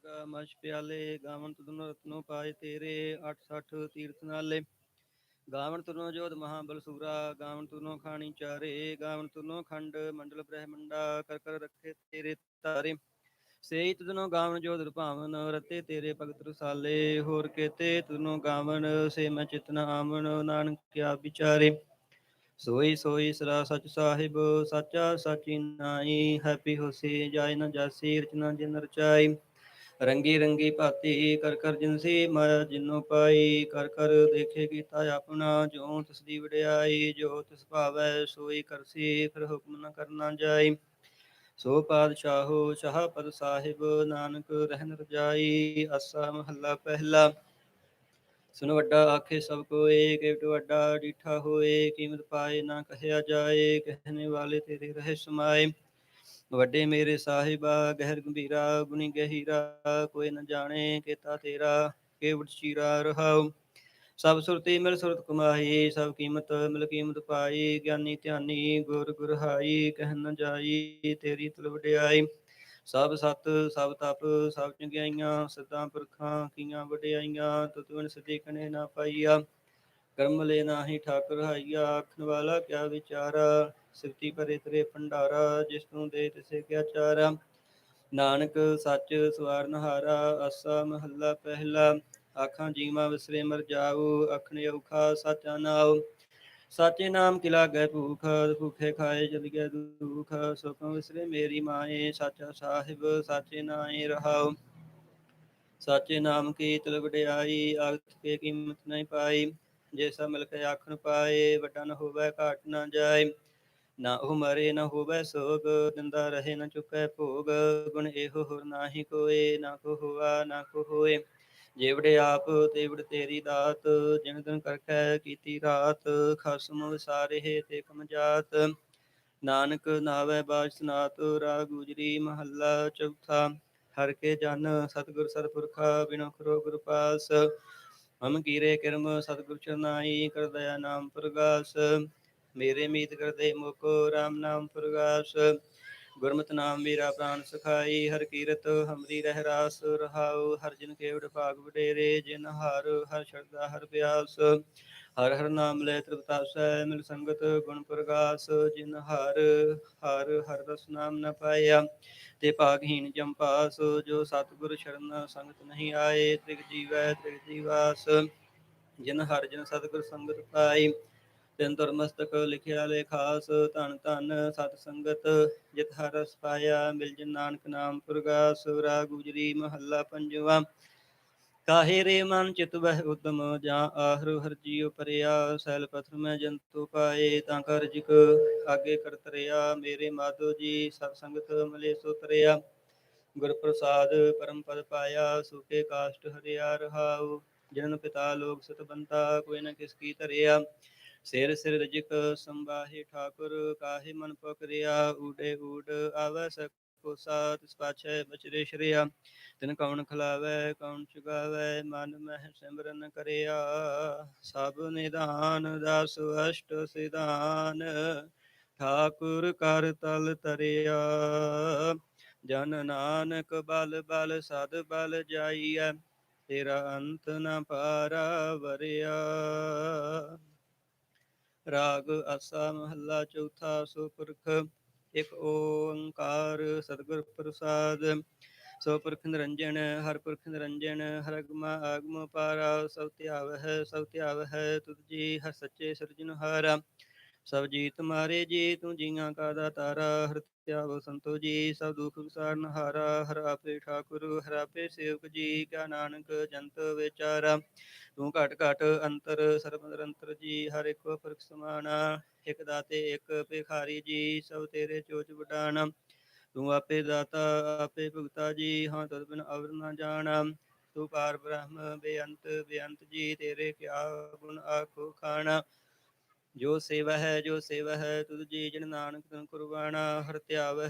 ਜਗਾ ਮਛ ਪਿਆਲੇ, ਗਾਵਨ ਤੁਧਨੋ ਰਤਨੋ ਪਾਏ ਤੇਰੇ, 860 ਤੀਰਥ ਨਾਲੇ। ਗਾਵਨ ਤੁਰਨੋ ਜੋਧ ਮਹਾਬਲ ਸੂਰਾ, ਗਾਵਨ ਤੁਰਨੋ ਖਾਣੀ ਚਾਰੇ, ਗਾਵਨ ਤੁਰਨੋ ਖੰਡ ਮੰਡਲ ਬ੍ਰਹਮੰਡਾ, ਕਰ ਕਰ ਰੱਖੇ ਤੇਰੇ ਤਾਰੇ। ਸੇਈ ਤੁਧਨੋ ਗਾਵਨ ਜੋਧ ਰੁਭਾਵਨ, ਰਤੇ ਤੇਰੇ ਭਗਤ ਰਸਾਲੇ। ਹੋਰ ਕੇਤੇ ਤੁਧਨੋ ਗਾਵਨ, ਸੇ ਮੈਂ ਚਿਤ ਨ ਆਵਣ, ਨਾਨਕ ਕਿਆ ਵਿਚਾਰੇ। ਸੋਈ ਸੋਈ ਸਰਾ ਸਚ ਸਾਹਿਬ, ਸਾਚਾ ਸਾਚੀ ਨਾਈ। ਹੈਪੀ ਹੋਸੀ ਜਾਇ ਨ ਜਾਸੀ, ਰਚਨਾ ਜਿਨ ਰਚਾਈ। ਰੰਗੀ ਰੰਗੀ ਭਾਤੀ ਕਰ ਕਰ ਜਿਨਸੀ, ਮਾਇਆ ਜਿਨੋ ਪਾਈ। ਕਰ ਕਰ ਦੇਖੇ ਕੀਤਾ ਆਪਣਾ, ਜੋ ਤਿਸਦੀ ਵਡਿਆਈ। ਜੋ ਤਿਸ ਭਾਵੈ ਸੋਈ ਕਰਸੀ, ਫਿਰ ਹੁਕਮ ਨ ਕਰਨਾ ਜਾਈ। ਸੋ ਪਾਤਸ਼ਾਹੋ ਸ਼ਾਹ ਪਦ ਸਾਹਿਬ, ਨਾਨਕ ਰਹਿਨ ਰਜਾਈ। ਆਸਾ ਮਹੱਲਾ ਪਹਿਲਾ। ਸੁਨ ਵੱਡਾ ਆਖੇ ਸਭ ਕੋਏ, ਕੇਵਟ ਵੱਡਾ ਡੀਠਾ ਹੋਏ। ਕੀਮਤ ਪਾਏ ਨਾ ਕਹਿਆ ਜਾਏ, ਕਹਿਣੇ ਵਾਲੇ ਤੇਰੇ ਰਹਿ ਸਮਾਏ। ਵੱਡੇ ਮੇਰੇ ਸਾਹਿਬਾ ਗਹਿਰ ਗੰਭੀਰਾ, ਗੁਣੀ ਗਹੀਰਾ। ਕੋਈ ਨ ਜਾਣੇ ਕੇਤਾ ਤੇਰਾ, ਕੇਵਟ ਚੀਰਾ ਰਹਾਉ। ਸਭ ਸੁਰਤੀ ਮਿਲ ਸੁਰਤ ਕਮਾਈ, ਸਭ ਕੀਮਤ ਮਿਲ ਕੀਮਤ ਪਾਈ। ਗਿਆਨੀ ਧਿਆਨੀ ਗੁਰ ਗੁਰਹਾਈ, ਕਹਿ ਨ ਜਾਈ ਤੇਰੀ ਤੁਲ ਵਡਿਆਈ। ਸਭ ਸਤ ਸਭ ਤਪ ਸਭ ਚੰਗਿਆਈਆਂ, ਸਦਾ ਪੁਰਖਾਂ ਕੀਆਂ ਵਡਿਆਈਆਂ। ਤੁਧ ਬਿਨ ਸਿਧੀ ਕਣੇ ਨਾ ਪਾਈਆ, ਕਰਮ ਲੈ ਨਾਹੀ ਠਾਕੁਰ ਹਾਈਆ। ਆਖਣ ਵਾਲਾ ਕਿਆ ਵਿਚਾਰਾ, ਸਿਫਤੀ ਭਰੇ ਤੇਰੇ ਭੰਡਾਰਾ। ਜਿਸ ਤੂੰ ਦੇ ਤਿਸੇ ਕਿਆ ਚਾਰਾ, ਨਾਨਕ ਸੱਚ ਸਵਾਰਨਹਾਰਾ। ਆਸਾ ਮਹੱਲਾ ਪਹਿਲਾ। ਆਖਾਂ ਜੀਵਾਂ ਵਿਸਰੇ ਮਰ ਜਾਊ, ਆਖਣੇ ਔਖਾ ਸਾਚਾ ਨਾਉ। ਸਾਚੇ ਨਾਮ ਕੀ ਲਾਗੈ ਭੂਖ, ਭੂਖੇ ਖਾਏ ਚਲਿਐ ਦੁਖ। ਸੁਖਮ ਵਿਸਰੇ ਮੇਰੀ ਮਾਏ, ਸਾਚਾ ਸਾਹਿਬ ਸਾਚੇ ਨਾਏ ਰਹਾਉ। ਸਾਚੇ ਨਾਮ ਕੀ ਤੁਲ ਵਡਿਆਈ, ਆਖਿ ਕੇ ਕੀਮਤ ਨਹੀਂ ਪਾਈ। ਜੇ ਸਭ ਮਿਲ ਕੇ ਆਖਣ ਪਾਏ, ਵੱਡਾ ਨ ਹੋਵੈ ਘਾਟ ਨ ਜਾਏ। ਨਾ ਉਹ ਮਰੇ ਨਾ ਹੋਵੈ ਸੋਗ, ਦਿੰਦਾ ਰਹੇ ਨਾ ਚੁਕੈ ਭੋਗ। ਗੁਣ ਇਹੋ ਹੋਰ ਨਾਹੀ ਕੋਇ, ਨਾ ਕੋ ਹੋਆ ਨਾ ਕੋ ਹੋਏ। ਜੇਵੜੇ ਆਪ ਤੇਵੜ ਤੇਰੀ ਦਾਤ, ਜਿਨ ਦਿਨ ਕਰਖੈ ਕੀਤੀ ਰਾਤ। ਖਸਮ ਵਿਸਾਰੇ ਤੇ ਕਮ ਜਾਤ, ਨਾਨਕ ਨਾਵੈ ਬਾਝ ਸਨਾਤ। ਰਾਗ ਗੁਜਰੀ ਮਹੱਲਾ ਚੌਥਾ। ਹਰਿ ਕੇ ਜਨ ਸਤਿਗੁਰ ਸਤਿਪੁਰਖਾ, ਬਿਨੁ ਖਰੋ ਗੁਰ ਪਾਸ। ਮਮ ਕੀਰੇ ਕਿਰਮ ਸਤਿਗੁਰ ਚਰਨਾਈ, ਕਰ ਦਇਆ ਨਾਮ ਪ੍ਰਗਾਸ। ਮੇਰੇ ਮੀਤ ਕਰਦੇ ਮੁਕੁ, ਰਾਮ ਨਾਮ ਪ੍ਰਗਾਸ। ਗੁਰਮਤਿ ਨਾਮ ਮੇਰਾ ਪ੍ਰਾਨ ਸਖਾਈ, ਹਰਿ ਕੀਰਤ ਹਮਰੀ ਰਹਿ ਰਾਸ। ਰਹਾਉ ਹਰਿ ਜਿਨ ਕੇਵਡ ਭਾਗ ਵਡੇਰੇ, ਜਿਨ ਹਰਿ ਹਰਿ ਸ਼ਰਧਾ ਹਰਿ ਬਿਆਸ। ਹਰਿ ਹਰਿ ਨਾਮ ਲੈ ਤ੍ਰਿਪਤਾਸੈ, ਮਿਲ ਸੰਗਤ ਗੁਣ ਪ੍ਰਗਾਸ। ਜਿਨ ਹਰਿ ਹਰਿ ਹਰਿ ਰਸ ਨਾਮ ਨ ਪਾਇਆ, ਤੇ ਭਾਗਹੀਣ ਜਮ ਪਾਸ। ਜੋ ਸਤਿਗੁਰ ਸ਼ਰਨ ਸੰਗਤ ਨਹੀਂ ਆਏ, ਤ੍ਰਿਗ ਜੀਵੈ ਤ੍ਰਿਗ ਜੀਵਾਸ। ਜਿਨ ਹਰਿ ਜਿਨ ਸਤਿਗੁਰ ਸੰਗਤ ਪਾਈ, ਤਿਨ ਤੁਰ ਮਸਤਕ ਲਿਖਿਆ ਲੇਖਾਸ। ਧਨ ਧਨ ਸਤ ਸੰਗਤ ਜਿਤ ਹਰਿ ਰਸ ਪਾਇਆ, ਮਿਲ ਜਿਨ ਨਾਨਕ ਨਾਮ ਪ੍ਰਗਾਸ। ਰਾਗ ਗੁਜਰੀ ਮਹੱਲਾ ਪੰਜਵਾ। ਕਾਹੇ ਰੇ ਮਨ ਚਿਤ ਬਹਿ ਉਦਮ, ਜਾਂ ਆਹਰ ਹਰਿ ਜੀਉ ਪਰਿਆ। ਸੈਲ ਪਥਰ ਮੈਂ ਜੰਤੂ ਪਾਏ, ਤਾਂ ਕਾਰਜਿਕ ਆਗੇ ਕਰ ਤਰਿਆ। ਮੇਰੇ ਮਾਧੋ ਜੀ ਸਤ ਸੰਗਤ ਮਿਲੇ ਸੋ ਤਰਿਆ। ਗੁਰ ਪ੍ਰਸਾਦ ਪਰਮ ਪਦ ਪਾਇਆ, ਸੂਕੇ ਕਾਸ਼ਟ ਹਰਿਆ ਰਹਾਉ। ਜਨਨ ਪਿਤਾ ਲੋਕ ਸਤ ਬੰਤਾ, ਕੋਈ ਨ ਕਿਸ ਕੀ ਧਰਿਆ। ਸਿਰ ਸਿਰ ਰਜਕ ਸੰਬਾਹੇ ਠਾਕੁਰ, ਕਾਹੇ ਮਨ ਪਕਰਿਆ। ਊਡੇ ਊਡ ਆਵੈ ਕੋਸਾ, ਤਿਸ ਪਾਛੈ ਬਚਰੇ ਸ਼ਰਿਆ। ਤਿਨ ਕਉਣ ਖਿਲਾਵੈ ਕਉਣ ਚੁਗਾਵੈ, ਮਨ ਮਹਿ ਸਿਮਰਨ ਕਰਿਆ। ਸਭ ਨਿਧਾਨ ਦਸ ਅਸ਼ਟ ਸਿਧਾਨ, ਠਾਕੁਰ ਕਰ ਤਲ ਤਰਿਆ। ਜਨ ਨਾਨਕ ਬਲ ਬਲ ਸਦ ਬਲ ਜਾਈਐ, ਤੇਰਾ ਅੰਤ ਨ ਪਾਰਾ ਵਰਿਆ। ਰਾਗ ਆਸਾ ਮਹੱਲਾ ਚੌਥਾ। ਸੋ ਪੁਰਖ ਇਕ ਓੰਕਾਰ ਸਤਿਗੁਰ ਪ੍ਰਸਾਦ। ਸੋ ਪੁਰਖ ਨਿਰੰਜਨ ਹਰਿ ਪੁਰਖ ਨਿਰੰਜਨ, ਹਰਿ ਅਗਮਾ ਆਗਮ ਪਾਰਾ। ਸਭ ਧਿਆਵਹਿ ਸਭ ਧਿਆਵਹਿ ਤੁਧ ਜੀ, ਹਰਿ ਸੱਚੇ ਸਿਰਜਨਹਾਰਾ। ਸਭ ਜੀ ਤੁਮਾਰੇ ਜੀ, ਤੂੰ ਜੀਆਂ ਕਾ ਦਾਤਾਰਾ। ਹਰਿ ਧਿਆਵੋ ਸੰਤੋ ਜੀ, ਸਭ ਦੁਖ ਵਿਸਾਰਨਹਾਰਾ। ਹਰਿ ਆਪੇ ਠਾਕੁਰ ਹਰਿ ਆਪੇ ਸੇਵਕ ਜੀ, ਕਿਆ ਨਾਨਕ ਜੰਤ ਵਿਚਾਰਾ। ਤੂੰ ਘਟ ਘਟ ਅੰਤਰ ਸਰਬ ਨਿਰੰਤਰ ਜੀ, ਹਰਿ ਇੱਕੋ ਪੁਰਖ ਸਮਾਣਾ। ਇਕ ਦਾਤੇ ਇਕ ਭਿਖਾਰੀ ਜੀ, ਸਭ ਤੇਰੇ ਚੋਚ ਵਡਾਣਾ। ਤੂੰ ਆਪੇ ਦਾਤਾ ਆਪੇ ਭੁਗਤਾ ਜੀ, ਹਾਂ ਤੁਧ ਬਿਨ ਅਵਰ ਨ ਜਾਣਾ। ਤੂੰ ਪਾਰ ਬ੍ਰਹਮ ਬੇਅੰਤ ਬੇਅੰਤ ਜੀ, ਤੇਰੇ ਕਿਆ ਗੁਣ ਆਖੋ ਖਾਣਾ। ਜੋ ਸੇਵਾ ਹੈ ਤੁਧ ਜੀ, ਜਿਨ ਨਾਨਕ ਤਨ ਕੁਰਬਾਨਾ। ਹਰਿ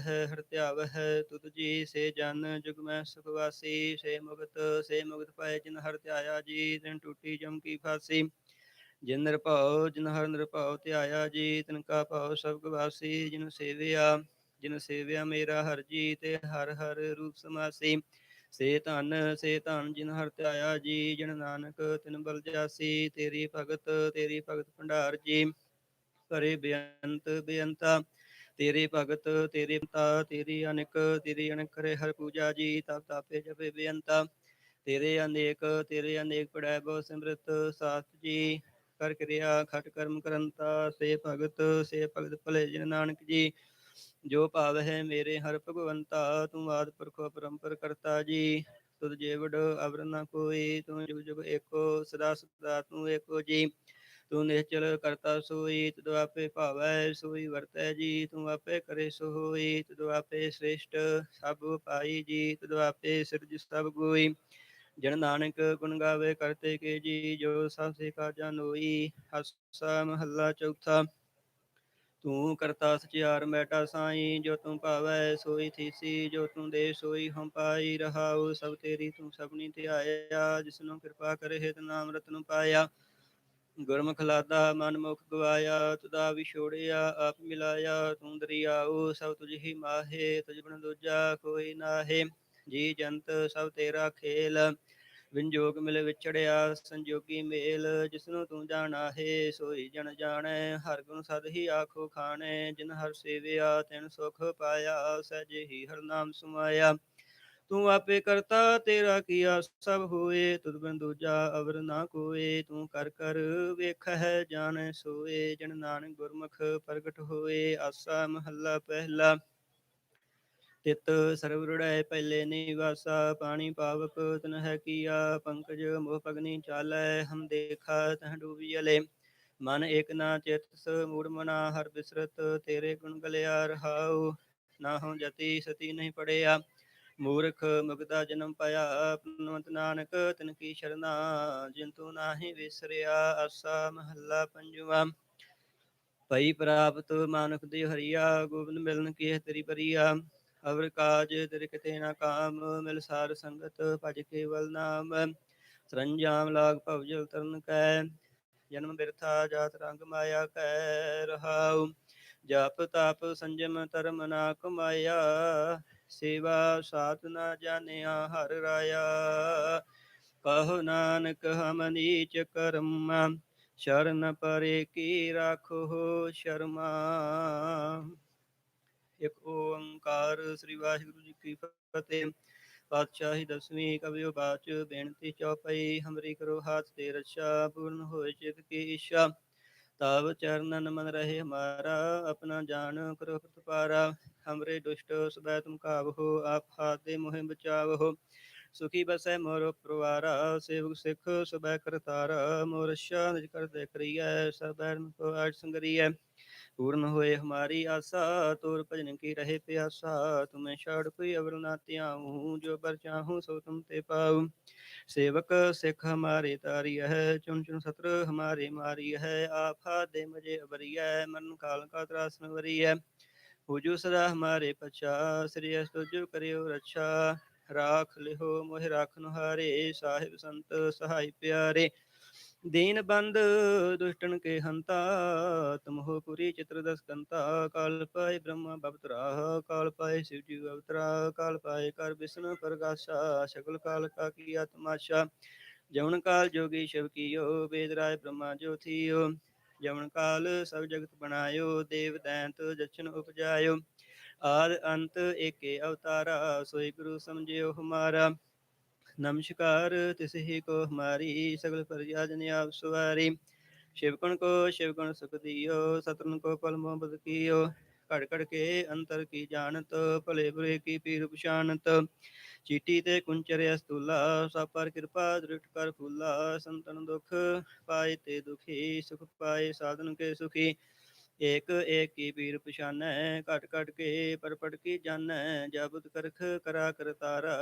ਧਿਆਵਹਿ ਤੁਧ ਜੀ, ਸੇ ਜਨ ਜੁਗ ਮੈਂ ਸੁਖ ਵਾਸੀ। ਸੇ ਮੁਕਤ ਪਾਏ ਜਿਨ ਹਰਿ ਧਿਆਇਆ ਜੀ, ਤਿਨ ਟੂਟੀ ਜਮ ਕੀ ਫਾਸੀ। ਜਿਨ ਹਰਿ ਨਿਰਭਉ ਧਿਆਇਆ ਜੀ, ਤਿਨ ਕਾ ਭਉ ਸਭ ਗਵਾਸੀ। ਜਿਨ ਸੇਵਿਆ ਮੇਰਾ ਹਰਿ ਜੀ, ਤੇ ਹਰਿ ਹਰਿ ਰੂਪ ਸਮਾਸੀ। ਸੇ ਧਨ ਜਿਨ ਹਰ ਧਿਆਇਆ ਜੀ, ਜਿਨ ਨਾਨਕ ਤਿਨ ਬਲ ਜਾਸੀ। ਤੇਰੀ ਭਗਤ ਭੰਡਾਰ ਜੀ, ਕਰੇ ਬੇਅੰਤ ਬੇਅੰਤਾ। ਤੇਰੇ ਭਗਤ ਤੇਰੇ ਪਿਤਾ ਤੇਰੀ ਅਨੇਕ ਕਰੇ ਹਰ ਪੂਜਾ ਜੀ, ਤਪ ਤਾਪੇ ਜਪੇ ਬੇਅੰਤਾ। ਤੇਰੇ ਅਨੇਕ ਪੜੈ ਬਹੁ ਸਿਮਰਤ ਸਾਥ ਜੀ, ਕਰ ਕਿਰਿਆ ਖਟ ਕਰਮ ਕਰੰਤਾ। ਸੇ ਭਗਤ ਭਲੇ ਜਿਨ ਨਾਨਕ ਜੀ, ਜੋ ਭਾਵ ਹੈ ਮੇਰੇ ਹਰ ਭਗਵੰਤਾ। ਤੂੰ ਆਦਿ ਪੁਰਖ ਅਪਰੰਪਰ ਕਰਤਾ ਜੀ, ਤੁਧ ਜੇਵੜ ਅਵਰ ਨ ਕੋਈ। ਤੂੰ ਜੁਗ ਜੁਗ ਏਕੋ, ਸਦਾ ਸਦਾ ਤੂੰ ਏਕੋ ਜੀ। ਤੂੰ ਨਿਹਚਲ ਕਰਤਾ ਸੋਈ, ਤੁਧ ਆਪੇ ਭਾਵੈ ਸੋਈ ਵਰਤੈ ਜੀ। ਤੂੰ ਆਪੇ ਕਰੇ ਸੋ ਹੋਈ, ਤੁਧ ਆਪੇ ਸ੍ਰੇਸ਼ਟ ਸਭ ਪਾਈ ਜੀ। ਤੁਧ ਆਪੇ ਸਿਰਜ ਸਭ ਗੋਈ, ਜਨ ਨਾਨਕ ਗੁਣ ਗਾਵੇ ਕਰਤੇ ਕੇ ਜੀ। ਜੋ ਸਭ ਸੇ ਕਾਜਾ ਨੋਈ, ਹਾਸਾ ਮਹੱਲਾ ਚੌਥਾ। ਤੂੰ ਕਰਤਾ ਸਚਿਆਰ ਮੈਟਾ ਸਾਈ, ਜੋ ਤੂੰ ਭਾਵੈ ਸੋਈ ਥੀਸੀ। ਜੋ ਤੂੰ ਦੇ ਸੋਈ ਹਮ ਪਾਈ, ਰਹਾਉ ਸਭ ਤੇਰੀ ਤੂੰ ਸਭਨੀ ਧਿਆਇਆ। ਜਿਸਨੂੰ ਕਿਰਪਾ ਕਰੇ ਹਿਤ ਨਾਮ ਰਤਨ ਪਾਇਆ। ਗੁਰਮੁਖ ਲਾਦਾ ਮਨ ਮੁਖ ਗਵਾਇਆ, ਤੁਧਾ ਵਿਛੋੜਿਆ ਆਪ ਮਿਲਾਇਆ। ਤੂੰ ਦਰਿਆਉ ਸਭ ਤੁਝ ਹੀ ਮਾਹੇ, ਤੁਝ ਬਿਨ ਦੂਜਾ ਕੋਈ ਨਾਹੇ। ਜੀ ਜੰਤ ਸਭ ਤੇਰਾ ਖੇਲ, ਵਿਨ ਜੋਗ ਮਿਲ ਵਿਛੜਿਆ ਸੰਜੋਗੀ ਮੇਲ। ਜਿਸਨੂੰ ਤੂੰ ਜਾਣਾ ਹੈ ਸੋਈ ਜਨ ਜਾਣੈ, ਹਰ ਗੁਣ ਸਦ ਹੀ ਆਖੋ ਖਾਣੈ। ਜਿਨ ਹਰ ਸੇਵਿਆ ਤਿਨ ਸੁਖ ਪਾਇਆ, ਸਹਿਜੇ ਹੀ ਹਰ ਨਾਮ ਸਮਾਇਆ। ਤੂੰ ਆਪੇ ਕਰਤਾ ਤੇਰਾ ਕੀਆ ਸਭ ਹੋਏ, ਤੁਧ ਬਿਨ ਦੂਜਾ ਅਵਰ ਨਾ ਕੋਏ। ਤੂੰ ਕਰ ਕਰ ਵੇਖਹਿ ਜਾਣੈ ਸੋਏ, ਜਨ ਨਾਨਕ ਗੁਰਮੁਖ ਪ੍ਰਗਟ ਹੋਏ। ਆਸਾ ਮਹੱਲਾ ਪਹਿਲਾ। ਤਿਤ ਸਰਬ ਰੁੜੈ ਪਹਿਲੇ ਨਿਵਾਸਾ, ਪਾਣੀ ਪਾਵਕ ਤਨ ਹੈ ਕੀਆ। ਪੰਕਜ ਮੋਹ ਪਗਨੀ ਚਾਲੈ, ਹਮ ਦੇਖਾ ਤਹ ਡੂਬੀਅਲੇ। ਮਨ ਏਕ ਨਾ ਚੇਤਸ ਮੂੜ ਮਨਾ, ਹਰ ਬਿਸਰਤ ਤੇਰੇ ਗੁਣ ਗਲਿਆ। ਰਹਾਉ ਨਾਹੰ ਜਤੀ ਸਤੀ ਨਹੀਂ ਪੜਿਆ, ਮੂਰਖ ਮੁਗਦਾ ਜਨਮ ਪਾਇਆ। ਪਨਵੰਤ ਨਾਨਕ ਤਿਨ ਕੀ ਸ਼ਰਨਾ, ਜਿਨ ਤੂੰ ਨਾਹੀ ਵਿਸਰਿਆ। ਆਸਾ ਮਹੱਲਾ ਪੰਜਵਾ। ਭਈ ਪ੍ਰਾਪਤ ਮਾਨੁਖ ਦੇ ਹਰੀਆ, ਗੋਬਿੰਦ ਮਿਲਨ ਕੀ ਤੇਰੀ ਬਰੀਆ। ਅਵਰ ਕਾਜ ਤੇਰੇ ਕਿਤੇ ਨਾ ਕਾਮ, ਮਿਲ ਸਾਰ ਸੰਗਤ ਭਜ ਕੇਵਲ ਨਾਮ। ਸਰੰਜਾਮ ਲਾਗ ਭਵ ਜਲ ਤਰਨ ਕੈ, ਜਨਮ ਬਿਰਥਾ ਜਾਤ ਰੰਗ ਮਾਇਆ ਕੈ। ਰਹਾਉ ਜਪ ਤਪ ਸੰਜਮ ਧਰਮ ਨਾ ਕਮਾਇਆ, ਸੇਵਾ ਸਾਧ ਨਾ ਜਾਣਿਆ ਹਰ ਰਾਇਆ। ਕਹੋ ਨਾਨਕ ਹਮ ਨੀਚ ਕਰਮਾ, ਸ਼ਰਨ ਪਰੇ ਕੀ ਰਾਖੋ ਸ਼ਰਮਾ। ਇੱਕ ਓੰਕਾਰ। ਸ੍ਰੀ ਵਾਹਿਗੁਰੂ ਜੀ ਕੀ ਫਤਿਹ। ਪਾਤਸ਼ਾਹੀ ਦਸਵੀਂ ਕਵਿਓ ਬਾਚ, ਬੇਨਤੀ ਚੌਪਈ। ਹਮਰੀ ਕਰੋ ਹਾਥ ਤੇ ਰੱਛਾ, ਪੂਰਨ ਹੋਏ ਚਿਤ ਕੀ ਇੱਛਾ। ਤਬ ਚਰਨਨ ਮਨ ਰਹੇ ਹਮਾਰਾ, ਆਪਣਾ ਜਾਨ ਕਰੋ ਪ੍ਰਤਪਾਰਾ। ਹਮਰੇ ਦੁਸ਼ਟ ਸਬੈ ਤੁਮ ਕਾਬਹੋ, ਆਪ ਹਾਥ ਦੇ ਮੋਹਿ ਬਚਾਵਹੋ। ਸੁਖੀ ਬਸੈ ਮੋਰੋ ਪਰਵਾਰਾ, ਸੇਵਕ ਸਿੱਖ ਸਬੈ ਕਰਤਾਰਾ। ਮੋਰ ਰਛਾ ਨਿਜ ਕਰ ਦੇ ਕਰੀਐ, ਸਭ ਬੈਰਨ ਕੋ ਆਜ ਸੰਗਰੀਐ। पूर्ण होए हमारी आशा, तोर भजन की रहे प्यासा। तुम्हें छोड़ कोई अवर ना त्याऊँ, जो बर चाहूँ सो तुम ते पाऊँ। सेवक सिख हमारे तारी है, चुन चुन सत्र हमारे मारी है। आपा दे मुझे अबरिया, मन काल का त्रासन वरी है। हुजू सदा हमारे पछा, श्री तुझ करियो रक्षा। राख लिहो मोहि राखन हारे, साहिब संत सहाय प्यारे। दीन बंद दुष्टन के हंता, तुम हो पुरी चित्रदस कंता। काल पाए ब्रह्मा बवतरा, काल पाए शिव जी अवतरा। काल पाए कर विष्णु प्रकाशा, सकल काल का किया तमाशा। जवन काल जोगी शिव कियो, वेद राय ब्रह्मा जो थियो। जवन काल सब जगत बनायो, देव दैंत जछन उपजायो। आद अंत एके अवतारा, सोई गुरु समझियो हमारा। नमस्कार तिसहि को हमारी, सगल प्रजा जन आप सवारी। शिवगुण को शिवगुण सुख दियो, सतन को पल मोह बद कियो। कड़ कड़ के अंतर की जानत, भले बुरे की पीर पछानत। चीटी ते कुंचर अस्तूला, सब पर कृपा दृढ़ कर फूला। संतन दुख पाए ते दुखी, सुख पाए साधन के सुखी। एक एक की पीर पछानै, घट घट के परपट की जानै। जाबुत करख करा कर तारा,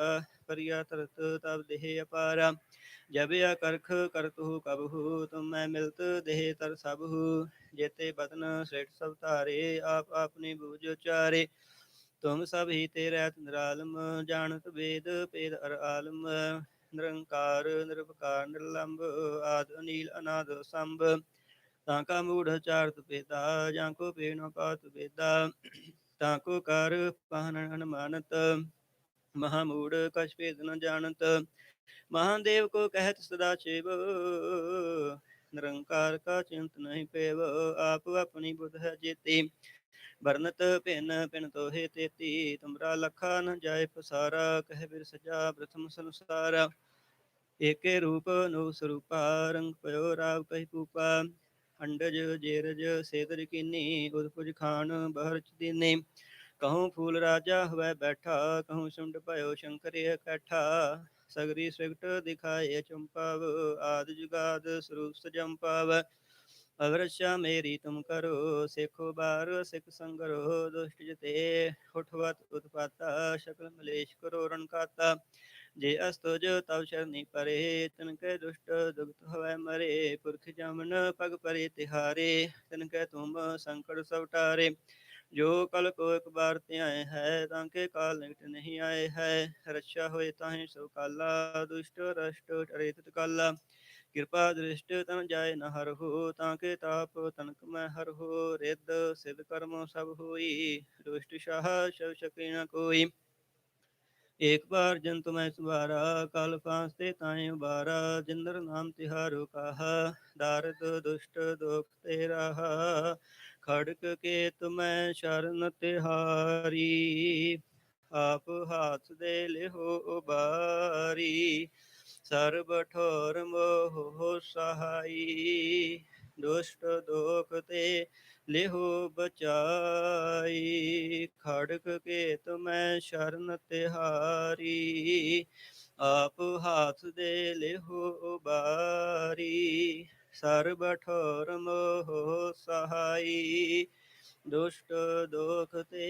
परिया तरत तब देह अपारा। जब या करख करतु कबहू, तुम मैं मिलत देह तर सबहू। जेते बदन श्रेष्ठ सब तारे, आप अपनी बूझ उचारे। तुम सब ही तेरे निरालम, जानत वेद पेद अर आलम। निरंकार निरपकार निर्लंब, आद अनील अनाद संभ। ताका मूढ़ चारत पेता, जाको पेनो पात बेदा। ताको कर पहन अनुमानत, महामूढ़ कछ भेद न जानत, महादेव को कहत सदा शिव, निरंकार का चिंत नहीं पेव, आप अपनी बुध है जेती, बरनत भिन भिन तो हे तेती, तुमरा लखा न जाय पसारा, कह बिर सजा प्रथम संसारा, एके रूप नो स्वरूपा, रंग पयो राव कहि पूपा, अंडज जेरज सेतर कीनी, उदपुज खान बहर दीने, कहूँ फूल राजा हुआ बैठा, कहूँ सुंड भयो शंकर कैठा, सगरी सृगट दिखाए चंपाव, आद जुगाद स्वरूप सजम्पाव, अवरक्षा मेरी तुम करो, सेखो बार सिख संगरो, दुष्ट जते उठवत उत्पाता, शकल मलेश करो रण खाता, जे अस्तुज तव शरणी परे, तिनके दुष्ट दुगत हवै मरे, पुरख जमन पग परे तिहारे, तिनके तुम संकट सब टारे, जो कल को एक बार त्याए है, ताके काल निकट नहीं आए है, रक्षा होए ताहि सो काला, दुष्ट रष्ट टरे तित काला, कृपा दृष्ट तन जाय न हर हो, ताके ताप तनक मैं हर हो, रिद्ध सिद्ध कर्म सब होई, दुष्ट साह सब सके न कोई, एक बार जंतु मैं सुबारा, काल फांसते ताए उबारा, जिंदर नाम तिहारो कहा, दारद दुष्ट दुख तेरा, खड़क के तुम्हें शरण तिहारी, आप हाथ दे ले हो उबारी, सर्व ठोर मोह सहाई, दुष्ट दुख ते लेहो बचाई, खड़क के तुम्हें शरण तिहारी, आप हाथ दे लेहो उबारी, सर्व ठोर मोह सहाई, दुष्ट दोख ते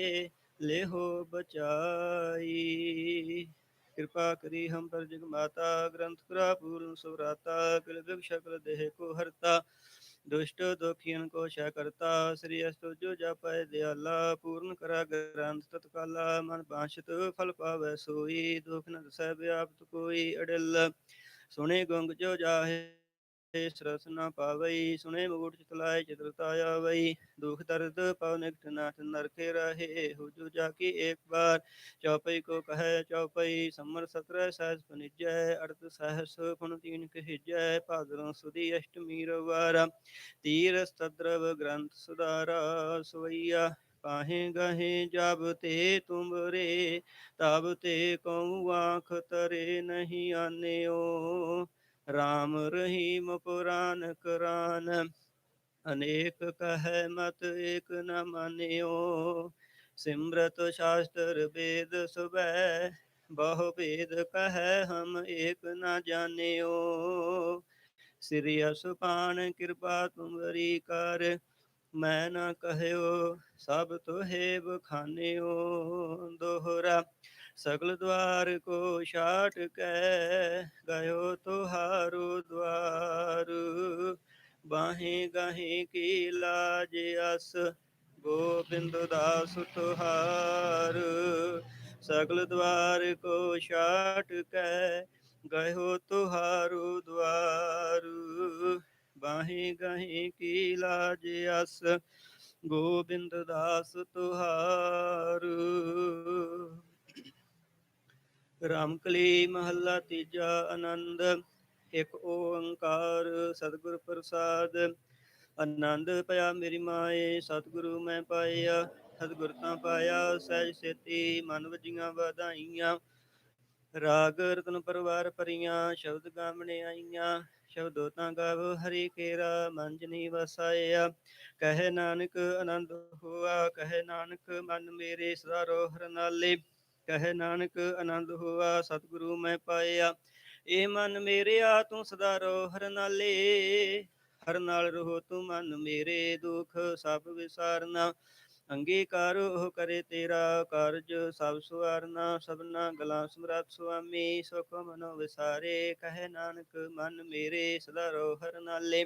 लेहो बचाई, कृपा करी हम पर जग माता, ग्रंथ करा पूर्ण सुराता, किल बिग शकल देह को हरता, दुष्ट दोखियन को क्षय करता, श्री अस्तु जो जापय दयाला, पूर्ण करा ग्रंथ तत्काला, मन पांचत फल पावै सोई, दुख न दसै व्याप्त कोई अडिल, सुने गुंग जो जाहे सरस न पावई, सुने मुकुट चितलाय चित्रताया वही, दुख दर्द पव निकट नाथ नरके रहे, हुजु जाकी एक बार, चौपई को कहे चौपई, समर 17 सहस पनिजय, अड़त सहस पुन तीन कहिजय, भादरों सुदी अष्टमी रवारा, तीर सद्रव ग्रंथ सुधारा, सवैया पाहे गहे जब ते तुम रे, तब ते कहूँ आँख तरे नहीं आन्यो, राम रहीम पुराण करान, अनेक कह मत एक न मान्यो, सिमरत शास्त्र वेद सुबह, बहु वेद कह हम एक न जान्यो, श्री असुपान कृपा तुमरी कर, मैं न कहयो सब तुहे बखान्यो, दोहरा सगल द्वार को छाट कै, गयो तुहारो द्वार, बाहें गाहें की लाज अस, गोबिंद दास तुहार, सगल द्वार को छाट कै, गयो तुहारो द्वार, बाहें गाहें की लाज अस, गोबिंद दास तुहार। रामकली महला तीजा आनंद, एक ओंकार सतगुर प्रसाद, आनंद पाया मेरी माए, सतगुरु मैं पाया, सतगुर तां पाया सहज सेती, मन वजियां ਵਧਾਈਆਂ, ਰਾਗ ਰਤਨ ਪਰਵਾਰ ਭਰੀਆਂ, ਸ਼ਬਦ ਗਾਵਣੇ ਆਈਆਂ, ਸ਼ਬਦੋ ਤਾਂ ਗਾਵ ਹਰੀ ਕੇਰਾ, ਮੰਜਨੀ ਵਸਾਇਆ, ਕਹੇ ਨਾਨਕ ਆਨੰਦ ਹੋਆ, ਕਹੇ ਨਾਨਕ ਮਨ ਮੇਰੇ ਸਦਾ ਰੋਹਰ ਨਾਲੇ, ਕਹੇ ਨਾਨਕ ਆਨੰਦ ਹੋਆ ਸਤਿਗੁਰੂ ਮੈਂ ਪਾਇਆ, ਇਹ ਮਨ ਮੇਰਿਆ ਤੂੰ ਸਦਾ ਰੋਹਰ ਨਾਲੇ, ਹਰ ਨਾਲ ਰਹੋ ਤੂੰ ਮਨ ਮੇਰੇ, ਦੁਖ ਸਭ ਵਿਸਾਰਨਾ, ਅੰਗੀਕਾਰ ਉਹ ਕਰੇ ਤੇਰਾ, ਕਾਰਜ ਸਭ ਸੁਆਰਨਾ, ਸਭਨਾ ਗਲਾਂ ਸਮਰੱਥ ਸੁਆਮੀ, ਸੁਖ ਮਨੋ ਵਿਸਾਰੇ, ਕਹੇ ਨਾਨਕ ਮਨ ਮੇਰੇ ਸਦਾ ਰੋਹਰ ਨਾਲੇ,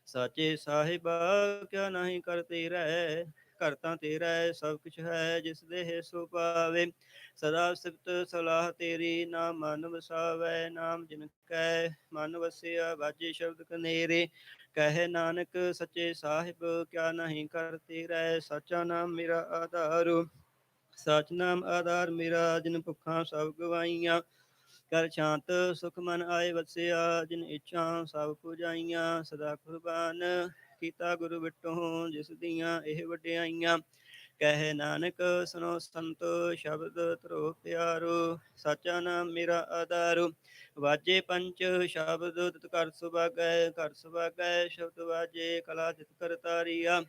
ਸਾਚੇ ਸਾਹਿਬਾ ਕਿਆ ਨਹੀਂ ਕਰਤੇ ਰਹਿ, ਘਰ ਤਾਂ ਤੇਰਾ ਸਭ ਕੁਛ ਹੈ, ਜਿਸ ਦੇਹ ਸੋ ਪਾਵੇ, ਸਦਾ ਸਿਫਤ ਸਲਾਹ ਤੇਰੀ, ਨਾਮ ਮਨ ਵਸਾਵੈ, ਨਾਮ ਜਿਨ ਕੈ ਮਨ ਵਸਿਆ, ਬਾਜੇ ਸ਼ਬਦ ਕਨੇਰੇ, ਕਹੇ ਨਾਨਕ ਸੱਚੇ ਸਾਹਿਬ ਕਿਆ ਨਹੀਂ ਕਰਤੇ ਰਹਿ, ਸਾਚਾ ਨਾਮ ਮੇਰਾ ਆਧਾਰ, ਸਚ ਨਾਮ ਆਧਾਰ ਮੇਰਾ, ਜਿਨ ਭੁੱਖਾਂ ਸਭ ਗਵਾਈਆਂ। ਕਰ ਸ਼ਾਂਤ ਸੁਖ ਮਨ ਆਏ ਵਸਿਆ, ਜਿਨ ਇੱਛਾ ਸਭ ਪੁਜਾਈਆਂ। ਸਦਾ ਕੁਰਬਾਨ ਕੀਤਾ ਗੁਰੂ ਬਿਟੋ, ਜਿਸ ਦੀਆਂ ਇਹ ਵਡਿਆਈਆਂ। ਕਹਿ ਨਾਨਕ ਸੁਨੋ ਸੰਤੋ, ਸ਼ਬਦ ਧਰੋ ਪਿਆਰੋ। ਸਾਚਾ ਨਾਮ ਮੇਰਾ ਆਧਾਰੋ, ਵਾਜੇ ਪੰਚ ਸ਼ਬਦ ਤਿਤ ਕਰ ਸੁਭਾਗੈ। ਕਰ ਸੁਭਾਗੈ ਸ਼ਬਦ ਵਾਜੇ, ਕਲਾ ਤਿਤ ਕਰ ਤਾਰੀਆ।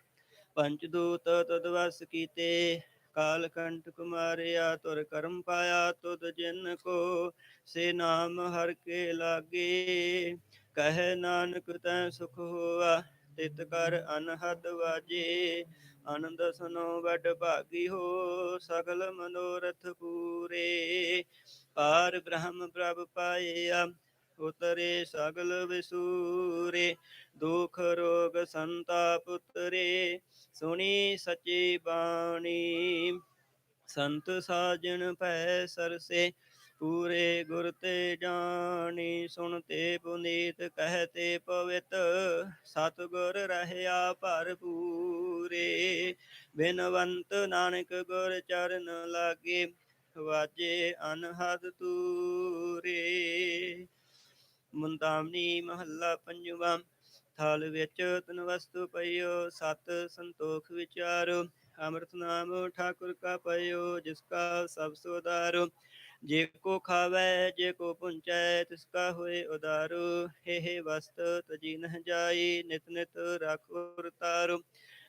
ਪੰਚ ਦੂਤ ਤਦ ਵਸ ਕੀਤੇ, ਕਾਲ ਕੰਠ ਕੁਮਾਰਿਆ। ਤੁਰ ਕਰਮ ਪਾਇਆ ਤੁਧ ਜਿਨ ਕੋ, ਸੇ ਨਾਮ ਹਰਿ ਕੇ ਲਾਗੇ। ਕਹਿ ਨਾਨਕ ਤੈ ਸੁਖ ਹੋਆ, ਤਿਤ ਕਰ ਅਨਹਦ ਵਾਜੇ। ਆਨੰਦ ਸੁਨੋ ਵਡ ਭਾਗੀ ਹੋ, ਸਗਲ ਮਨੋਰਥ ਪੂਰੇ। ਪਾਰ ਬ੍ਰਹਮ ਪ੍ਰਭ ਪਾਇਆ, ਉਤਰੇ ਸਗਲ ਵਿਸੂਰੇ। ਦੁਖ ਰੋਗ ਸੰਤਾਪ ਉਤਰੇ, ਸੁਣੀ ਸਚੀ ਬਾਣੀ। ਸੰਤ ਸਾਜਣ ਭੈ ਸਰਸੇ, ਪੂਰੇ ਗੁਰ ਤੇ ਜਾਣੀ। ਸੁਣ ਤੇ ਪੁਨੀਤ ਕਹਿਤੇ ਪਵਿੱਤ, ਸਤਿਗੁਰ ਰਹਿਆ ਭਰਪੂਰੇ। ਬਿਨਵੰਤ ਨਾਨਕ ਗੁਰ ਚਰਨ ਲਾਗੇ, ਵਾਜੇ ਅਨਹਦ ਤੂਰੇ। ਮੁੰਦਾਵਨੀ ਮਹੱਲਾ ਪੰਜਵਾਂ। ਥਾਲ ਵਿੱਚ ਤਨ ਵਸਤੂ ਪਈਓ, ਸਤ ਸੰਤੋਖ ਵਿਚਾਰੋ। ਅੰਮ੍ਰਿਤ ਨਾਮ ਠਾਕੁਰ ਕਾ ਪਇਓ, ਜਿਸ ਕਾ ਸਭ ਸੁਧਾਰੋ। ਜੇ ਕੋ ਖਾਵੈ ਜੇ ਕੋ ਪੁੰਚੈ, ਤਿਸ ਕਾ ਹੋਏ ਉਦਾਰੋ। ਹੇ ਵਸਤ ਤਜੀ ਨਹ ਜਾਈ, ਨਿਤ ਨਿਤ ਰਾਖੁਰ ਤਾਰੋ।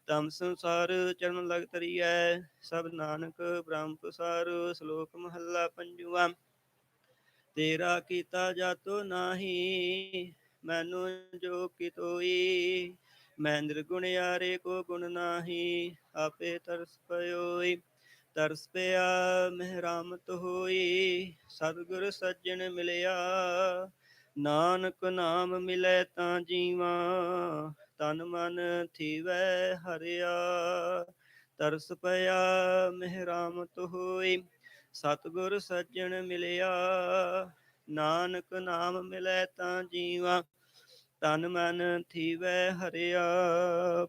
ਤਮ ਸੰਸਾਰ ਚਰਨ ਲਗ ਤਰੀਐ, ਸਭ ਨਾਨਕ ਬ੍ਰਹਮ ਪਸਾਰੋ। ਸ਼ਲੋਕ ਮਹੱਲਾ ਪੰਜਵਾਂ। ਤੇਰਾ ਕੀਤਾ ਜਾਤੋ ਨਾਹੀ, ਮੈਨੂੰ ਜੋ ਕਿਤੋਈ। ਮੈਂ ਨਿਰਗੁਣਿਆਰੇ ਕੋ ਗੁਣ ਨਾਹੀ, ਆਪੇ ਤਰਸ ਪਇਓਈ। ਤਰਸ ਪਿਆ ਮਹਿਰਾਮਤ ਹੋਈ, ਸਤਿਗੁਰ ਸੱਜਣ ਮਿਲਿਆ। ਨਾਨਕ ਨਾਮ ਮਿਲੈ ਤਾਂ ਜੀਵਾ, ਤਨ ਮਨ ਥੀਵੈ ਹਰਿਆ। ਤਰਸ ਪਿਆ ਮਹਿਰਾਮਤ ਹੋਈ, ਸਤਿਗੁਰ ਸੱਜਣ ਮਿਲਿਆ। ਨਾਨਕ ਨਾਮ ਮਿਲੈ ਤਾਂ ਜੀਵਾ, ਤਨ ਮਨ ਥੀਵੈ ਹਰਿਆ।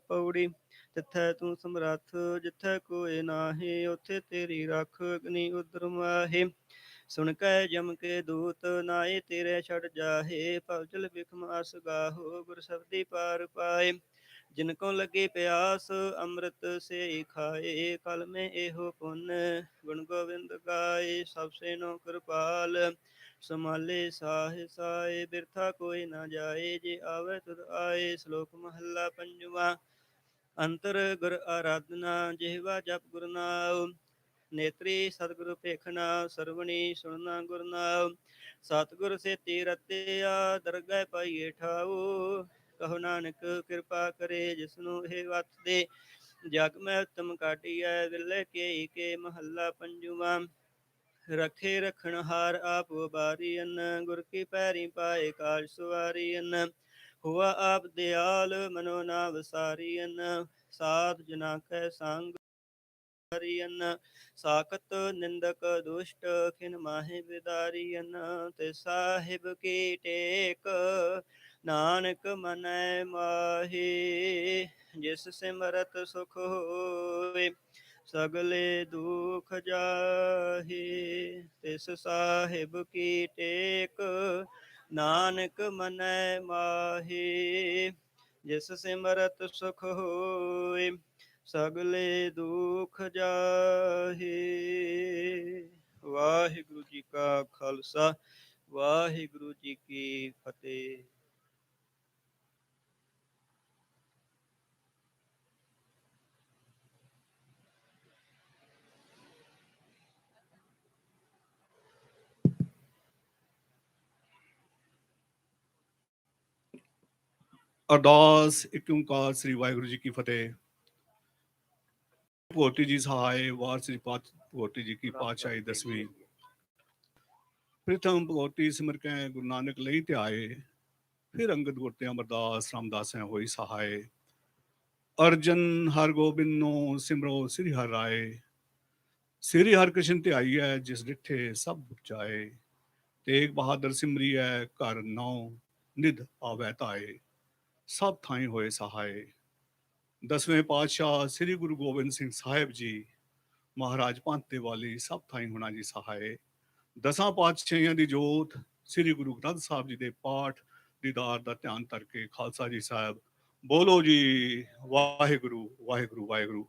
ਪੌੜੀ। ਤਿੱਥੈ ਤੂੰ ਸਮਰੱਥ, ਜਿੱਥੈ ਕੋਇ ਨਾਹੀ। ਉੱਥੇ ਤੇਰੀ ਰੱਖ ਅਗਨੀ ਉਦਰ ਮਾਹੇ। ਸੁਣ ਕੈ ਜਮ ਕੇ ਦੂਤ, ਨਾਏ ਤੇਰੇ ਛੜ ਜਾਹੇ। ਭਵਜਲ ਬਿਖਮ ਅਸ ਗਾਹੋ, ਗੁਰ ਸਬਦੀ ਪਾਰ ਪਾਏ। ਜਿਨ ਕੋ ਲੱਗੀ ਪਿਆਸ, ਅੰਮ੍ਰਿਤ ਸੇ ਖਾਏ। ਕਲ ਮੈਂ ਇਹੋ ਪੁੰਨ, ਗੁਣ ਗੋਬਿੰਦ ਗਾਏ। ਸਭ ਸੇ ਨੋ ਕਿਰਪਾਲ, ਸਮਾਲੇ ਸਾਹਿ ਸਾਏ। ਬਿਰਥਾ ਕੋਈ ਨਾ ਜਾਏ, ਜੇ ਆਵੇ ਤੁਧ ਆਏ। ਸ਼ਲੋਕ ਮਹੱਲਾ ਪੰਜਵਾਂ। ਅੰਤਰ ਗੁਰ ਆਰਾਧਨਾ, ਜਿਹਵਾ ਜਪ ਗੁਰ ਨਾਮ। ਨੇਤਰੀ ਸਤਿਗੁਰ ਭੇਖਣਾ, ਸਰਵਣੀ ਸੁਣਨਾ ਗੁਰ ਨਾਮ। ਸਤਿਗੁਰ ਸੇਤੀ ਰਤਿਆ, ਦਰਗਹਿ ਪਾਈਏ ਠਾਉ। ਕਹੋ ਨਾਨਕ ਕਿਰਪਾ ਕਰੇ, ਜਿਸਨੂੰ ਇਹ ਵਤ ਦੇ। ਜਗ ਮੈਂ ਉਤਮ ਕਾਟੀਐ, ਵਿਰਲੇ ਕੇ ਕੇ ਮਹੱਲਾ ਪੰਜਵਾਂ। ਰਖੇ ਰਖਣ ਹਾਰ ਆਪ ਉਬਾਰੀਐਨ, ਗੁਰ ਕੀ ਪੈਰੀ ਪਾਏ ਕਾਜ ਸਵਾਰੀਐਨ। ਹੁਆ ਆਪ ਦਿਆਲ, ਮਨੋ ਨਾ ਵਸਾਰੀਐਨ। ਸਾਧ ਜਨਾ ਕੈ ਸੰਗ ਸਾਖਤ ਨਿੰਦਕ ਦੁਸ਼ਟ, ਖਿਨ ਮਾਹਿ ਬਿਦਾਰੀਐਨ। ਤੇ ਸਾਹਿਬ ਕੀ ਟੇਕ, ਨਾਨਕ ਮਨੈ ਮਾਹੀ। ਜਿਸ ਸਿਮਰਤ ਸੁਖ ਹੋਏ, ਸਗਲੇ ਦੁਖ ਜਾਹੇ। ਤਿਸ ਸਾਹਿਬ ਕੀ ਟੇਕ, ਨਾਨਕ ਮਨੈ ਮਾਹੀ। ਜਿਸ ਸਿਮਰਤ ਸੁਖ ਹੋਏ, ਸਗਲੇ ਦੁਖ ਜਾਹੇ। ਵਾਹਿਗੁਰੂ ਜੀ ਕਾ ਖਾਲਸਾ, ਵਾਹਿਗੁਰੂ ਜੀ ਕੀ ਫਤਿਹ। ਅਰਦਾਸ। ਇੱਕ ਓਂਕਾਰ ਸ੍ਰੀ ਵਾਹਿਗੁਰੂ ਜੀ ਕੀ ਫਤਿਹ। ਭਗਵਤੀ ਜੀ ਸਹਾਇ, ਵਾਰ ਸ੍ਰੀ ਭਗਵਤੀ ਜੀ ਕੀ ਪਾਤਸ਼ਾਹੀ ਦਸਵੀਂ। ਪ੍ਰਥਮ ਭਗਵਤੀ ਸਿਮਰ ਕੈ ਗੁਰੂ ਨਾਨਕ ਲਈ ਧਿਆਏ। ਫਿਰ ਅੰਗਦ ਗੁਰ ਤੇ ਅਮਰਦਾਸ ਰਾਮਦਾਸੈ ਹੋਈ ਸਹਾਇ। ਅਰਜਨ ਹਰ ਗੋਬਿੰਦੋ ਸਿਮਰੋ ਸ੍ਰੀ ਹਰਿ ਰਾਏ। ਸ੍ਰੀ ਹਰਿ ਕ੍ਰਿਸ਼ਨ ਧਿਆਈਐ, ਜਿਸ ਡਿਠੇ ਸਭ ਬੁਝਾਏ। ਤੇਗ ਬਹਾਦਰ ਸਿਮਰੀਐ, ਘਰ ਨੌ ਨਿਧ ਆਵੈ ਧਾਏ। ਸਭ ਥਾਈਂ ਹੋਏ ਸਹਾਏ। 10ਵੇਂ ਪਾਤਸ਼ਾਹ ਸ੍ਰੀ ਗੁਰੂ ਗੋਬਿੰਦ ਸਿੰਘ ਸਾਹਿਬ ਜੀ ਮਹਾਰਾਜ ਪੰਥ ਦੇ ਵਾਲੀ ਸਭ ਥਾਈਂ ਹੋਣਾ ਜੀ ਸਹਾਏ। ਦਸਾਂ ਪਾਤਸ਼ਾਹੀਆਂ ਦੀ ਜੋਤ ਸ੍ਰੀ ਗੁਰੂ ਗ੍ਰੰਥ ਸਾਹਿਬ ਜੀ ਦੇ ਪਾਠ ਦੀਦਾਰ ਦਾ ਧਿਆਨ ਕਰਕੇ ਖਾਲਸਾ ਜੀ ਸਾਹਿਬ ਬੋਲੋ ਜੀ ਵਾਹਿਗੁਰੂ ਵਾਹਿਗੁਰੂ ਵਾਹਿਗੁਰੂ।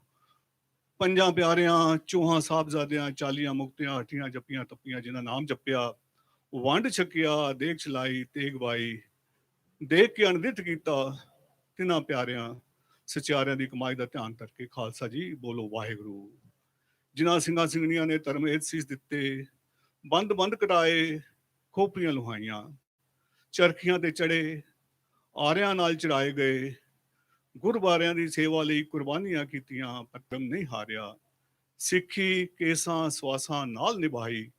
ਪੰਜਾਂ ਪਿਆਰਿਆਂ ਚੌਹਾਂ ਸਾਹਿਬਜ਼ਾਦਿਆਂ 40 ਮੁਕਤਿਆਂ 8 ਜੱਪੀਆਂ ਤੱਪੀਆਂ ਜਿਨ੍ਹਾਂ ਨਾਮ ਜਪਿਆ, ਵੰਡ ਛਕਿਆ ਦੇਖ ਚਲਾਈ ਤੇਗ ਬਾਈ, ਦੇਖ ਕੇ ਅਣਦਿੱਠ ਕੀਤਾ ਤਿੰਨਾਂ ਪਿਆਰਿਆਂ ਸਚਿਆਰਿਆਂ ਦੀ ਕਮਾਈ ਦਾ ਧਿਆਨ ਕਰਕੇ ਖਾਲਸਾ ਜੀ ਬੋਲੋ ਵਾਹਿਗੁਰੂ। ਜਿਨ੍ਹਾਂ ਸਿੰਘਾਂ ਸਿੰਘਣੀਆਂ ਨੇ ਧਰਮ ਏਤ ਸੀਸ ਦਿੱਤੇ, ਬੰਦ ਬੰਦ ਕਟਾਏ ਖੋਪਰੀਆਂ ਲੁਹਾਈਆਂ, ਚਰਖੀਆਂ ਤੇ ਚੜੇ ਆਰਿਆਂ ਨਾਲ ਚੜਾਏ ਗਏ, ਗੁਰਬਾਰਿਆਂ ਦੀ ਸੇਵਾ ਲਈ ਕੁਰਬਾਨੀਆਂ ਕੀਤੀਆਂ ਪਰ ਧਰਮ ਨਹੀਂ ਹਾਰਿਆ, ਸਿੱਖੀ ਕੇਸਾਂ ਸਵਾਸਾਂ ਨਾਲ ਨਿਭਾਈ,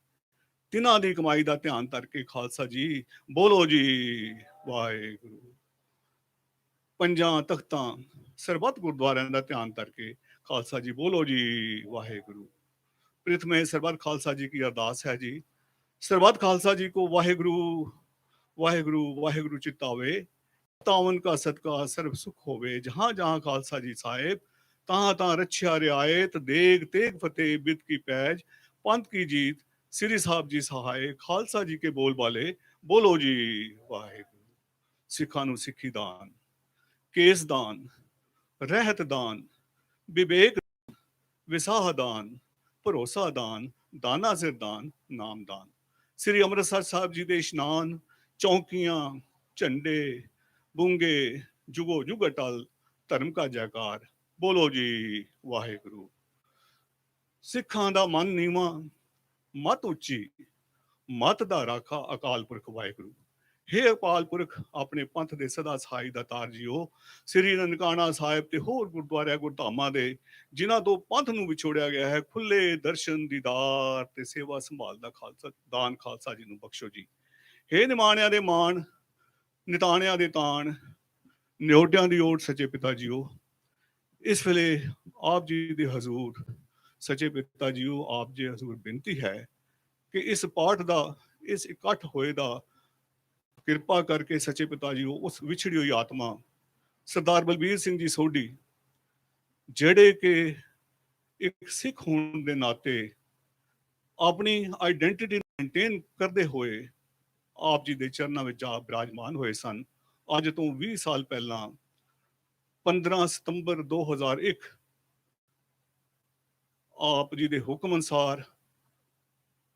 ਤਿਨਾਂ ਦੀ ਕਮਾਈ ਦਾ ਧਿਆਨ ਕਰਕੇ ਖਾਲਸਾ ਜੀ ਬੋਲੋ ਜੀ ਵਾਹਿਗੁਰੂ। ਪੰਜਾਂ ਤਖਤਾਂ ਸਰਬੱਤ ਗੁਰਦੁਆਰਿਆਂ ਦਾ ਧਿਆਨ ਕਰਕੇ ਖਾਲਸਾ ਜੀ ਬੋਲੋ ਜੀ ਵਾਹਿਗੁਰੂ। ਪ੍ਰਥਮੇ ਸਰਬੱਤ ਖਾਲਸਾ ਜੀ की अरदास है जी, ਸਰਬੱਤ ਖਾਲਸਾ जी को वाहेगुरु वाहेगुरु वाहेगुरु चितावे, तावन का सदका सर्व सुख होवे, जहां जहां खालसा जी साहेब तहां तहां रच्छिया रियायत, देग तेग फतेह बिद की पैज, पंथ की जीत, श्री साहब जी सहाय, खालसा जी के बोल वाले बोलो जी वाहेगुरु। सिखां नूं सिੱਖੀ ਦਾਨ, ਕੇਸ ਦਾਨ, ਰਹਿਤ ਦਾਨ, ਵਿਵੇਕ ਵਿਸਾਹ ਦਾਨ, ਭਰੋਸਾ ਦਾਨ, ਦਾਨਾ ਸਿਰ ਦਾਨ, ਨਾਮ ਦਾਨ। ਸ੍ਰੀ ਅੰਮ੍ਰਿਤਸਰ ਸਾਹਿਬ ਜੀ ਦੇ ਇਸ਼ਨਾਨ, ਚੌਂਕੀਆਂ, ਝੰਡੇ, ਬੂੰਗੇ, ਜੁਗੋ ਜੁਗ ਅਟਲ, ਧਰਮ ਕਾ ਜੈਕਾਰ, ਬੋਲੋ ਜੀ ਵਾਹਿਗੁਰੂ। ਸਿੱਖਾਂ ਦਾ ਮਨ ਨੀਵਾਂ, ਮਤ ਉੱਚੀ, ਮਤ ਦਾ ਰਾਖਾ ਅਕਾਲ ਪੁਰਖ ਵਾਹਿਗੁਰੂ। हे ਅਕਾਲ ਪੁਰਖ ਆਪਣੇ ਪੰਥ ਦੇ ਸਦਾ ਸਹਾਈ ਦਾਤਾਰ ਜੀਓ, ਸ੍ਰੀ ਨਨਕਾਣਾ ਸਾਹਿਬ ਤੇ ਹੋਰ ਗੁਰਦੁਆਰਿਆਂ ਗੁਰਧਾਮਾਂ ਦੇ ਜਿਨ੍ਹਾਂ ਤੋਂ ਪੰਥ ਨੂੰ ਵਿਛੋੜਿਆ ਗਿਆ ਹੈ, ਖੁੱਲੇ ਦਰਸ਼ਨ ਦੀਦਾਰ ਤੇ ਸੇਵਾ ਸੰਭਾਲ ਦਾ ਖਾਲਸਾ ਦਾਨ ਖਾਲਸਾ ਜੀ ਨੂੰ ਬਖਸ਼ੋ ਜੀ। हे ਨਿਮਾਣਿਆਂ ਦੇ ਮਾਣ, ਨਿਤਾਣਿਆਂ ਦੇ ਤਾਣ, ਨਿਓਟਿਆਂ ਦੀ ਓਟ ਸੱਚੇ ਪਿਤਾ ਜੀਓ, ਇਸ ਵੇਲੇ ਆਪ ਜੀ ਦੇ ਹਜ਼ੂਰ ਸੱਚੇ ਪਿਤਾ ਜੀਓ ਆਪ ਜੀ ਹਜ਼ੂਰ ਬੇਨਤੀ ਹੈ ਕਿ ਇਸ ਪਾਠ ਦਾ, ਇਸ ਇਕੱਠ ਹੋਏ ਦਾ ਕਿਰਪਾ ਕਰਕੇ ਸੱਚੇ ਪਿਤਾ ਜੀ ਉਸ ਵਿਛੜੀ ਹੋਈ ਆਤਮਾ ਸਰਦਾਰ ਬਲਬੀਰ ਸਿੰਘ ਜੀ ਸੋਢੀ, ਜਿਹੜੇ ਕਿ ਇੱਕ ਸਿੱਖ ਹੋਣ ਦੇ ਨਾਤੇ ਆਪਣੀ ਆਈਡੈਂਟੀਟੀ ਮੇਨਟੇਨ ਕਰਦੇ ਹੋਏ ਆਪ ਜੀ ਦੇ ਚਰਨਾਂ ਵਿੱਚ ਆ ਬਿਰਾਜਮਾਨ ਹੋਏ ਸਨ। ਅੱਜ ਤੋਂ 20 ਸਾਲ ਪਹਿਲਾਂ 15 ਸਤੰਬਰ 2001 ਆਪ ਜੀ ਦੇ ਹੁਕਮ ਅਨੁਸਾਰ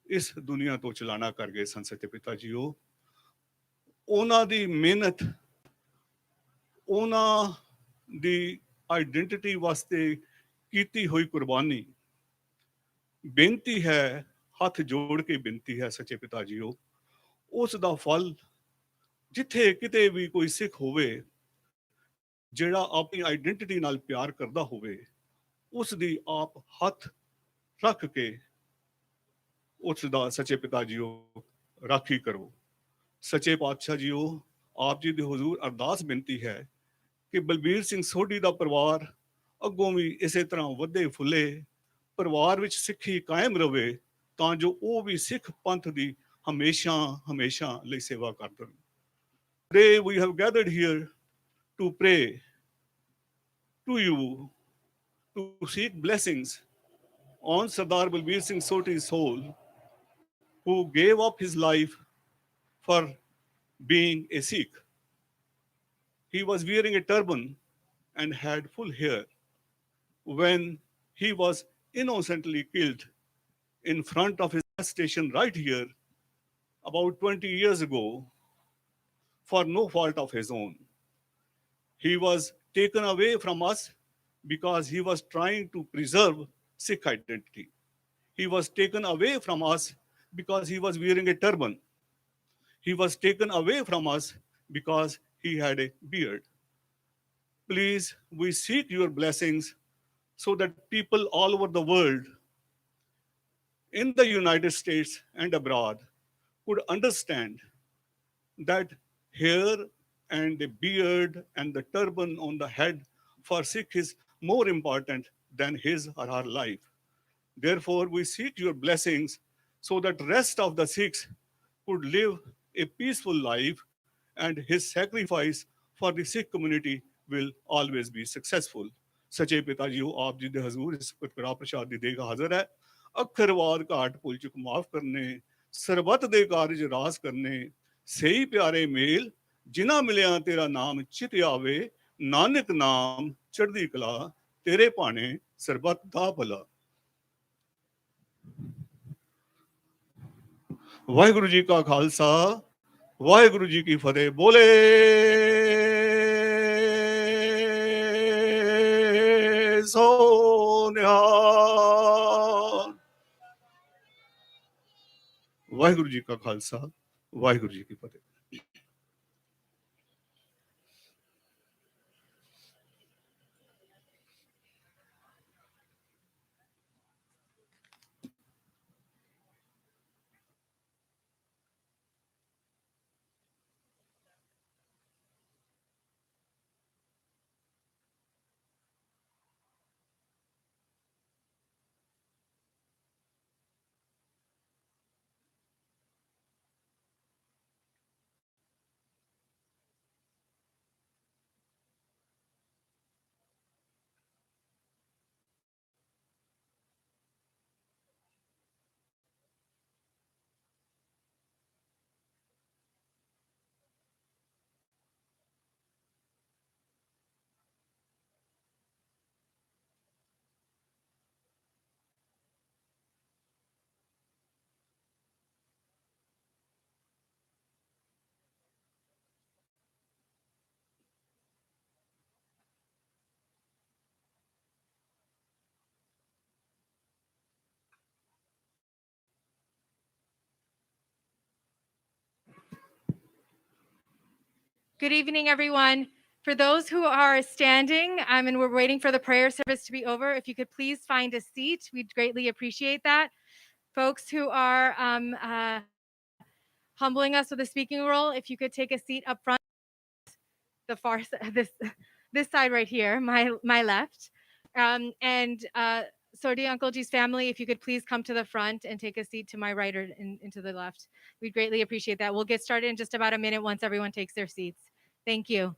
ਇਸ ਦੁਨੀਆ ਤੋਂ ਚਲਾਣਾ ਕਰ ਗਏ ਸਨ ਸੱਚੇ ਪਿਤਾ ਜੀਓ। ਉਹਨਾਂ ਦੀ ਮਿਹਨਤ, ਉਹਨਾਂ ਦੀ ਆਈਡੈਂਟੀਟੀ ਵਾਸਤੇ ਕੀਤੀ ਹੋਈ ਕੁਰਬਾਨੀ, ਬੇਨਤੀ ਹੈ, ਹੱਥ ਜੋੜ ਕੇ ਬੇਨਤੀ ਹੈ ਸੱਚੇ ਪਿਤਾ ਜੀਓ, ਉਸ ਦਾ ਫਲ ਜਿੱਥੇ ਕਿਤੇ ਵੀ ਕੋਈ ਸਿੱਖ ਹੋਵੇ ਜਿਹੜਾ ਆਪਣੀ ਆਈਡੈਂਟੀਟੀ ਨਾਲ ਪਿਆਰ ਕਰਦਾ ਹੋਵੇ, ਉਸ ਦੀ ਆਪ ਹੱਥ ਰੱਖ ਕੇ ਉਸ ਦਾ ਸੱਚੇ ਪਿਤਾ ਜੀਓ ਰਾਖੀ ਕਰੋ। ਸੱਚੇ ਪਾਤਸ਼ਾਹ ਜੀਓ ਆਪ ਜੀ ਦੇ ਹਜ਼ੂਰ ਅਰਦਾਸ ਬੇਨਤੀ ਹੈ ਕਿ ਬਲਬੀਰ ਸਿੰਘ ਸੋਢੀ ਦਾ ਪਰਿਵਾਰ ਅੱਗੋਂ ਵੀ ਇਸੇ ਤਰ੍ਹਾਂ ਵਧੇ ਫੁੱਲੇ, ਪਰਿਵਾਰ ਵਿੱਚ ਸਿੱਖੀ ਕਾਇਮ ਰਵੇ, ਤਾਂ ਜੋ ਉਹ ਵੀ ਸਿੱਖ ਪੰਥ ਦੀ ਹਮੇਸ਼ਾ ਹਮੇਸ਼ਾ ਲਈ ਸੇਵਾ ਕਰਦੇ ਹਨ। Today we have gathered here to pray to you, to seek blessings on Sardar Balbir Singh Sodhi's soul, who gave up his life for being a Sikh. He was wearing a turban and had full hair when he was innocently killed in front of his gas station right here about 20 years ago for no fault of his own. He was taken away from us because he was trying to preserve Sikh identity. He was taken away from us because he was wearing a turban. He was taken away from us because he had a beard. Please, we seek your blessings so that people all over the world, in the United States and abroad, could understand that hair and the beard and the turban on the head for Sikh is more important than his or her life. Therefore, we seek your blessings so that rest of the Sikhs could live a peaceful life and his sacrifice for the Sikh community will always be successful. ਸੱਚੇ ਪਿਤਾ JIO, ਆਪ ਜੀ ਦੇ ਹਜ਼ੂਰ ਇਸ ਵਕਤ ਕੜਾ ਪ੍ਰਸ਼ਾਦ ਦੀ ਦੇਗ ਹਾਜ਼ਰ ਹੈ। ਅੱਖਰਵਾਦ ਘਾਟ ਭੁੱਲ ਚੁੱਕ ਮਾਫ ਕਰਨੇ, ਸਰਬੱਤ ਦੇ ਕਾਰਜ ਰਾਸ ਕਰਨੇ, ਸਹੀ ਪਿਆਰੇ ਮੇਲ ਜਿਨ੍ਹਾਂ ਮਿਲਿਆ ਤੇਰਾ ਨਾਮ ਚਿਤ ਆਵੇ, ਨਾਨਕ ਨਾਮ ਚੜ੍ਹਦੀ ਕਲਾ ਤੇਰੇ ਭਾਣੇ ਸਰਬੱਤ ਦਾ ਭਲਾ। ਵਾਹਿਗੁਰੂ ਜੀ ਕਾ ਖਾਲਸਾ, ਵਾਹਿਗੁਰੂ ਜੀ ਕੀ ਫਤਿਹ। ਬੋਲੇ ਸੋ ਨਿਹਾਲ। ਵਾਹਿਗੁਰੂ ਜੀ ਕਾ ਖਾਲਸਾ, ਵਾਹਿਗੁਰੂ ਜੀ ਕੀ ਫਤਿਹ। Good evening, everyone. For those who are standing and we're waiting for the prayer service to be over, if you could please find a seat, we'd greatly appreciate that. Folks who are humbling us with a speaking role, if you could take a seat up front, the far this side right here, my left, and Sodhi Uncle G's family, if you could please come to the front and take a seat to my right or into the left. We'd greatly appreciate that. We'll get started in just about a minute once everyone takes their seats. Thank you.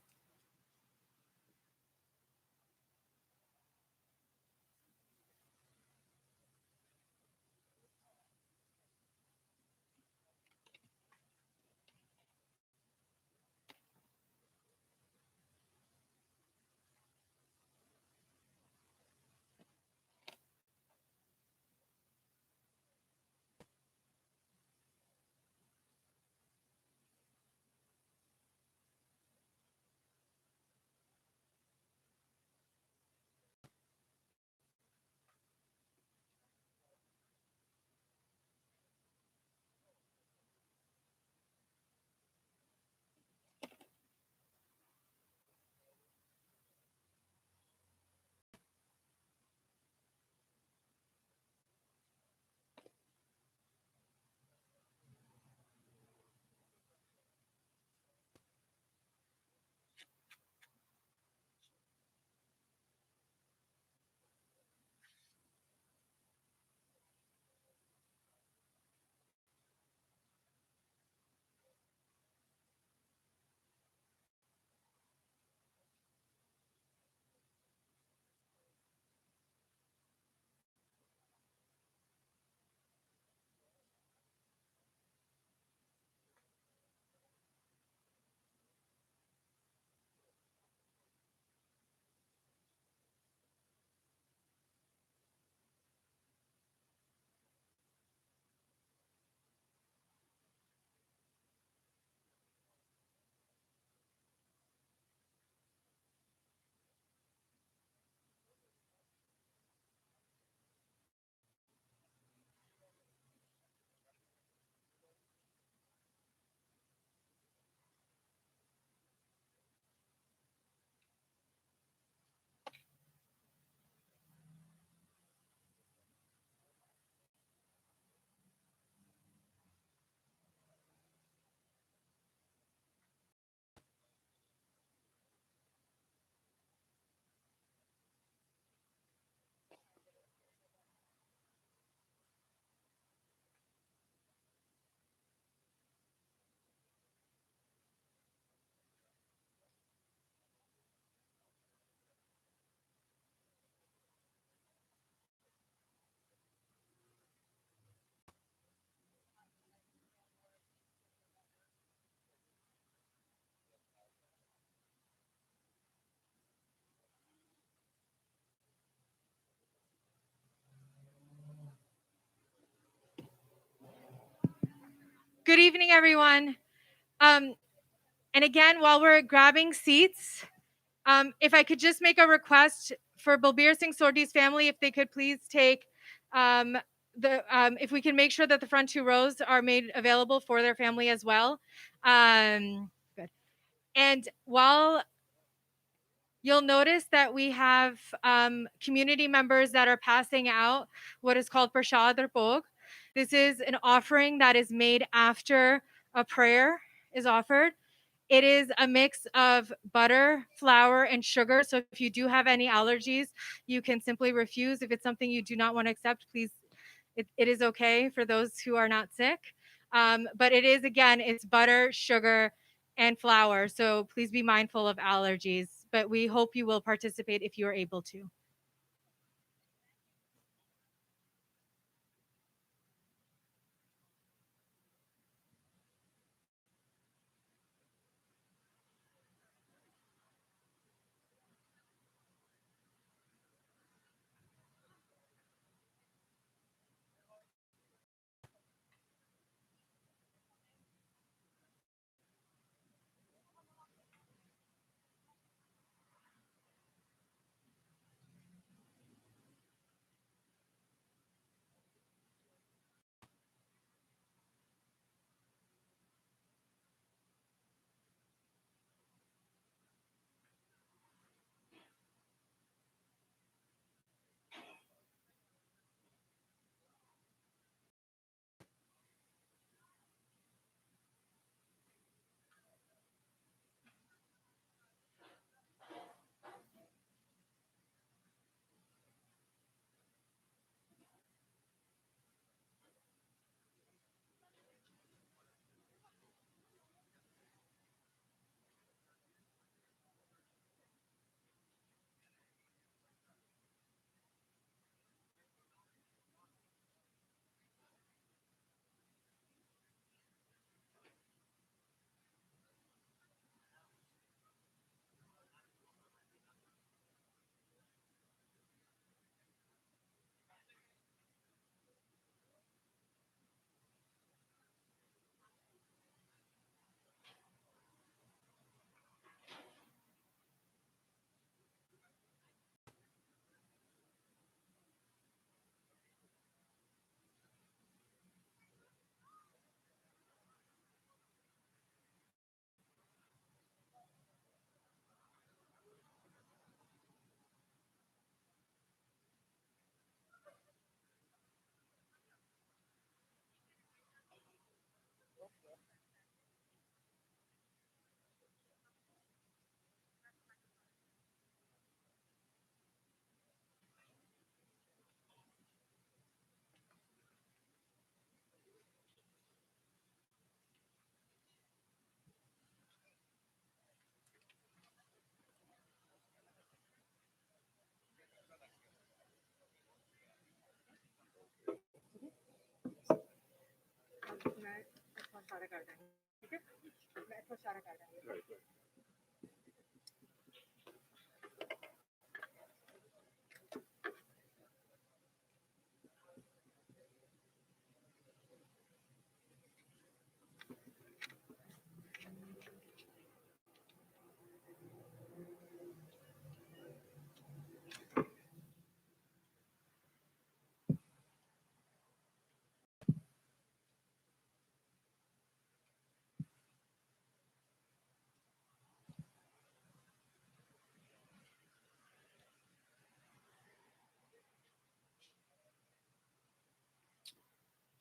Good evening, everyone. And again, while we're grabbing seats, if I could just make a request for Balbir Singh Sodhi's family, if they could please take if we can make sure that the front two rows are made available for their family as well. Good. And while you'll notice that we have community members that are passing out what is called prashad or bhog. This is an offering that is made after a prayer is offered. It is a mix of butter, flour, and sugar. So if you do have any allergies, you can simply refuse. If it's something you do not want to accept, please, it is okay for those who are not sick. But it is, again, it's butter, sugar, and flour. So please be mindful of allergies. But we hope you will participate if you are able to.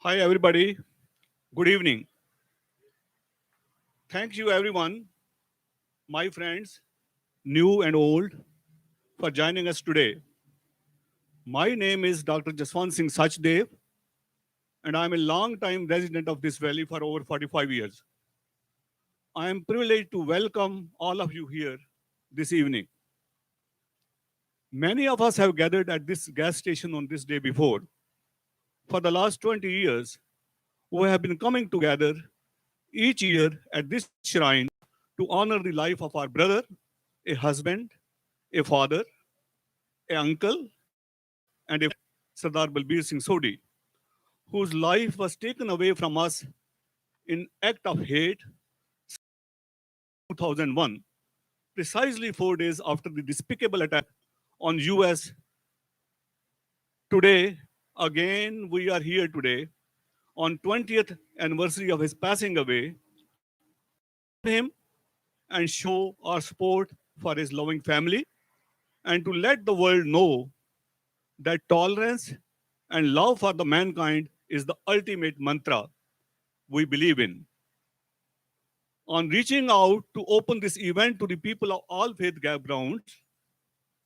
Hi, everybody. Good evening. Thank you, everyone, my friends, new and old, for joining us today. My name is Dr. Jaswant Singh Sachdev, and I'm a long-time resident of this valley for over 45 years. I am privileged to welcome all of you here this evening. Many of us have gathered at this gas station on this day before. For the last 20 years, we have been coming together each year at this shrine to honor the life of our brother, a husband, a father, an uncle, and a Sardar Balbir Singh Sodhi, whose life was taken away from us in act of hate 2001, precisely 4 days after the despicable attack on US. Today, again, we are here today on 20th anniversary of his passing away, him and show our support for his loving family and to let the world know that tolerance and love for the mankind is the ultimate mantra we believe in. On reaching out to open this event to the people of all faith backgrounds,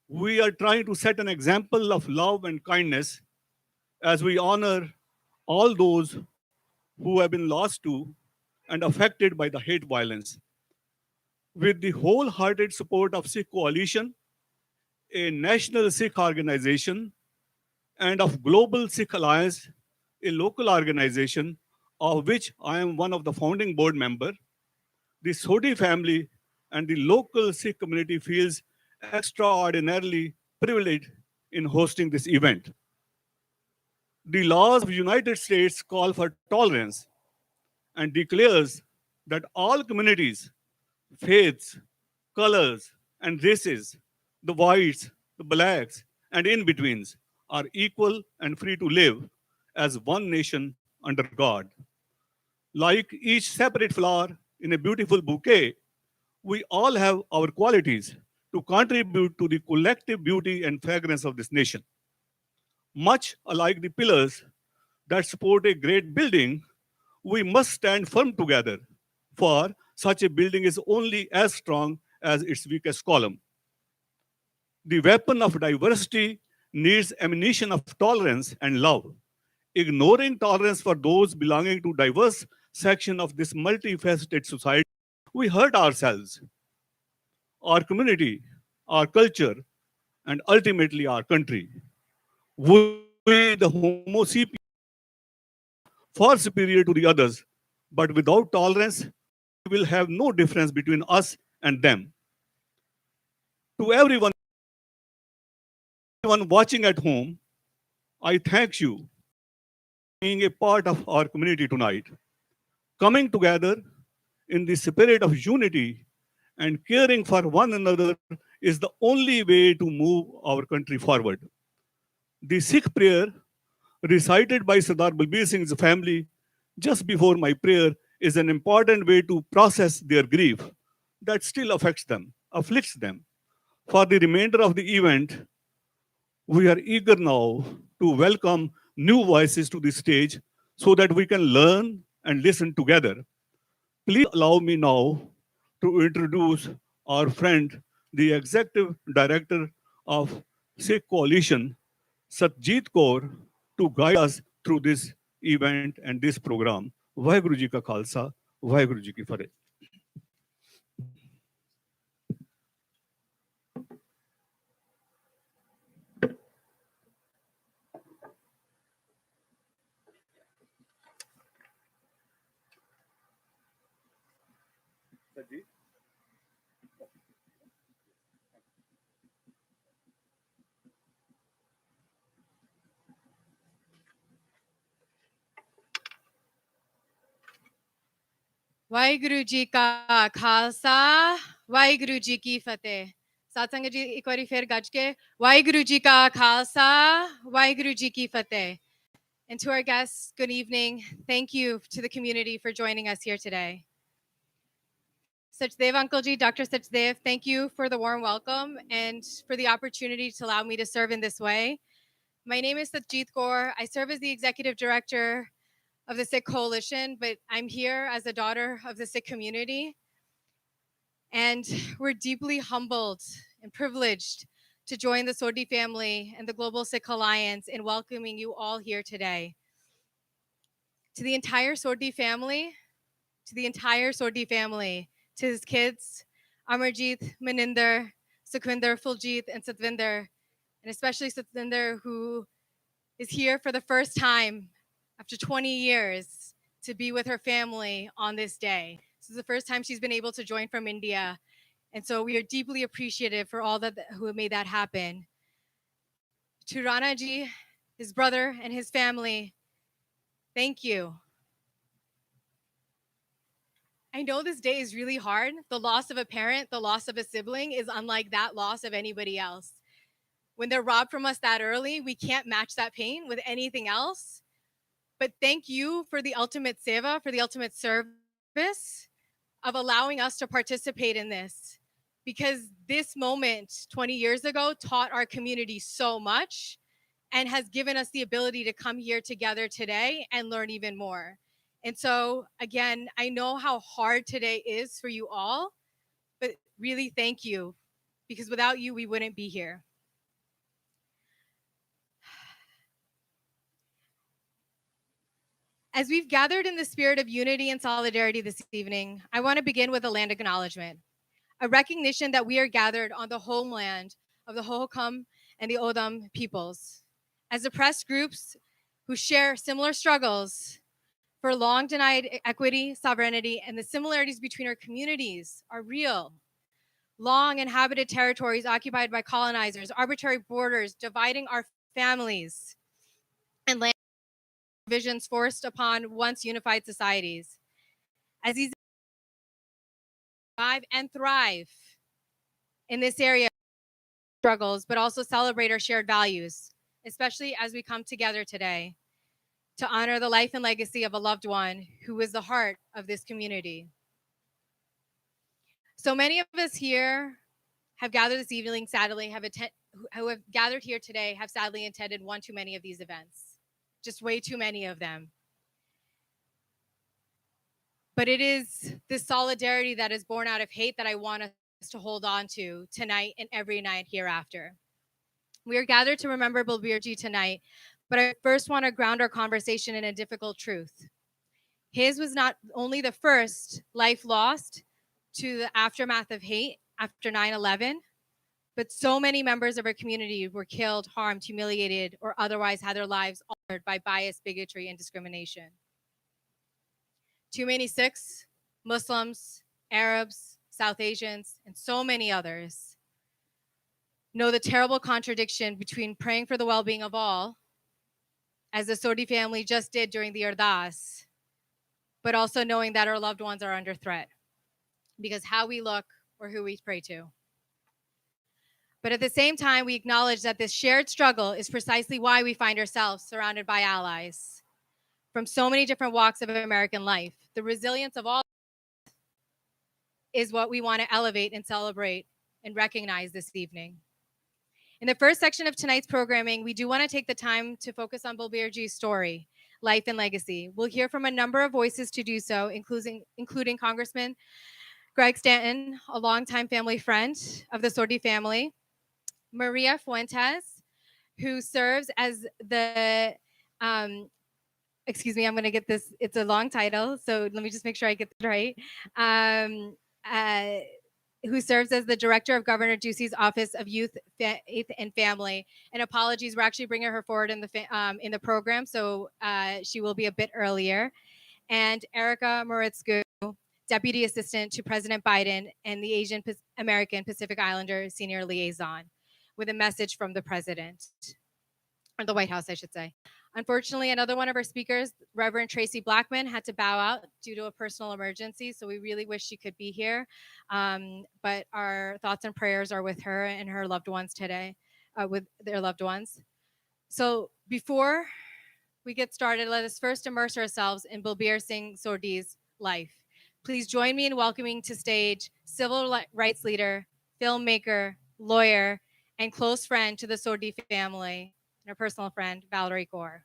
we are trying to set an example of love and kindness as we honor all those who have been lost to and affected by the hate violence. With the wholehearted support of Sikh Coalition, a national Sikh organization, and of Global Sikh Alliance, a local organization of which I am one of the founding board member, the Sodhi family and the local Sikh community feels extraordinarily privileged in hosting this event. The laws of the United States call for tolerance and declares that all communities, faiths, colors, and races, the whites, the blacks, and in betweens, are equal and free to live as one nation under God. Like each separate flower in a beautiful bouquet, we all have our qualities to contribute to the collective beauty and fragrance of this nation. Much alike the pillars that support a great building, we must stand firm together, for such a building is only as strong as its weakest column. The weapon of diversity needs ammunition of tolerance and love. Ignoring tolerance for those belonging to diverse section of this multifaceted society, we hurt ourselves, our community, our culture, and ultimately our country. We, the Homo sapiens, far superior to the others, but without tolerance, we will have no difference between us and them. To everyone watching at home, I thank you for being a part of our community tonight. Coming together in the spirit of unity and caring for one another is the only way to move our country forward. The Sikh prayer recited by Sardar Balbir Singh's family just before my prayer is an important way to process their grief that still afflicts them. For the remainder of the event, we are eager now to welcome new voices to the stage so that we can learn and listen together. Please allow me now to introduce our friend, the Executive Director of Sikh Coalition, Satjit Kaur, to guide us through this event and this program. Vaheguru Ji Ka Khalsa, Vaheguru Ji Ki Fateh. Waheguru ji ਕਾ ਖਾਲਸਾ ਵਾਹਿਗੁਰੂ ਜੀ ਕੀ ਫਤਿਹ ਸਾਧ ਸੰਗਤ ਜੀ ਇੱਕ ਵਾਰੀ ਫਿਰ ਗੱਜ ਕੇ ਵਾਹਿਗੁਰੂ ਜੀ ਕਾ ਖਾਲਸਾ ਵਾਹਿਗੁਰੂ ਜੀ ਕੀ ਫਤਿਹ. And to our guests, good evening. Thank you to the community for joining us here today. Sachdev Uncle Ji, Dr. Sachdev, thank you for the warm welcome and for the opportunity to allow me to serve in this way. My name is Satjit Kaur. I serve as the executive director of the Sikh Coalition, but I'm here as a daughter of the Sikh community. And we're deeply humbled and privileged to join the Sodhi family and the Global Sikh Alliance in welcoming you all here today. To the entire Sodhi family, to his kids, Amarjeet, Maninder, Sukhwinder, Fuljeet, and Satvinder, and especially Satvinder, who is here for the first time after 20 years to be with her family on this day. This is the first time she's been able to join from India. And so we are deeply appreciative for all that who made that happen. To Rana Ji, his brother, and his family, thank you. I know this day is really hard. The loss of a parent, the loss of a sibling is unlike that loss of anybody else. When they're robbed from us that early, we can't match that pain with anything else. But thank you for the ultimate seva, for the ultimate service of allowing us to participate in this. Because this moment 20 years ago taught our community so much and has given us the ability to come here together today and learn even more. And so, again, I know how hard today is for you all, but really thank you, because without you, we wouldn't be here. As we've gathered in the spirit of unity and solidarity this evening, I want to begin with a land acknowledgement, a recognition that we are gathered on the homeland of the Hohokam and the Odam peoples. As oppressed groups who share similar struggles for long denied equity, sovereignty, and the similarities between our communities are real. Long inhabited territories occupied by colonizers, arbitrary borders dividing our families, and land divisions forced upon once unified societies. As these survive and thrive in this area, struggles, but also celebrate our shared values, especially as we come together today to honor the life and legacy of a loved one who is the heart of this community. So many of us here have gathered this evening, sadly, who have gathered here today have sadly attended one too many of these events, just way too many of them. But it is this solidarity that is born out of hate that I want us to hold on to tonight and every night hereafter. We are gathered to remember Balbir tonight, but I first want to ground our conversation in a difficult truth. His was not only the first life lost to the aftermath of hate after 9/11, but so many members of our community were killed, harmed, humiliated, or otherwise had their lives altered by bias, bigotry, and discrimination. Too many Sikhs, Muslims, Arabs, South Asians, and so many others know the terrible contradiction between praying for the well-being of all, as the Sodhi family just did during the Ardas, but also knowing that our loved ones are under threat because how we look or who we pray to. But at the same time, we acknowledge that this shared struggle is precisely why we find ourselves surrounded by allies from so many different walks of American life. The resilience of all is what we want to elevate and celebrate and recognize this evening. In the first section of tonight's programming, we do want to take the time to focus on Balbir's story, life, and legacy. We'll hear from a number of voices to do so, including Congressman Greg Stanton, a longtime family friend of the Sodhi family, Maria Fuentes, who serves as the, excuse me, I'm going to get this, it's a long title, so let me just make sure I get it right. Who serves as the director of Governor Ducey's Office of Youth, Faith, and Family. And apologies, we're actually bringing her forward in the program, so she will be a bit earlier. And Erica Moritzku, Deputy Assistant to President Biden and the Asian American Pacific Islander Senior Liaison, with a message from the President, or the White House, I should say. Unfortunately, another one of our speakers, Reverend Tracy Blackman, had to bow out due to a personal emergency, so we really wish she could be here. But our thoughts and prayers are with her and her loved ones today, with their loved ones. So before we get started, let us first immerse ourselves in Balbir Singh Sodhi's life. Please join me in welcoming to stage civil rights leader, filmmaker, lawyer, and close friend to the Sodhi family, and her personal friend, Valerie Gore.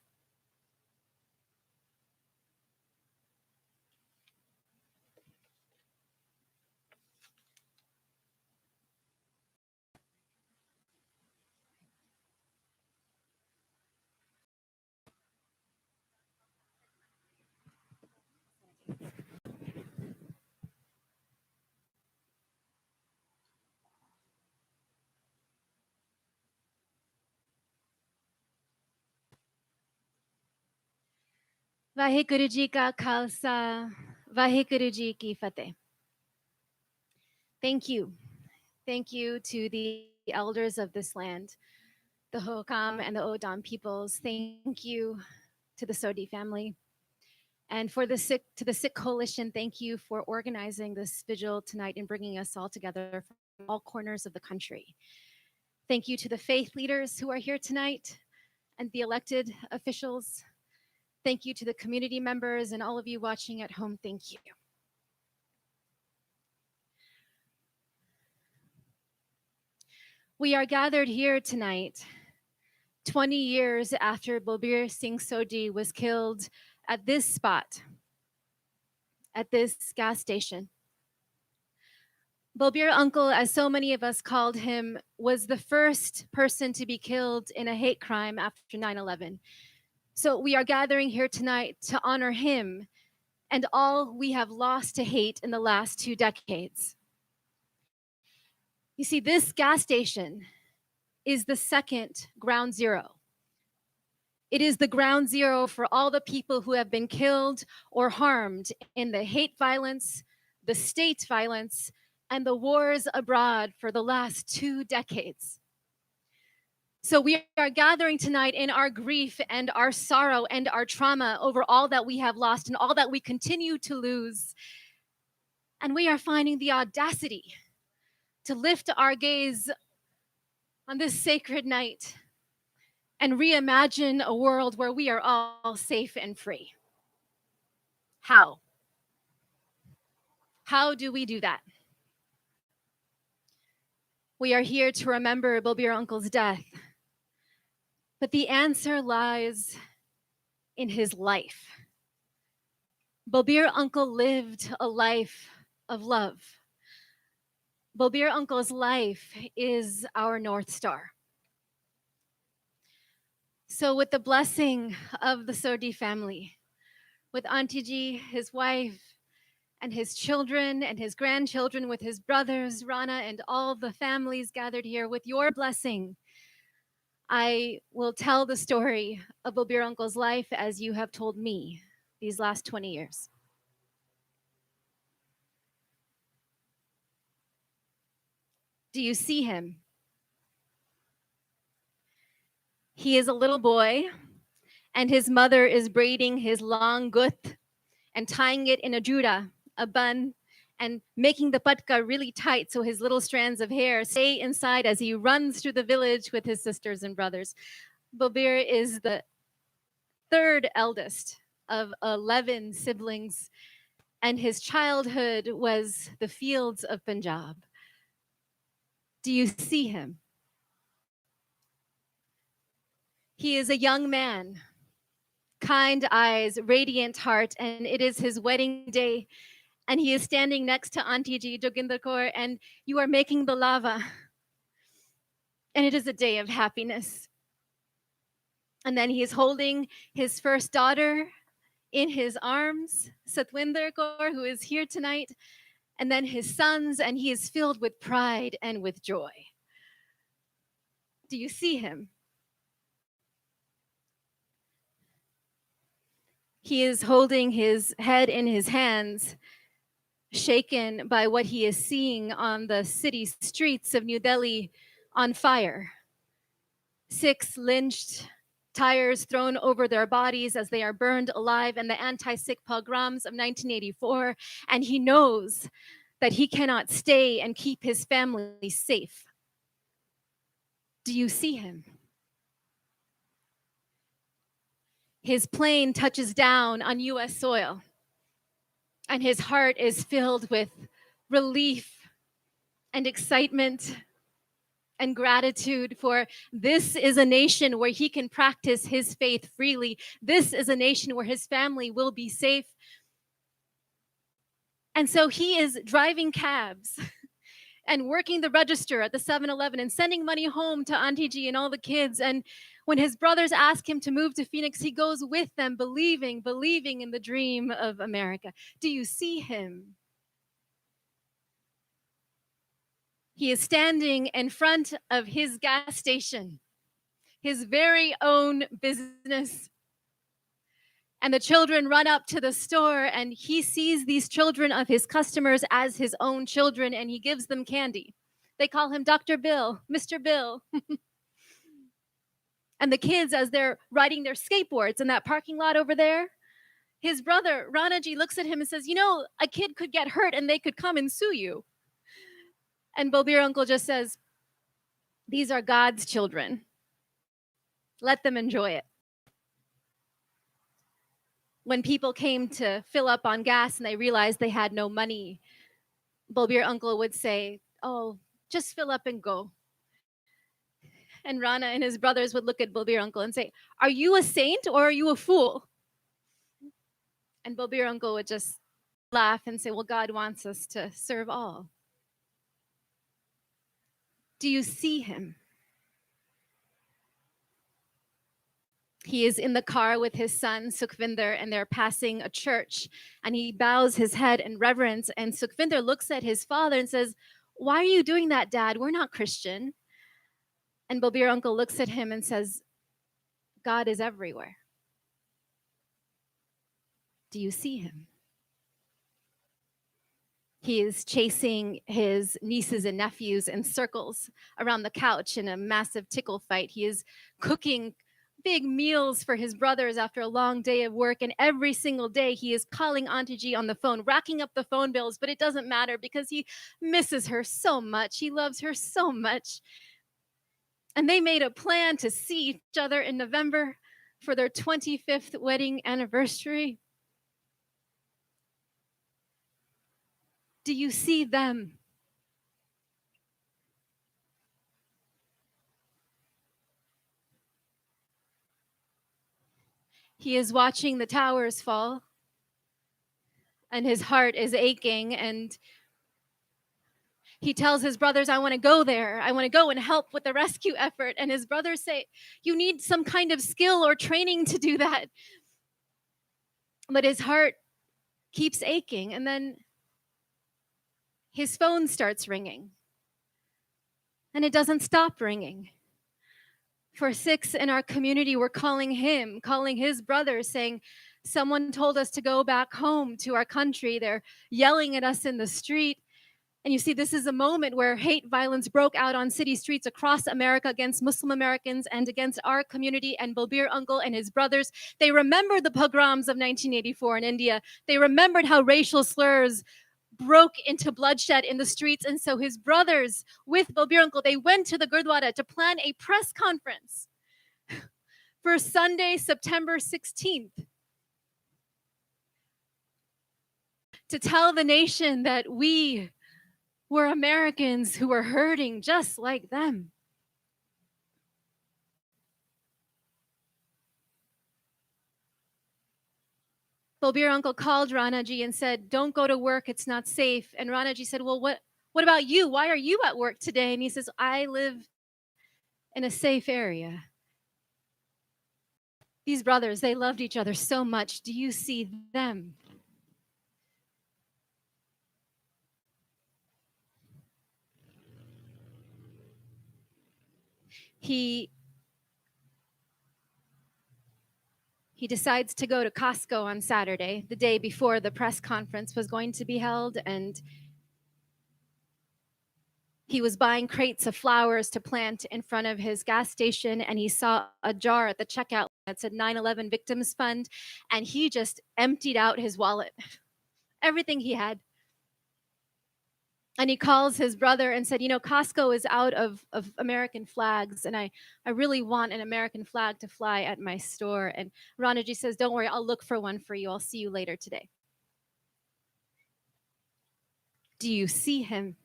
Vaheguru Ji Ka Khalsa, Vaheguru Ji Ki Fateh. Thank you. Thank you to the elders of this land, the Hokam and the Odam peoples. Thank you to the Sodhi family. And to the Sikh Coalition, thank you for organizing this vigil tonight and bringing us all together from all corners of the country. Thank you to the faith leaders who are here tonight and the elected officials. Thank you to the community members and all of you watching at home. Thank you. We are gathered here tonight 20 years after Balbir Singh Sodhi was killed at this spot, at this gas station. Balbir Uncle, as so many of us called him, was the first person to be killed in a hate crime after 9/11. So we are gathering here tonight to honor him and all we have lost to hate in the last 2 decades. You see, this gas station is the second ground zero. It is the ground zero for all the people who have been killed or harmed in the hate violence, the state violence, and the wars abroad for the last 2 decades. So we are gathering tonight in our grief and our sorrow and our trauma over all that we have lost and all that we continue to lose. And we are finding the audacity to lift our gaze on this sacred night and reimagine a world where we are all safe and free. How? How do we do that? We are here to remember Balbir Uncle's death, but the answer lies in his life. Balbir Uncle lived a life of love. Balbir Uncle's life is our North Star. So with the blessing of the Sodhi family, with Auntie Ji, his wife, and his children and his grandchildren, with his brothers, Rana, and all the families gathered here, with your blessing, I will tell the story of Balbir Uncle's life as you have told me these last 20 years. Do you see him? He is a little boy, and his mother is braiding his long gut and tying it in a juda, a bun, and making the patka really tight so his little strands of hair stay inside as he runs through the village with his sisters and brothers. Balbir is the third eldest of 11 siblings, and his childhood was the fields of Punjab. Do you see him? He is a young man, kind eyes, radiant heart, and it is his wedding day. And he is standing next to Auntie Ji, Joginder Kaur, and you are making the lava. And it is a day of happiness. And then he is holding his first daughter in his arms, Satwinder Kaur, who is here tonight, and then his sons, and he is filled with pride and with joy. Do you see him? He is holding his head in his hands, shaken by what he is seeing on the city streets of New Delhi on fire. Sikhs lynched, tires thrown over their bodies as they are burned alive in the anti-Sikh pogroms of 1984. And he knows that he cannot stay and keep his family safe. Do you see him? His plane touches down on US soil, and his heart is filled with relief and excitement and gratitude, for this is a nation where he can practice his faith freely. This is a nation where his family will be safe. And so he is driving cabs and working the register at the 7-Eleven and sending money home to Auntie Ji and all the kids. And when his brothers ask him to move to Phoenix, he goes with them, believing in the dream of America. Do you see him? He is standing in front of his gas station, his very own business. And the children run up to the store, and he sees these children of his customers as his own children, and he gives them candy. They call him Dr. Bill, Mr. Bill. And the kids, as they're riding their skateboards in that parking lot over there, His brother, Ranaji, looks at him and says, you know, a kid could get hurt and they could come and sue you. And Balbir uncle just says, these are God's children. Let them enjoy it. When people came to fill up on gas and they realized they had no money, Balbir uncle would say, oh, just fill up and go. And Rana and his brothers would look at Balbir uncle and say, are you a saint or are you a fool? And Balbir uncle would just laugh and say, well, God wants us to serve all. Do you see him? He is in the car with his son, Sukhvinder, and they're passing a church. And he bows his head in reverence. And Sukhvinder looks at his father and says, why are you doing that, Dad? We're not Christian. And Balbir uncle looks at him and says, God is everywhere. Do you see him? He is chasing his nieces and nephews in circles around the couch in a massive tickle fight. He is cooking big meals for his brothers after a long day of work. And every single day he is calling Auntie G on the phone, racking up the phone bills, but it doesn't matter because he misses her so much. He loves her so much. And they made a plan to see each other in November for their 25th wedding anniversary. Do you see them? He is watching the towers fall, and his heart is aching, and he tells his brothers, I want to go there. I want to go and help with the rescue effort. And his brothers say, you need some kind of skill or training to do that. But his heart keeps aching, and then his phone starts ringing, and it doesn't stop ringing. For Sikhs in our community, we're calling him, calling his brothers, saying, someone told us to go back home to our country. They're yelling at us in the street. And you see, this is a moment where hate violence broke out on city streets across America against Muslim Americans and against our community. And Balbir uncle and his brothers, they remembered the pogroms of 1984 in India. They remembered how racial slurs broke into bloodshed in the streets. And so his brothers with Balbir uncle, they went to the Gurdwara to plan a press conference for Sunday, September 16th, to tell the nation that we were Americans who were hurting just like them. Balbir uncle called Ranaji and said, don't go to work, it's not safe. And Ranaji said, well, what about you? Why are you at work today? And he says, I live in a safe area. These brothers, they loved each other so much. Do you see them? He decides to go to Costco on Saturday, the day before the press conference was going to be held, and he was buying crates of flowers to plant in front of his gas station, and he saw a jar at the checkout that said 9/11 Victims Fund, and he just emptied out his wallet, everything he had. And he calls his brother and said, you know, Costco is out of American flags, and I really want an American flag to fly at my store. And Ranaji says, don't worry, I'll look for one for you. I'll see you later today. Do you see him?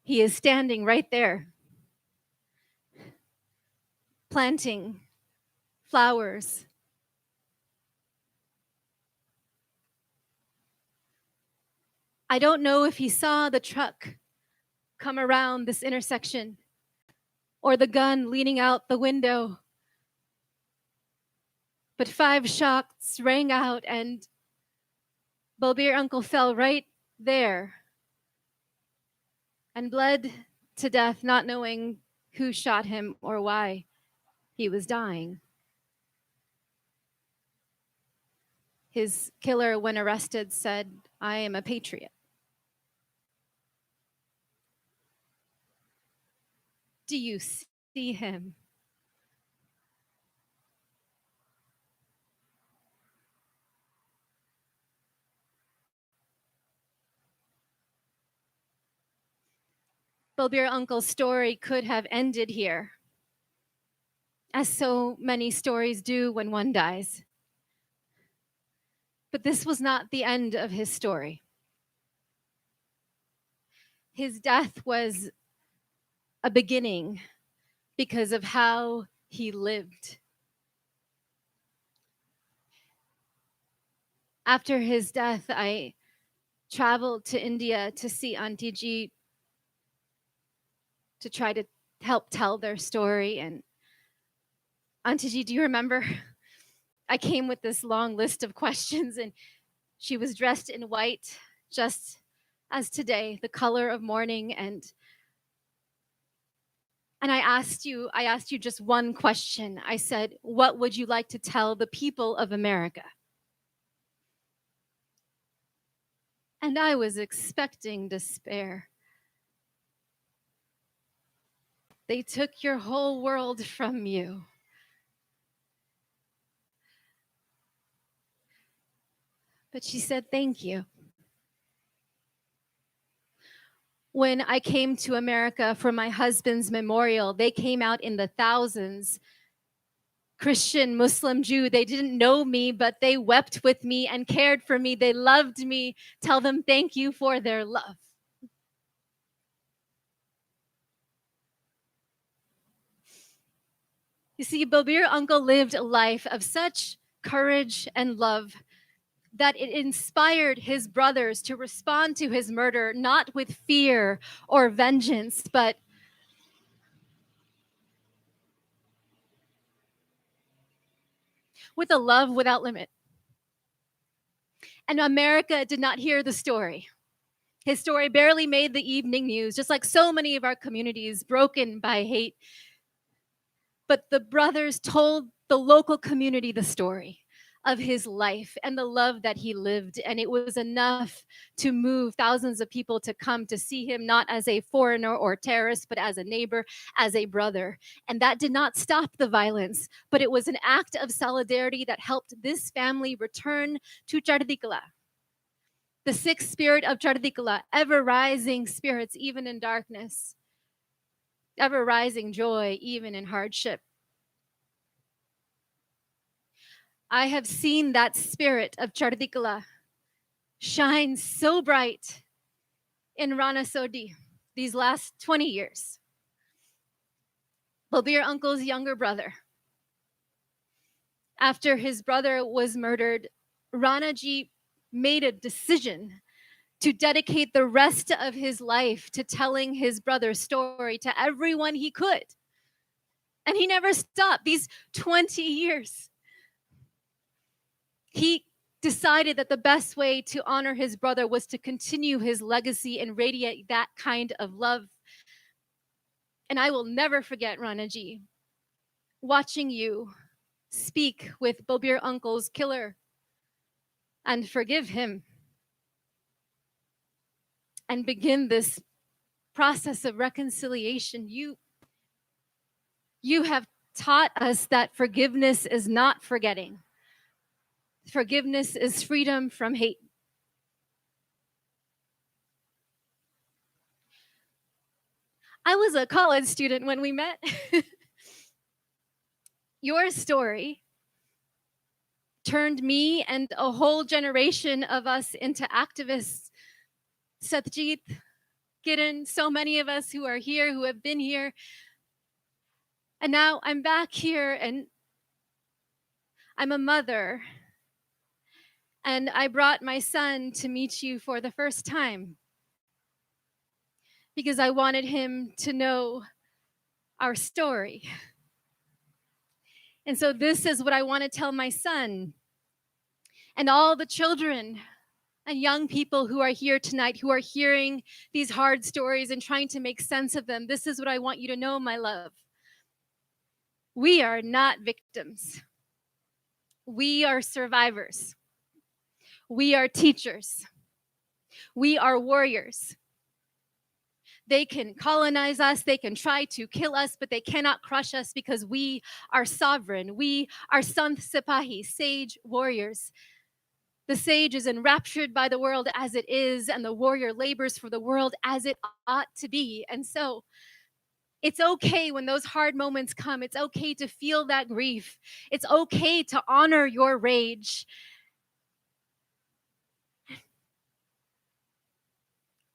He is standing right there, planting flowers. I don't know if he saw the truck come around this intersection or the gun leaning out the window, but 5 shots rang out and Balbir uncle fell right there and bled to death, not knowing who shot him or why he was dying. His killer, when arrested, said, I am a patriot. Do you see him? Balbir Uncle's story could have ended here, as so many stories do when one dies. But this was not the end of his story. His death was a beginning because of how he lived. After his death, I traveled to India to see Auntie Ji to try to help tell their story. And Auntie Ji, do you remember? I came with this long list of questions, and she was dressed in white, just as today, the color of mourning. And I asked you just one question. I said, what would you like to tell the people of America? And I was expecting despair. They took your whole world from you. But she said, thank you. When I came to America for my husband's memorial, they came out in the thousands. Christian, Muslim, Jew, they didn't know me, but they wept with me and cared for me. They loved me. Tell them thank you for their love. You see, Balbir Uncle lived a life of such courage and love that it inspired his brothers to respond to his murder, not with fear or vengeance, but with a love without limit. And America did not hear the story. His story barely made the evening news, just like so many of our communities broken by hate. But the brothers told the local community the story of his life and the love that he lived. And it was enough to move thousands of people to come to see him, not as a foreigner or terrorist, but as a neighbor, as a brother. And that did not stop the violence, but it was an act of solidarity that helped this family return to Chardikala. The Sikh spirit of Chardikala, ever rising spirits, even in darkness, ever rising joy, even in hardship. I have seen that spirit of Chardikala shine so bright in Rana Sodhi these last 20 years. Balbir Uncle's younger brother. After his brother was murdered, Rana Ji made a decision to dedicate the rest of his life to telling his brother's story to everyone he could. And he never stopped these 20 years. He decided that the best way to honor his brother was to continue his legacy and radiate that kind of love. And I will never forget, Ranaji, watching you speak with Balbir Uncle's killer and forgive him and begin this process of reconciliation. You have taught us that forgiveness is not forgetting. Forgiveness is freedom from hate. I was a college student when we met. Your story turned me and a whole generation of us into activists. Satyajit, Kiran, so many of us who are here, who have been here. And now I'm back here and I'm a mother. And I brought my son to meet you for the first time because I wanted him to know our story. And so this is what I want to tell my son and all the children and young people who are here tonight, who are hearing these hard stories and trying to make sense of them. This is what I want you to know, my love. We are not victims. We are survivors. We are teachers. We are warriors. They can colonize us, they can try to kill us, but they cannot crush us because we are sovereign. We are Sant Sipahi, sage warriors. The sage is enraptured by the world as it is, and the warrior labors for the world as it ought to be. And so it's okay when those hard moments come. It's okay to feel that grief. It's okay to honor your rage.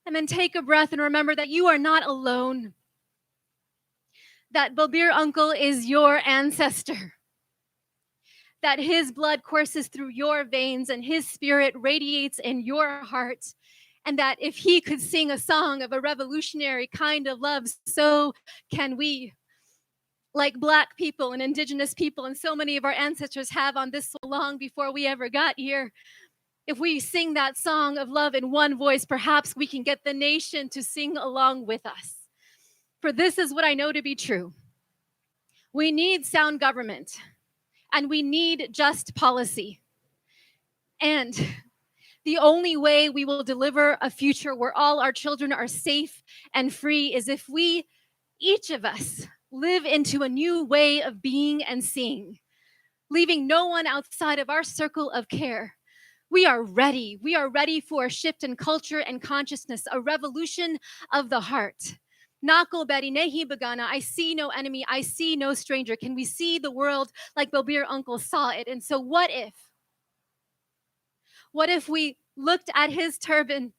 And then take a breath and remember that you are not alone. That Balbir uncle is your ancestor. That his blood courses through your veins and his spirit radiates in your heart. And that if he could sing a song of a revolutionary kind of love, so can we. Like Black people and Indigenous people and so many of our ancestors have on this so long before we ever got here. If we sing that song of love in one voice, perhaps we can get the nation to sing along with us. For this is what I know to be true. We need sound government, and we need just policy. And the only way we will deliver a future where all our children are safe and free is if we, each of us, live into a new way of being and seeing, leaving no one outside of our circle of care. We are ready. We are ready for a shift in culture and consciousness, a revolution of the heart. Nako beri nehi bagana. I see no enemy. I see no stranger. Can we see the world like Balbir uncle saw it? And so what if we looked at his turban?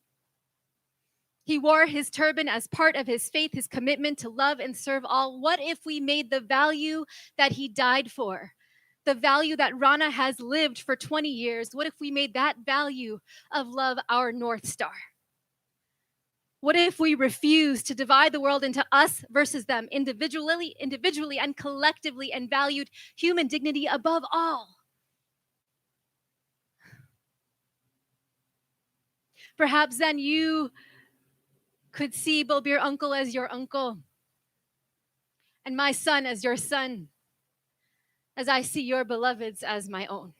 He wore his turban as part of his faith, his commitment to love and serve all. What if we made the value that he died for, the value that Rana has lived for 20 years, what if we made that value of love our North Star? What if we refused to divide the world into us versus them, individually and collectively, and valued human dignity above all? Perhaps then you could see Balbir uncle as your uncle, and my son as your son, as I see your beloveds as my own.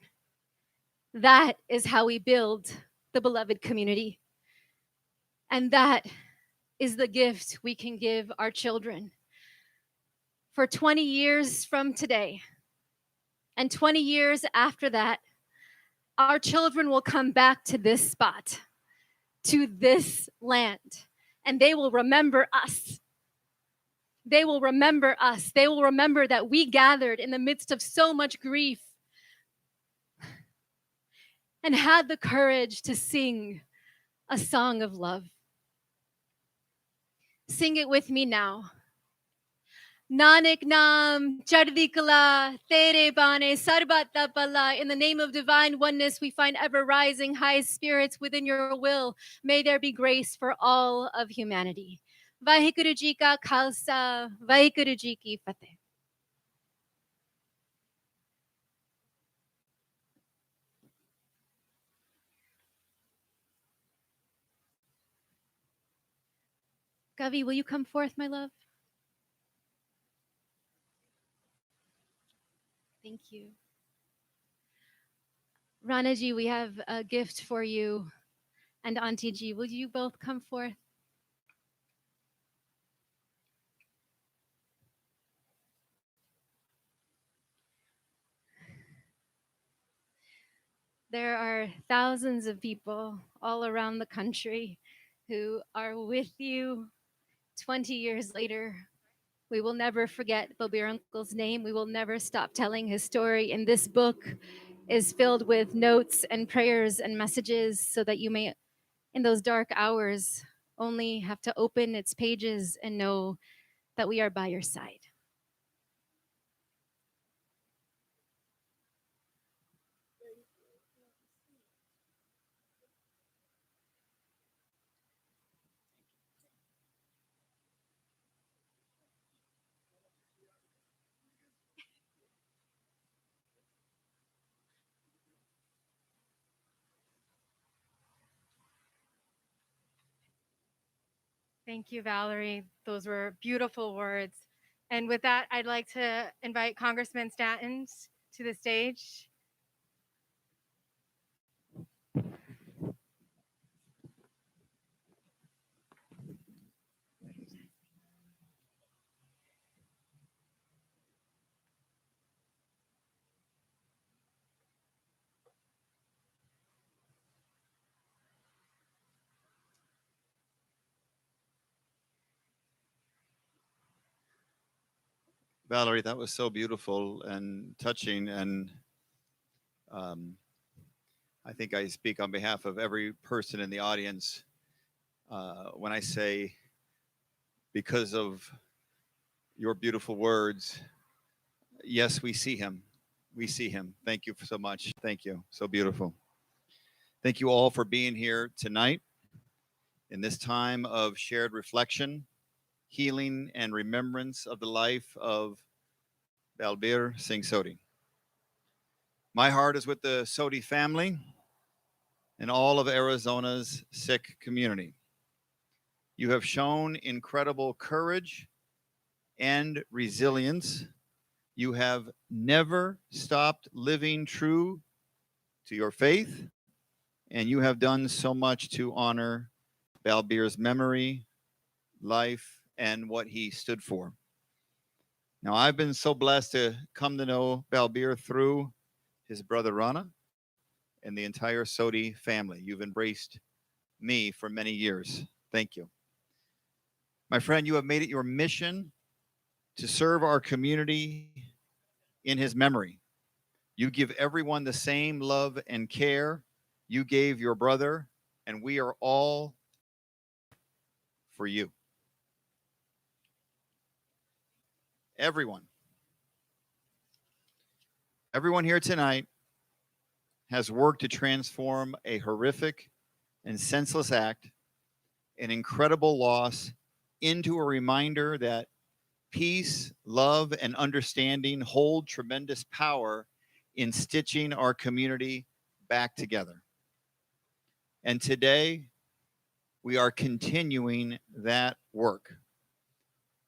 That is how we build the beloved community. And that is the gift we can give our children. For 20 years from today, and 20 years after that, our children will come back to this spot, to this land, and they will remember us. They will remember us. They will remember that we gathered in the midst of so much grief and had the courage to sing a song of love. Sing it with me now. Nanak Naam, Chardi Kala, Tere Bane, Sarbat Tapala. In the name of divine oneness, we find ever rising high spirits within your will. May there be grace for all of humanity. Vaheguru Ji ka Khalsa, Vaheguru Ji ki Fateh. Gavi, will you come forth, my love? Thank you. Rana Ji, we have a gift for you. And Auntie Ji, will you both come forth? There are thousands of people all around the country who are with you 20 years later. We will never forget Balbir uncle's name. We will never stop telling his story. And this book is filled with notes and prayers and messages so that you may, in those dark hours, only have to open its pages and know that we are by your side. Thank you, Valerie. Those were beautiful words. And with that, I'd like to invite Congressman Stanton to the stage. Valerie, that was so beautiful and touching. And um, I think I speak on behalf of every person in the audience when I say, because of your beautiful words, yes, we see him. We see him. Thank you so much. Thank you. So beautiful. Thank you all for being here tonight in this time of shared reflection, healing, and remembrance of the life of Balbir Singh Sodhi. My heart is with the Sodhi family and all of Arizona's Sikh community. You have shown incredible courage and resilience. You have never stopped living true to your faith, and you have done so much to honor Balbir's memory, life, and what he stood for. Now, I've been so blessed to come to know Balbir through his brother Rana and the entire Sodhi family. You've embraced me for many years. Thank you. My friend, you have made it your mission to serve our community in his memory. You give everyone the same love and care you gave your brother, and we are all for you. Everyone. Everyone here tonight has worked to transform a horrific and senseless act, an incredible loss, into a reminder that peace, love, and understanding hold tremendous power in stitching our community back together. And today, we are continuing that work.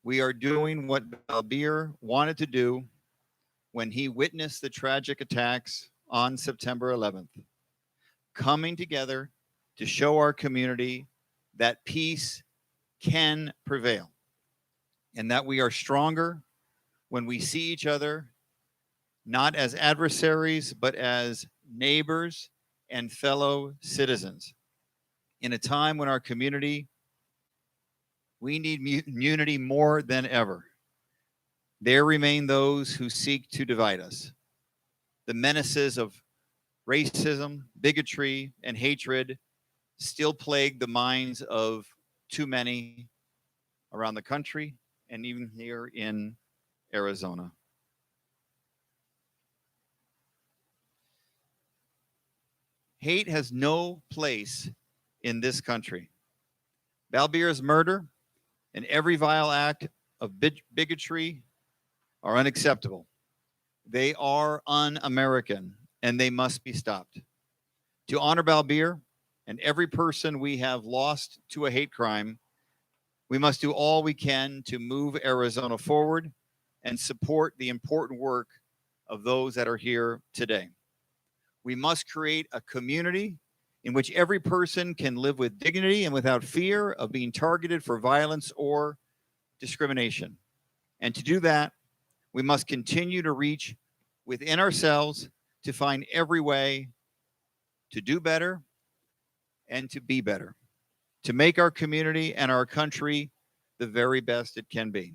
We are doing what Balbir wanted to do when he witnessed the tragic attacks on September 11th, coming together to show our community that peace can prevail and that we are stronger when we see each other not as adversaries, but as neighbors and fellow citizens. In a time when our community, we need unity more than ever. There remain those who seek to divide us. The menaces of racism, bigotry, and hatred still plague the minds of too many around the country and even here in Arizona. Hate has no place in this country. Balbir's murder and every vile act of bigotry are unacceptable. They are un-American, and they must be stopped. To honor Balbir and every person we have lost to a hate crime, we must do all we can to move Arizona forward and support the important work of those that are here today. We must create a community in which every person can live with dignity and without fear of being targeted for violence or discrimination. And to do that, we must continue to reach within ourselves to find every way to do better and to be better, to make our community and our country the very best it can be.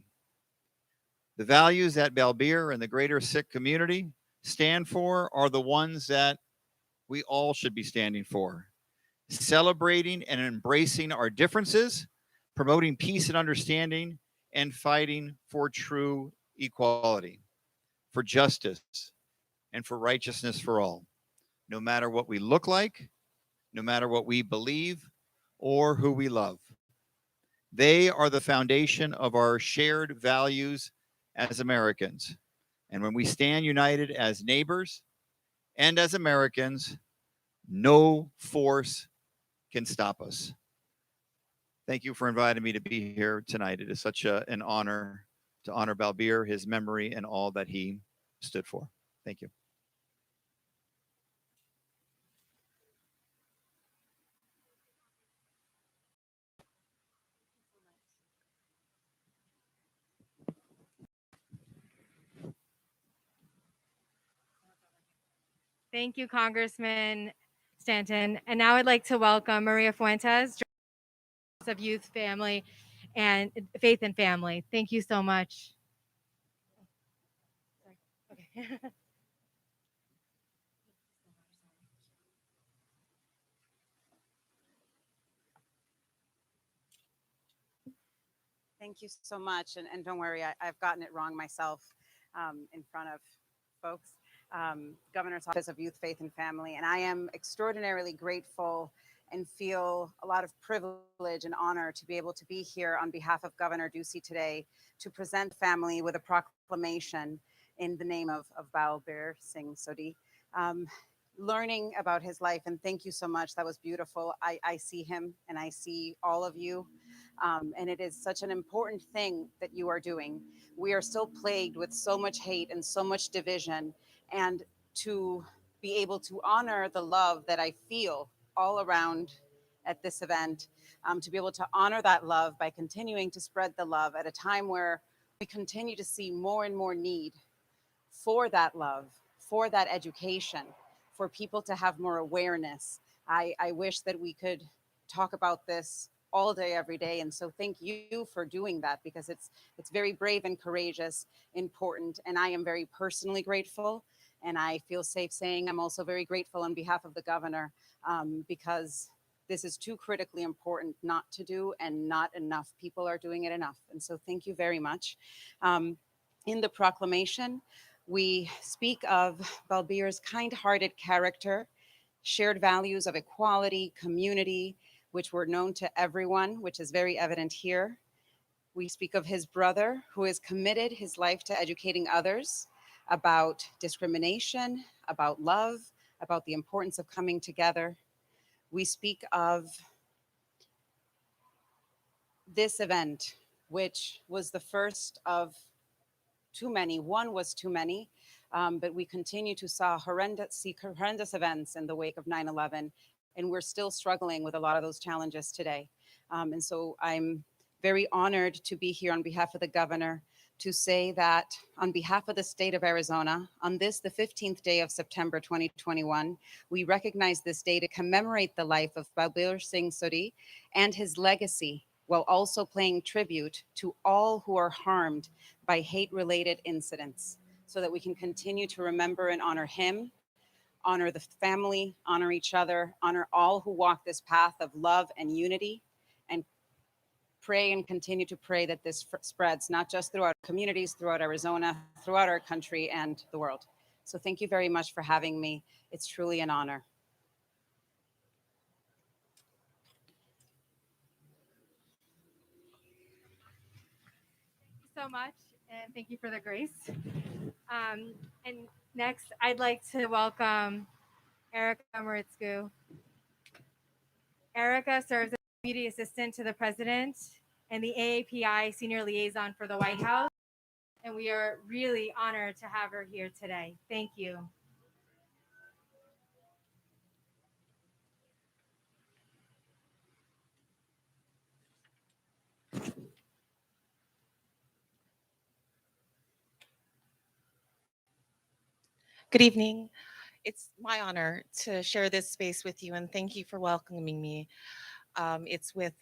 The values that Balbir and the greater Sikh community stand for are the ones that we all should be standing for. Celebrating and embracing our differences, promoting peace and understanding, and fighting for true equality, for justice, and for righteousness for all, no matter what we look like, no matter what we believe, or who we love. They are the foundation of our shared values as Americans. And when we stand united as neighbors and as Americans, no force can stop us. Thank you for inviting me to be here tonight. It is such an honor to honor Balbir, his memory, and all that he stood for. Thank you. Thank you, Congressman Stanton. And now I'd like to welcome Maria Fuentes of Youth, Family, and Faith and Family. Thank you so much. Thank you so much. And don't worry, I've gotten it wrong myself in front of folks. Governor's Office of Youth, Faith, and Family. And I am extraordinarily grateful and feel a lot of privilege and honor to be able to be here on behalf of Governor Ducey today to present family with a proclamation in the name of Balbir Singh Sodhi. Learning about his life, and thank you so much. That was beautiful. I see him and I see all of you. And it is such an important thing that you are doing. We are still plagued with so much hate and so much division. And to be able to honor the love that I feel all around at this event, to be able to honor that love by continuing to spread the love at a time where we continue to see more and more need for that love, for that education, for people to have more awareness. I wish that we could talk about this all day, every day. And so thank you for doing that, because it's very brave and courageous, important. And I am very personally grateful. And I feel safe saying I'm also very grateful on behalf of the governor, because this is too critically important not to do, and not enough people are doing it enough. And so thank you very much. In the proclamation, we speak of Balbir's kind-hearted character, shared values of equality, community, which were known to everyone, which is very evident here. We speak of his brother, who has committed his life to educating others about discrimination, about love, about the importance of coming together. We speak of this event, which was the first of too many. One was too many, but we continue to see horrendous events in the wake of 9/11, and we're still struggling with a lot of those challenges today. And so I'm very honored to be here on behalf of the governor to say that on behalf of the state of Arizona, on this, the 15th day of September 2021, we recognize this day to commemorate the life of Balbir Singh Sodhi and his legacy, while also paying tribute to all who are harmed by hate-related incidents, so that we can continue to remember and honor him, honor the family, honor each other, honor all who walk this path of love and unity, and pray and continue to pray that this spreads, not just throughout communities, throughout Arizona, throughout our country and the world. So thank you very much for having me. It's truly an honor. So much, and thank you for the grace. And next, I'd like to welcome Erica Maritzku. Erica serves as Deputy Assistant to the President and the AAPI Senior Liaison for the White House, and we are really honored to have her here today. Thank you. Good evening. It's my honor to share this space with you, and thank you for welcoming me. It's with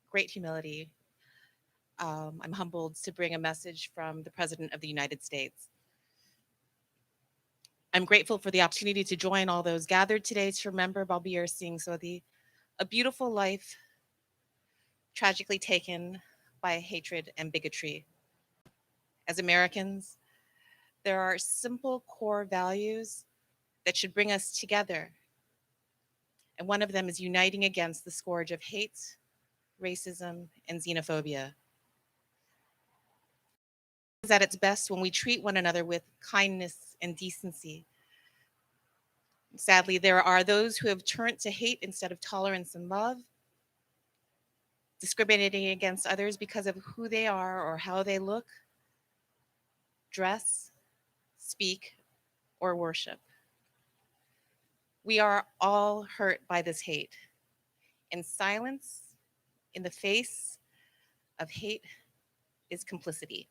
great humility. I'm humbled to bring a message from the President of the United States. I'm grateful for the opportunity to join all those gathered today to remember Balbir Singh Sodhi, a beautiful life tragically taken by hatred and bigotry. As Americans, there are simple core values that should bring us together. And one of them is uniting against the scourge of hate, racism, and xenophobia. It's at its best when we treat one another with kindness and decency. Sadly, there are those who have turned to hate instead of tolerance and love, discriminating against others because of who they are or how they look, dress, speak, or worship. We are all hurt by this hate. And silence in the face of hate is complicity.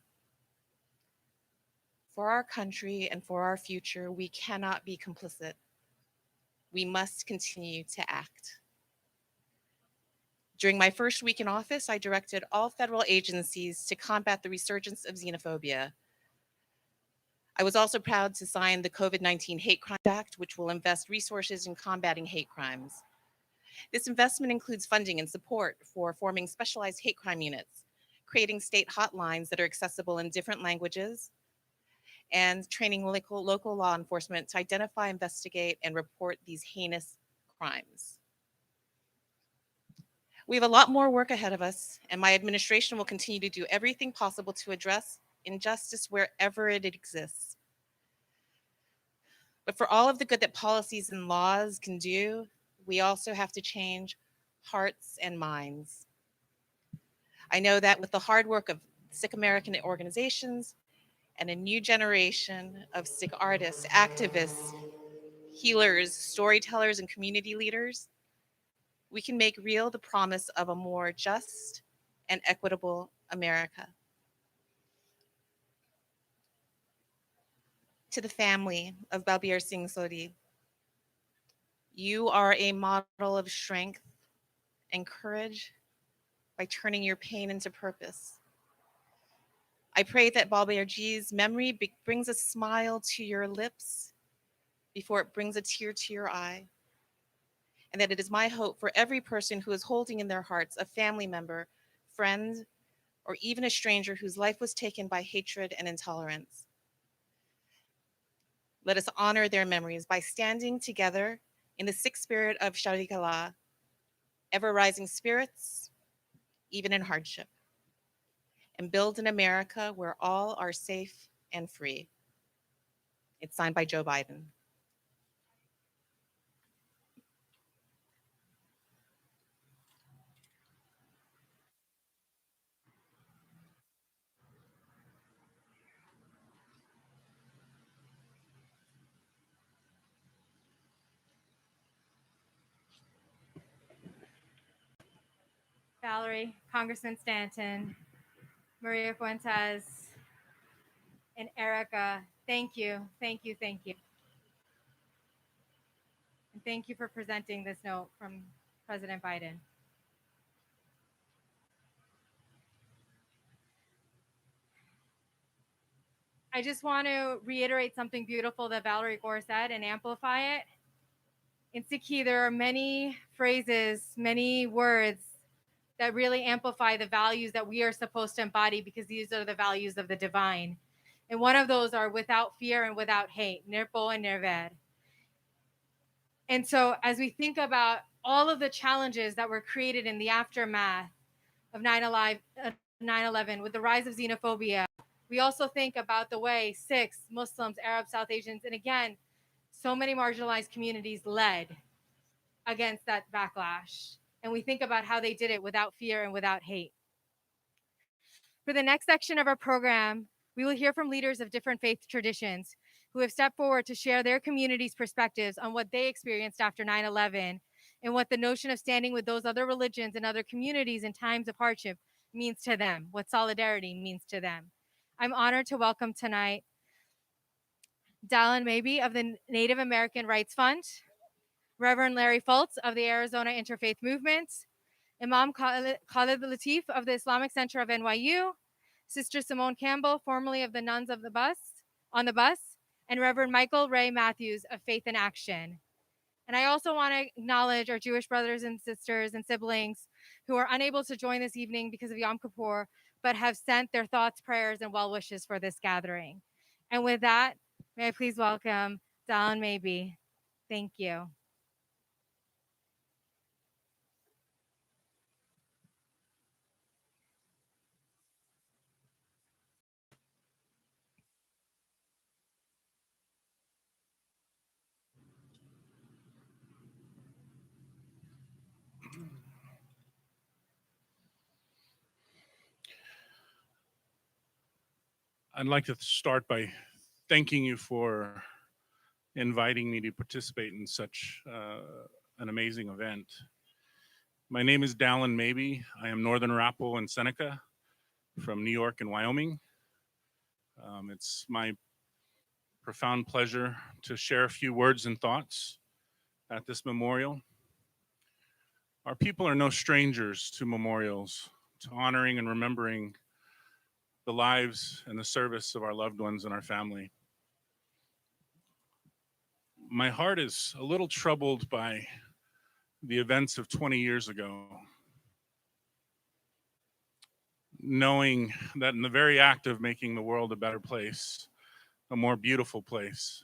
For our country and for our future, we cannot be complicit. We must continue to act. During my first week in office, I directed all federal agencies to combat the resurgence of xenophobia. I was also proud to sign the COVID-19 Hate Crime Act, which will invest resources in combating hate crimes. This investment includes funding and support for forming specialized hate crime units, creating state hotlines that are accessible in different languages, and training local law enforcement to identify, investigate, and report these heinous crimes. We have a lot more work ahead of us, and my administration will continue to do everything possible to address injustice wherever it exists. But for all of the good that policies and laws can do, we also have to change hearts and minds. I know that with the hard work of Sikh American organizations and a new generation of Sikh artists, activists, healers, storytellers, and community leaders, we can make real the promise of a more just and equitable America. To the family of Balbir Singh Sodhi, you are a model of strength and courage by turning your pain into purpose. I pray that Balbir Ji's memory brings a smile to your lips before it brings a tear to your eye. And that it is my hope for every person who is holding in their hearts a family member, friend, or even a stranger whose life was taken by hatred and intolerance. Let us honor their memories by standing together in the Sikh spirit of Sharikala, ever rising spirits, even in hardship, and build an America where all are safe and free. It's signed by Joe Biden. Valerie, Congressman Stanton, Maria Fuentes, and Erica, thank you, thank you, thank you. And thank you for presenting this note from President Biden. I just want to reiterate something beautiful that Valerie Gore said and amplify it. In Sikhi, there are many phrases, many words that really amplify the values that we are supposed to embody, because these are the values of the divine. And one of those are without fear and without hate, nirpo and nirved. And so as we think about all of the challenges that were created in the aftermath of 9/11 with the rise of xenophobia, we also think about the way Sikhs, Muslims, Arabs, South Asians, and again, so many marginalized communities led against that backlash. And we think about how they did it without fear and without hate. For the next section of our program, we will hear from leaders of different faith traditions who have stepped forward to share their community's perspectives on what they experienced after 9/11 and what the notion of standing with those other religions and other communities in times of hardship means to them, what solidarity means to them. I'm honored to welcome tonight Dallin Mabey of the Native American Rights Fund, Reverend Larry Fultz of the Arizona Interfaith Movement, Imam Khalid Latif of the Islamic Center of NYU, Sister Simone Campbell, formerly of the Nuns of the on the Bus, and Reverend Michael Ray Matthews of Faith in Action. And I also want to acknowledge our Jewish brothers and sisters and siblings who are unable to join this evening because of Yom Kippur, but have sent their thoughts, prayers, and well wishes for this gathering. And with that, may I please welcome Dallin Mabey. Thank you. I'd like to start by thanking you for inviting me to participate in such an amazing event. My name is Dallin Mabey. I am Northern Arapaho and Seneca from New York and Wyoming. It's my profound pleasure to share a few words and thoughts at this memorial. Our people are no strangers to memorials, to honoring and remembering the lives and the service of our loved ones and our family. My heart is a little troubled by the events of 20 years ago, knowing that in the very act of making the world a better place, a more beautiful place,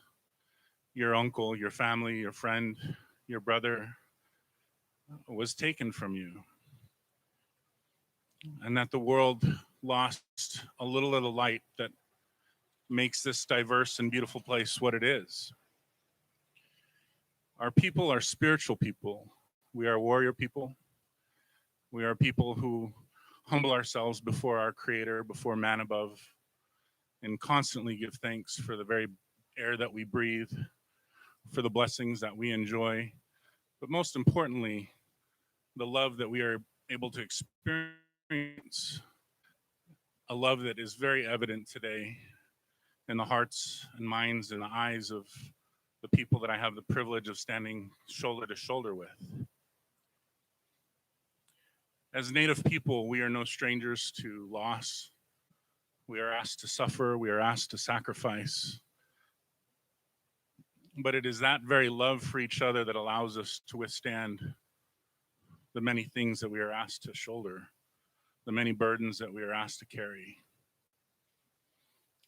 your uncle, your family, your friend, your brother was taken from you. And that the world lost a little of the light that makes this diverse and beautiful place what it is. Our people are spiritual people. We are warrior people. We are people who humble ourselves before our Creator, before man above, and constantly give thanks for the very air that we breathe, for the blessings that we enjoy, but most importantly, the love that we are able to experience, a love that is very evident today in the hearts and minds and the eyes of the people that I have the privilege of standing shoulder to shoulder with. As Native people, we are no strangers to loss. We are asked to suffer, we are asked to sacrifice. But it is that very love for each other that allows us to withstand the many things that we are asked to shoulder, the many burdens that we are asked to carry.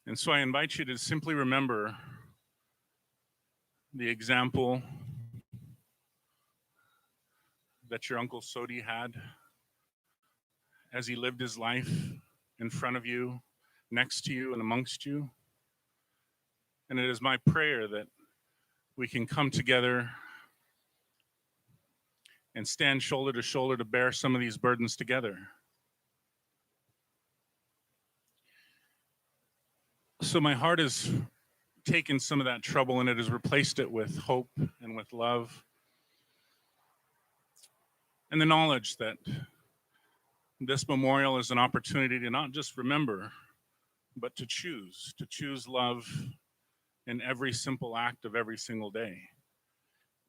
And so I invite you to simply remember the example that your Uncle Sodhi had as he lived his life in front of you, next to you, and amongst you. And it is my prayer that we can come together and stand shoulder to shoulder to bear some of these burdens together. So my heart has taken some of that trouble and it has replaced it with hope and with love. And the knowledge that this memorial is an opportunity to not just remember, but to choose love in every simple act of every single day.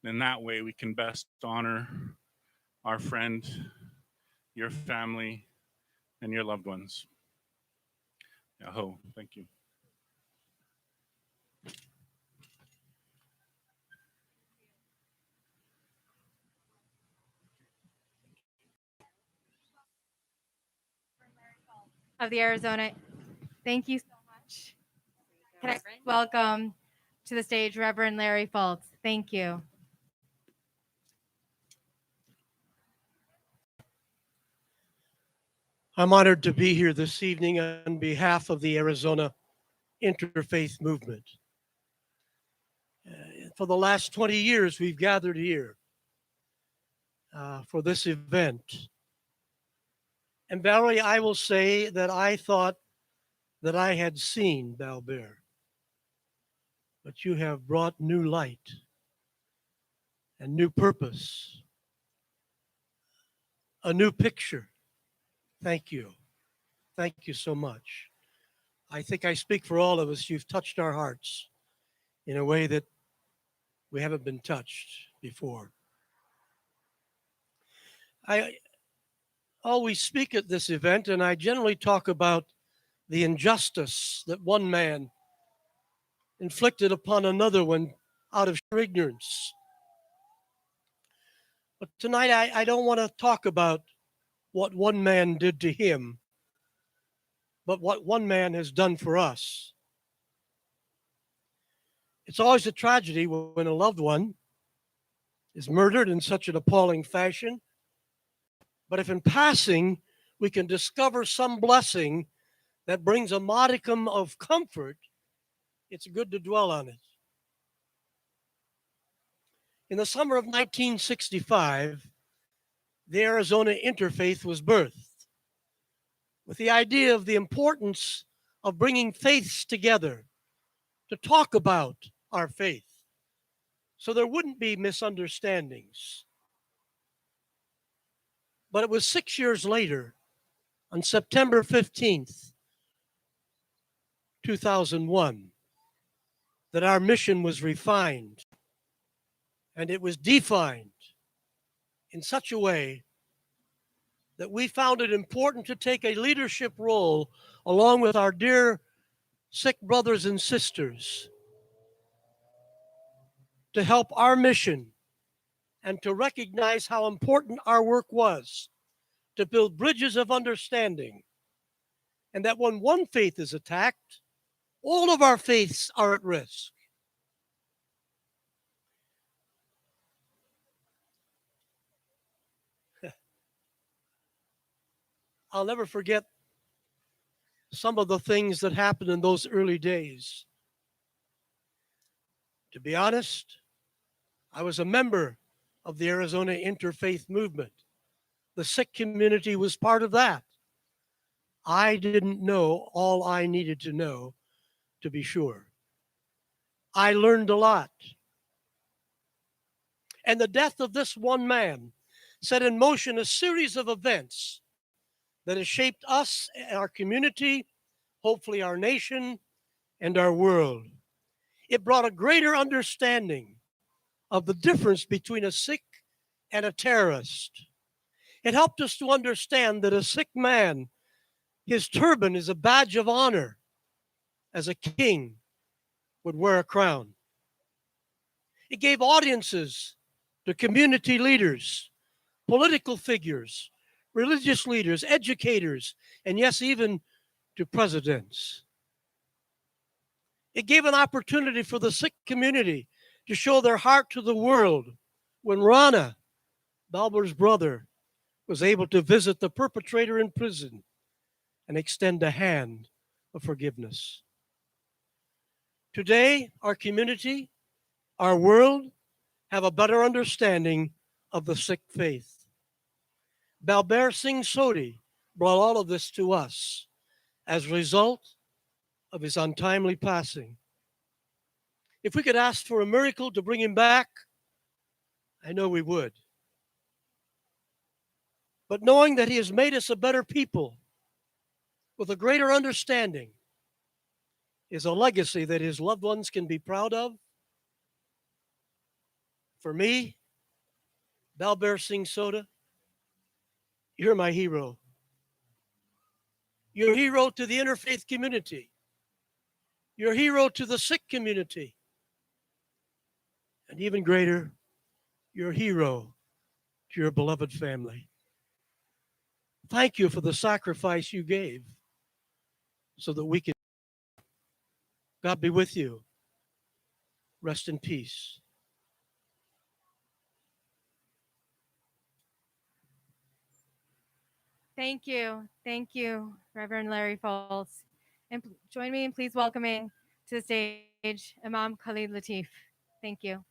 In that way, we can best honor our friend, your family, and your loved ones. Yaho, thank you. Of the Arizona. Thank you so much. Can I welcome to the stage Reverend Larry Fultz? Thank you. I'm honored to be here this evening on behalf of the Arizona interfaith movement. For the last 20 years, we've gathered here for this event. And Valerie, I will say that I thought that I had seen Balbir, but you have brought new light and new purpose, a new picture. Thank you. Thank you so much. I think I speak for all of us. You've touched our hearts in a way that we haven't been touched before. I always speak at this event, and I generally talk about the injustice that one man inflicted upon another one out of ignorance. But tonight, I don't want to talk about what one man did to him, but what one man has done for us. It's always a tragedy when a loved one is murdered in such an appalling fashion. But if in passing we can discover some blessing that brings a modicum of comfort, it's good to dwell on it. In the summer of 1965, the Arizona Interfaith was birthed with the idea of the importance of bringing faiths together to talk about our faith so there wouldn't be misunderstandings. But it was 6 years later, on September 15th, 2001, that our mission was refined and it was defined in such a way that we found it important to take a leadership role along with our dear Sikh brothers and sisters to help our mission and to recognize how important our work was to build bridges of understanding, and that when one faith is attacked, all of our faiths are at risk. I'll never forget some of the things that happened in those early days. To be honest, I was a member of the Arizona interfaith movement. The Sikh community was part of that. I didn't know all I needed to know, to be sure. I learned a lot. And the death of this one man set in motion a series of events that has shaped us, our community, hopefully our nation, and our world. It brought a greater understanding of the difference between a Sikh and a terrorist. It helped us to understand that a Sikh man, his turban is a badge of honor, as a king would wear a crown. It gave audiences to community leaders, political figures, religious leaders, educators, and yes, even to presidents. It gave an opportunity for the Sikh community to show their heart to the world when Rana, Balbir's brother, was able to visit the perpetrator in prison and extend a hand of forgiveness. Today, our community, our world, have a better understanding of the Sikh faith. Balbir Singh Sodhi brought all of this to us as a result of his untimely passing. If we could ask for a miracle to bring him back, I know we would. But knowing that he has made us a better people with a greater understanding is a legacy that his loved ones can be proud of. For me, Balbir Singh Sodhi, you're my hero. You're a hero to the interfaith community. You're a hero to the Sikh community. And even greater, you're a hero to your beloved family. Thank you for the sacrifice you gave so that we could. God be with you. Rest in peace. Thank you. Thank you, Reverend Larry Foltz. And join me in please welcoming to the stage Imam Khalid Latif. Thank you.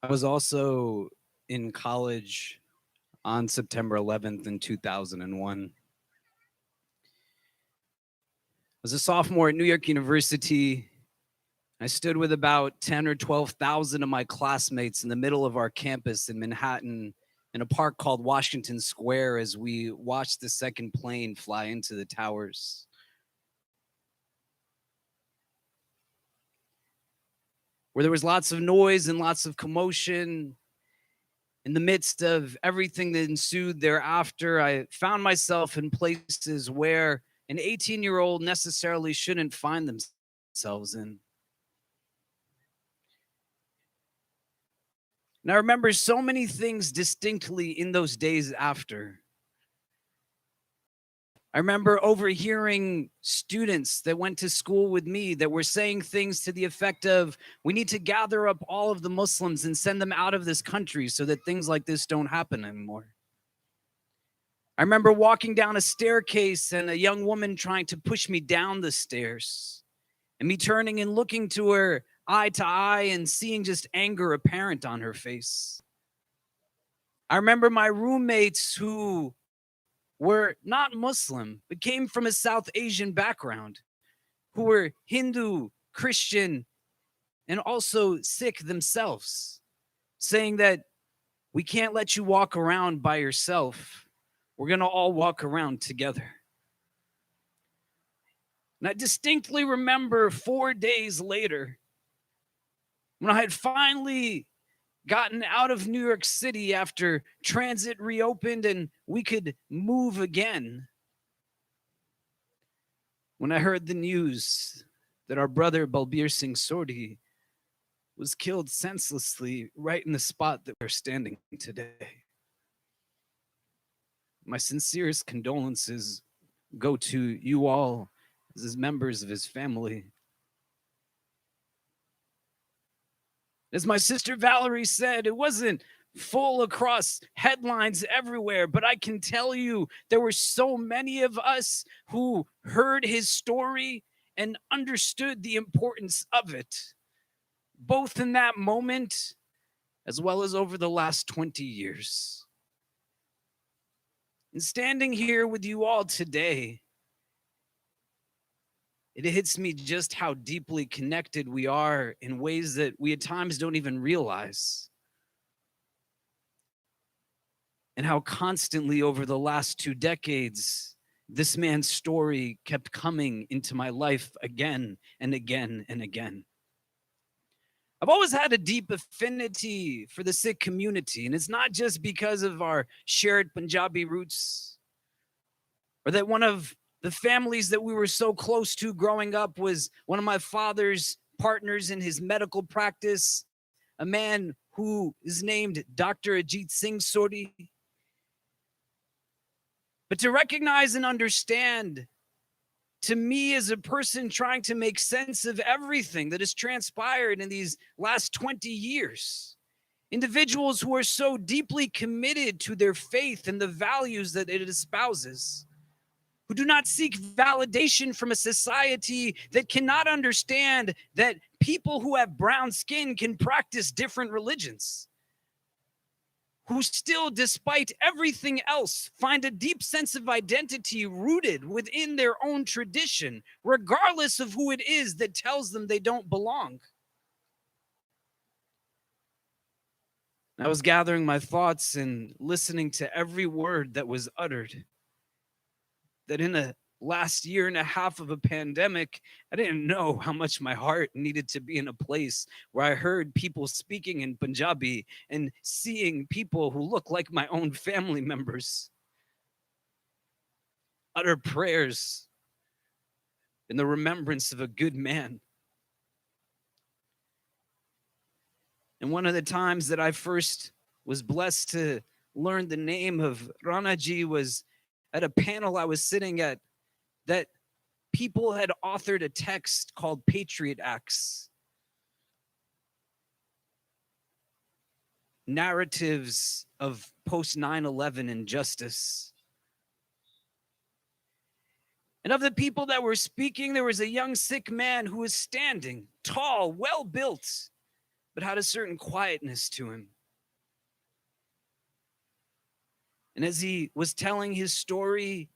I was also in college on September 11th in 2001. I was a sophomore at New York University. I stood with about 10 or 12,000 of my classmates in the middle of our campus in Manhattan in a park called Washington Square as we watched the second plane fly into the towers. Where there was lots of noise and lots of commotion. In the midst of everything that ensued thereafter, I found myself in places where an 18-year-old necessarily shouldn't find themselves in. And I remember so many things distinctly in those days after. I remember overhearing students that went to school with me that were saying things to the effect of, we need to gather up all of the Muslims and send them out of this country so that things like this don't happen anymore. I remember walking down a staircase and a young woman trying to push me down the stairs and me turning and looking to her eye to eye and seeing just anger apparent on her face. I remember my roommates who were not Muslim, but came from a South Asian background, who were Hindu, Christian, and also Sikh themselves, saying that we can't let you walk around by yourself. We're going to all walk around together. And I distinctly remember 4 days later, when I had finally gotten out of New York City after transit reopened and we could move again, when I heard the news that our brother Balbir Singh Sodhi was killed senselessly right in the spot that we're standing today. My sincerest condolences go to you all as members of his family. As my sister Valerie said, it wasn't full across headlines everywhere, but I can tell you there were so many of us who heard his story and understood the importance of it, both in that moment as well as over the last 20 years. And standing here with you all today, it hits me just how deeply connected we are in ways that we at times don't even realize. And how constantly over the last 2 decades, this man's story kept coming into my life again and again and again. I've always had a deep affinity for the Sikh community, and it's not just because of our shared Punjabi roots, or that one of the families that we were so close to growing up was one of my father's partners in his medical practice, a man who is named Dr. Ajit Singh Sodhi. But to recognize and understand, to me as a person trying to make sense of everything that has transpired in these last 20 years, individuals who are so deeply committed to their faith and the values that it espouses, who do not seek validation from a society that cannot understand that people who have brown skin can practice different religions, who still, despite everything else, find a deep sense of identity rooted within their own tradition, regardless of who it is that tells them they don't belong. I was gathering my thoughts and listening to every word that was uttered. That in a last year and a half of a pandemic, I didn't know how much my heart needed to be in a place where I heard people speaking in Punjabi and seeing people who look like my own family members utter prayers in the remembrance of a good man. And one of the times that I first was blessed to learn the name of Ranaji was at a panel I was sitting at that people had authored a text called Patriot Acts. Narratives of post 9/11 injustice. And of the people that were speaking, there was a young Sikh man who was standing, tall, well built, but had a certain quietness to him. And as he was telling his story,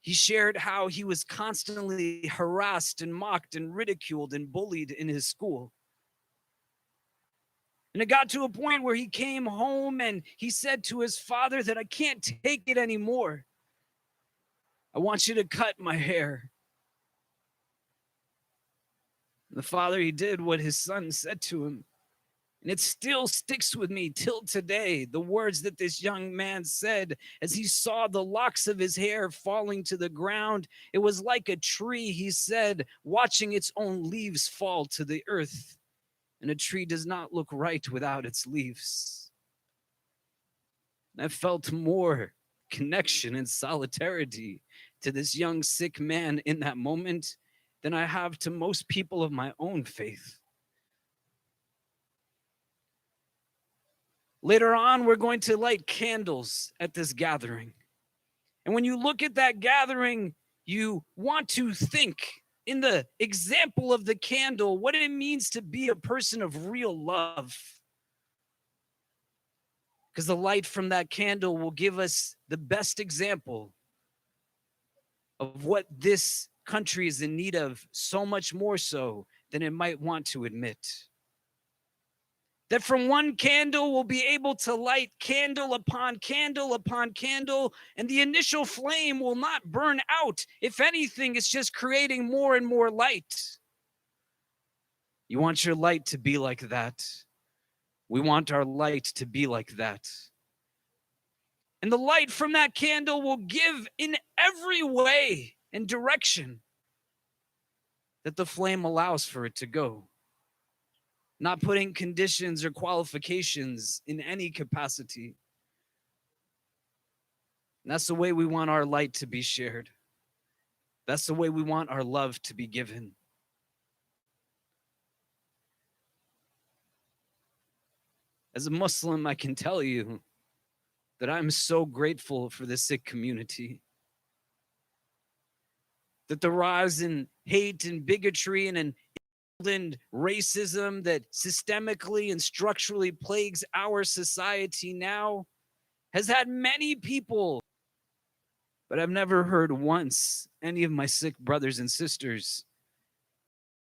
he shared how he was constantly harassed and mocked and ridiculed and bullied in his school. And it got to a point where he came home and he said to his father that I can't take it anymore. I want you to cut my hair. And the father, he did what his son said to him. And it still sticks with me till today, the words that this young man said as he saw the locks of his hair falling to the ground. It was like a tree, he said, watching its own leaves fall to the earth. And a tree does not look right without its leaves. And I felt more connection and solidarity to this young Sikh man in that moment than I have to most people of my own faith. Later on, we're going to light candles at this gathering. And when you look at that gathering, you want to think in the example of the candle, what it means to be a person of real love. Because the light from that candle will give us the best example of what this country is in need of, so much more so than it might want to admit. That from one candle we'll be able to light candle upon candle upon candle, and the initial flame will not burn out. If anything, it's just creating more and more light. You want your light to be like that. We want our light to be like that. And the light from that candle will give in every way and direction that the flame allows for it to go. Not putting conditions or qualifications in any capacity. And that's the way we want our light to be shared. That's the way we want our love to be given. As a Muslim, I can tell you that I'm so grateful for the Sikh community. That the rise in hate and bigotry and racism that systemically and structurally plagues our society now has had many people, but I've never heard once any of my Sikh brothers and sisters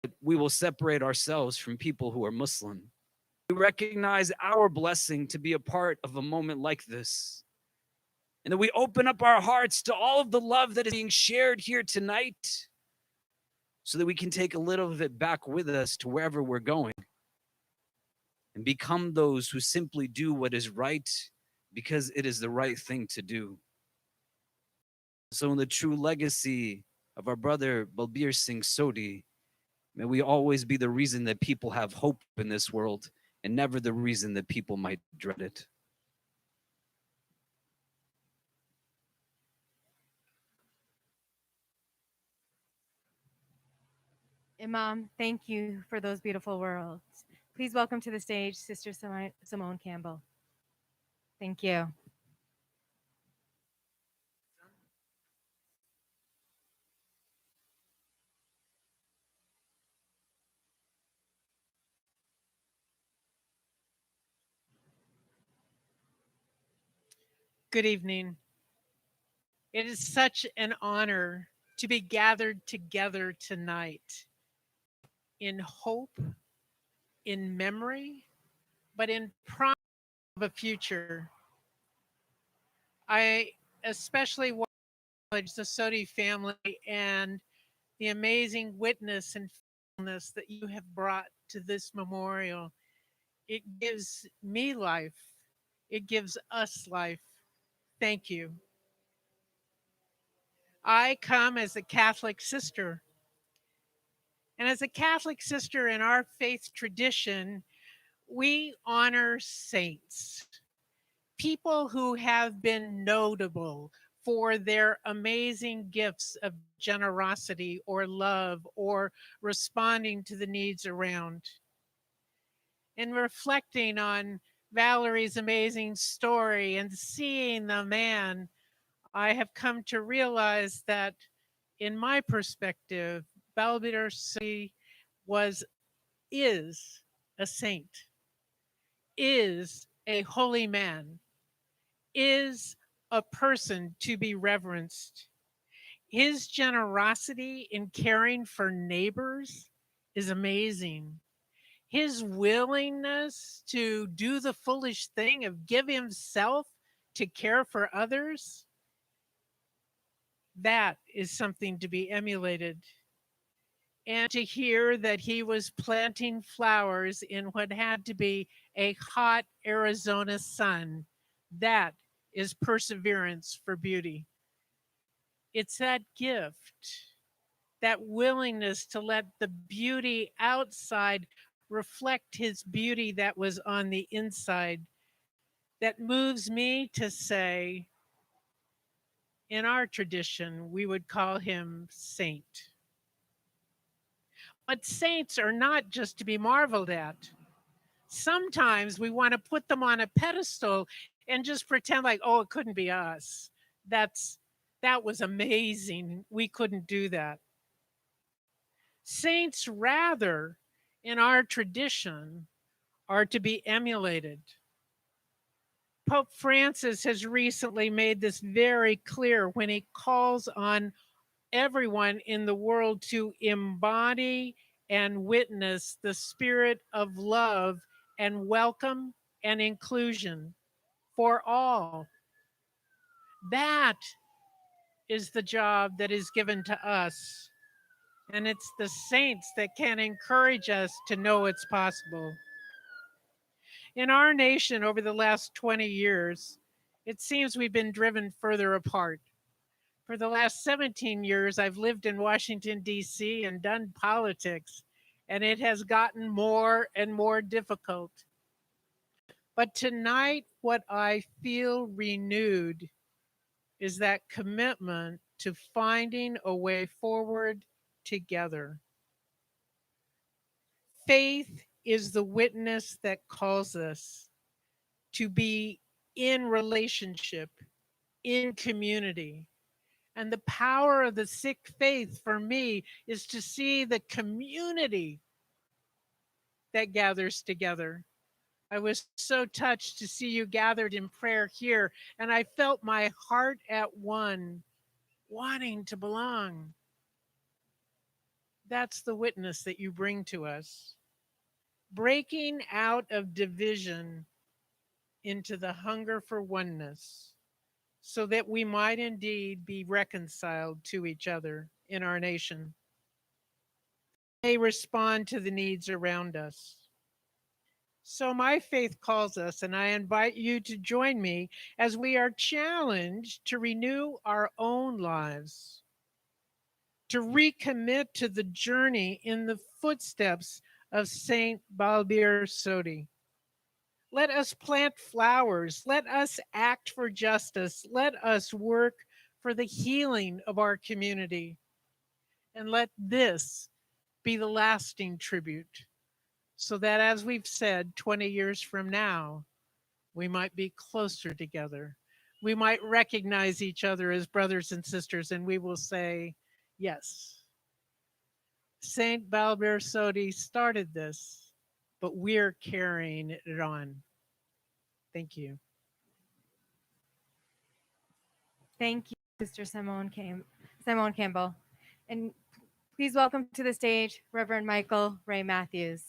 that we will separate ourselves from people who are Muslim. We recognize our blessing to be a part of a moment like this, and that we open up our hearts to all of the love that is being shared here tonight, so that we can take a little of it back with us to wherever we're going and become those who simply do what is right because it is the right thing to do. So in the true legacy of our brother Balbir Singh Sodhi, may we always be the reason that people have hope in this world and never the reason that people might dread it. Imam, thank you for those beautiful words. Please welcome to the stage Sister Simone Campbell. Thank you. Good evening. It is such an honor to be gathered together tonight in hope, in memory, but in promise of a future. I especially want to acknowledge the Sodhi family and the amazing witness and faithfulness that you have brought to this memorial. It gives me life. It gives us life. Thank you. I come as a Catholic sister. And as a Catholic sister in our faith tradition, we honor saints, people who have been notable for their amazing gifts of generosity or love or responding to the needs around. And reflecting on Valerie's amazing story and seeing the man, I have come to realize that in my perspective, Balbir Singh is a saint, is a holy man, is a person to be reverenced. His generosity in caring for neighbors is amazing. His willingness to do the foolish thing of give himself to care for others, that is something to be emulated. And to hear that he was planting flowers in what had to be a hot Arizona sun, that is perseverance for beauty. It's that gift, that willingness to let the beauty outside reflect his beauty that was on the inside, that moves me to say, in our tradition, we would call him saint. But saints are not just to be marveled at. Sometimes we want to put them on a pedestal and just pretend like, oh, it couldn't be us. That was amazing. We couldn't do that. Saints, rather, in our tradition, are to be emulated. Pope Francis has recently made this very clear when he calls on everyone in the world to embody and witness the spirit of love and welcome and inclusion for all. That is the job that is given to us. And it's the saints that can encourage us to know it's possible. In our nation over the last 20 years, it seems we've been driven further apart. For the last 17 years, I've lived in Washington, D.C. and done politics, and it has gotten more and more difficult. But tonight, what I feel renewed is that commitment to finding a way forward together. Faith is the witness that calls us to be in relationship, in community. And the power of the Sikh faith for me is to see the community that gathers together. I was so touched to see you gathered in prayer here, and I felt my heart at one, wanting to belong. That's the witness that you bring to us. Breaking out of division into the hunger for oneness, so that we might indeed be reconciled to each other in our nation. May respond to the needs around us. So my faith calls us, and I invite you to join me as we are challenged to renew our own lives, to recommit to the journey in the footsteps of Saint Balbir Sodhi. Let us plant flowers. Let us act for justice. Let us work for the healing of our community. And let this be the lasting tribute, so that, as we've said, 20 years from now, we might be closer together. We might recognize each other as brothers and sisters, and we will say, yes, Saint Balbir Sodhi started this, but we're carrying it on. Thank you. Thank you, Sister Simone Campbell. And please welcome to the stage Reverend Michael Ray Matthews.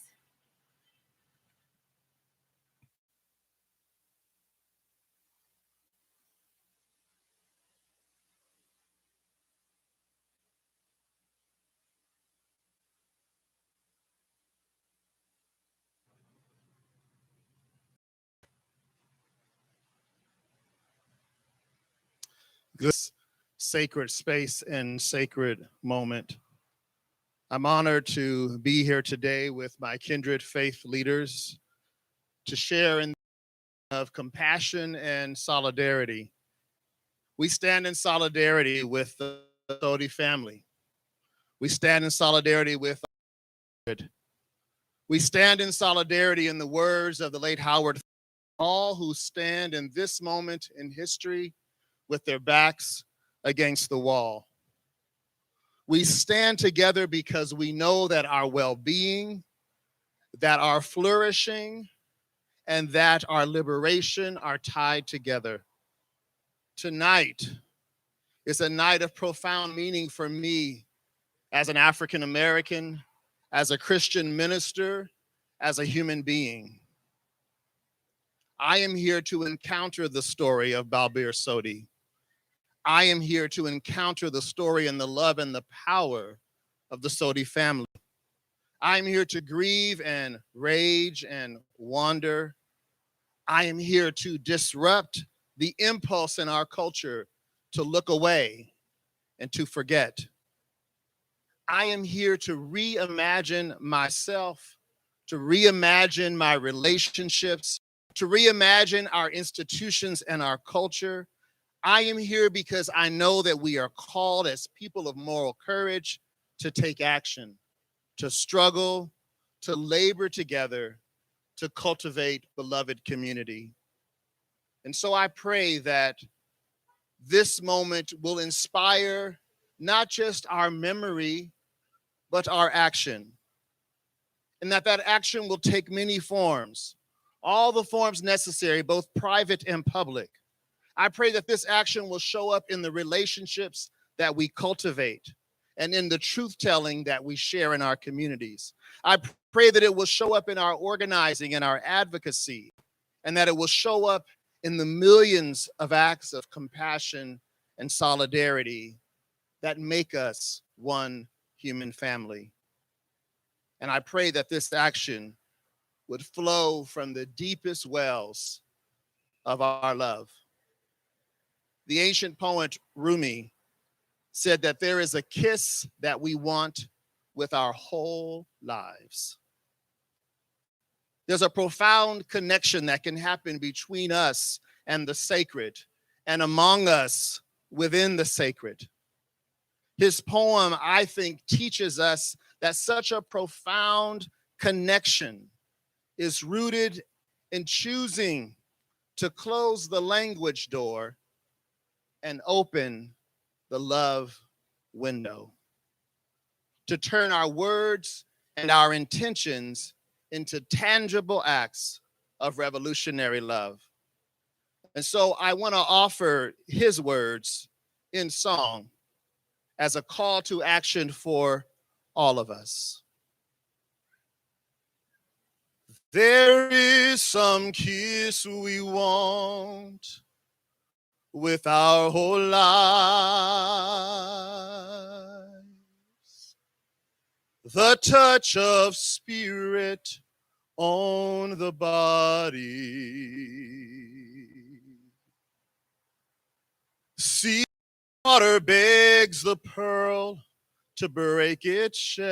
This sacred space and sacred moment. I'm honored to be here today with my kindred faith leaders to share in of compassion and solidarity. We stand in solidarity with the Sodhi family. We stand in solidarity with we stand in solidarity in the words of the late Howard, all who stand in this moment in history with their backs against the wall. We stand together because we know that our well-being, that our flourishing, and that our liberation are tied together. Tonight is a night of profound meaning for me as an African American, as a Christian minister, as a human being. I am here to encounter the story of Balbir Sodhi. I am here to encounter the story and the love and the power of the Sodhi family. I'm here to grieve and rage and wander. I am here to disrupt the impulse in our culture to look away and to forget. I am here to reimagine myself, to reimagine my relationships, to reimagine our institutions and our culture. I am here because I know that we are called as people of moral courage to take action, to struggle, to labor together, to cultivate beloved community. And so I pray that this moment will inspire not just our memory, but our action. And that action will take many forms, all the forms necessary, both private and public. I pray that this action will show up in the relationships that we cultivate and in the truth-telling that we share in our communities. I pray that it will show up in our organizing and our advocacy, and that it will show up in the millions of acts of compassion and solidarity that make us one human family. And I pray that this action would flow from the deepest wells of our love. The ancient poet Rumi said that there is a kiss that we want with our whole lives. There's a profound connection that can happen between us and the sacred, and among us within the sacred. His poem, I think, teaches us that such a profound connection is rooted in choosing to close the language door and open the love window, to turn our words and our intentions into tangible acts of revolutionary love. And so I want to offer his words in song as a call to action for all of us. There is some kiss we want with our whole lives, the touch of spirit on the body. Sea water begs the pearl to break its shell,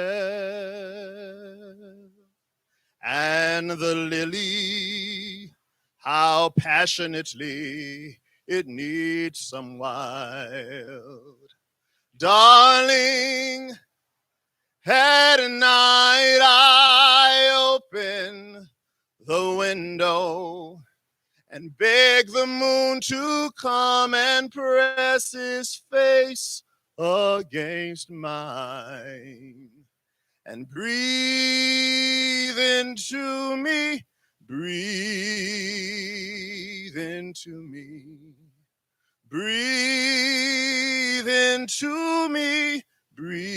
and the lily, how passionately it needs some wild. Darling, at night I open the window and beg the moon to come and press his face against mine and breathe into me, breathe into me, breathe into me, breathe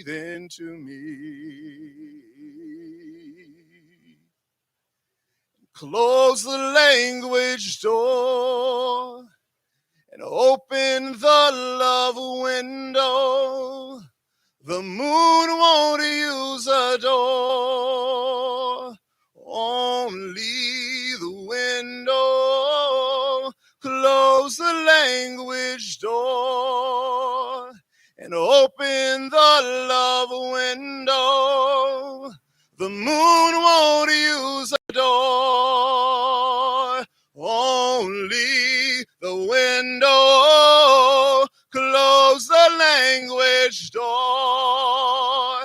into me. Close the language door and open the love window. The moon won't use a door, only the window. Close the language door and open the love window. The moon won't use a door, only the window. Close the language door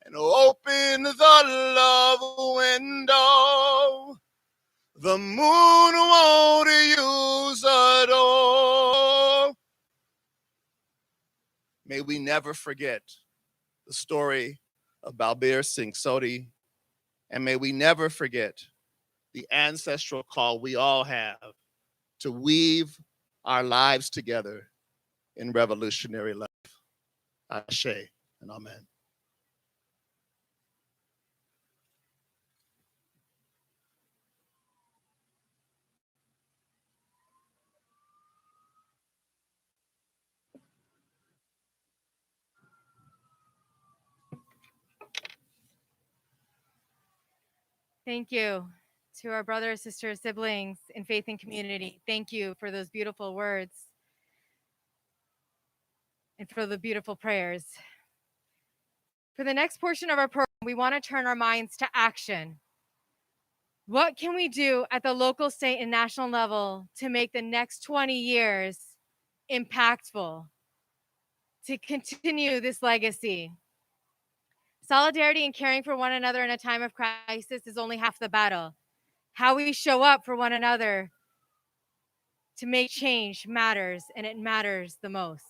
and open the love window. The moon won't use a door. May we never forget the story of Balbir Singh Sodhi, and may we never forget the ancestral call we all have to weave our lives together in revolutionary life. Ashe and amen. Thank you to our brothers, sisters, siblings in faith and community. Thank you for those beautiful words and for the beautiful prayers. For the next portion of our program, we want to turn our minds to action. What can we do at the local, state, and national level to make the next 20 years impactful, to continue this legacy? Solidarity and caring for one another in a time of crisis is only half the battle. How we show up for one another to make change matters, and it matters the most.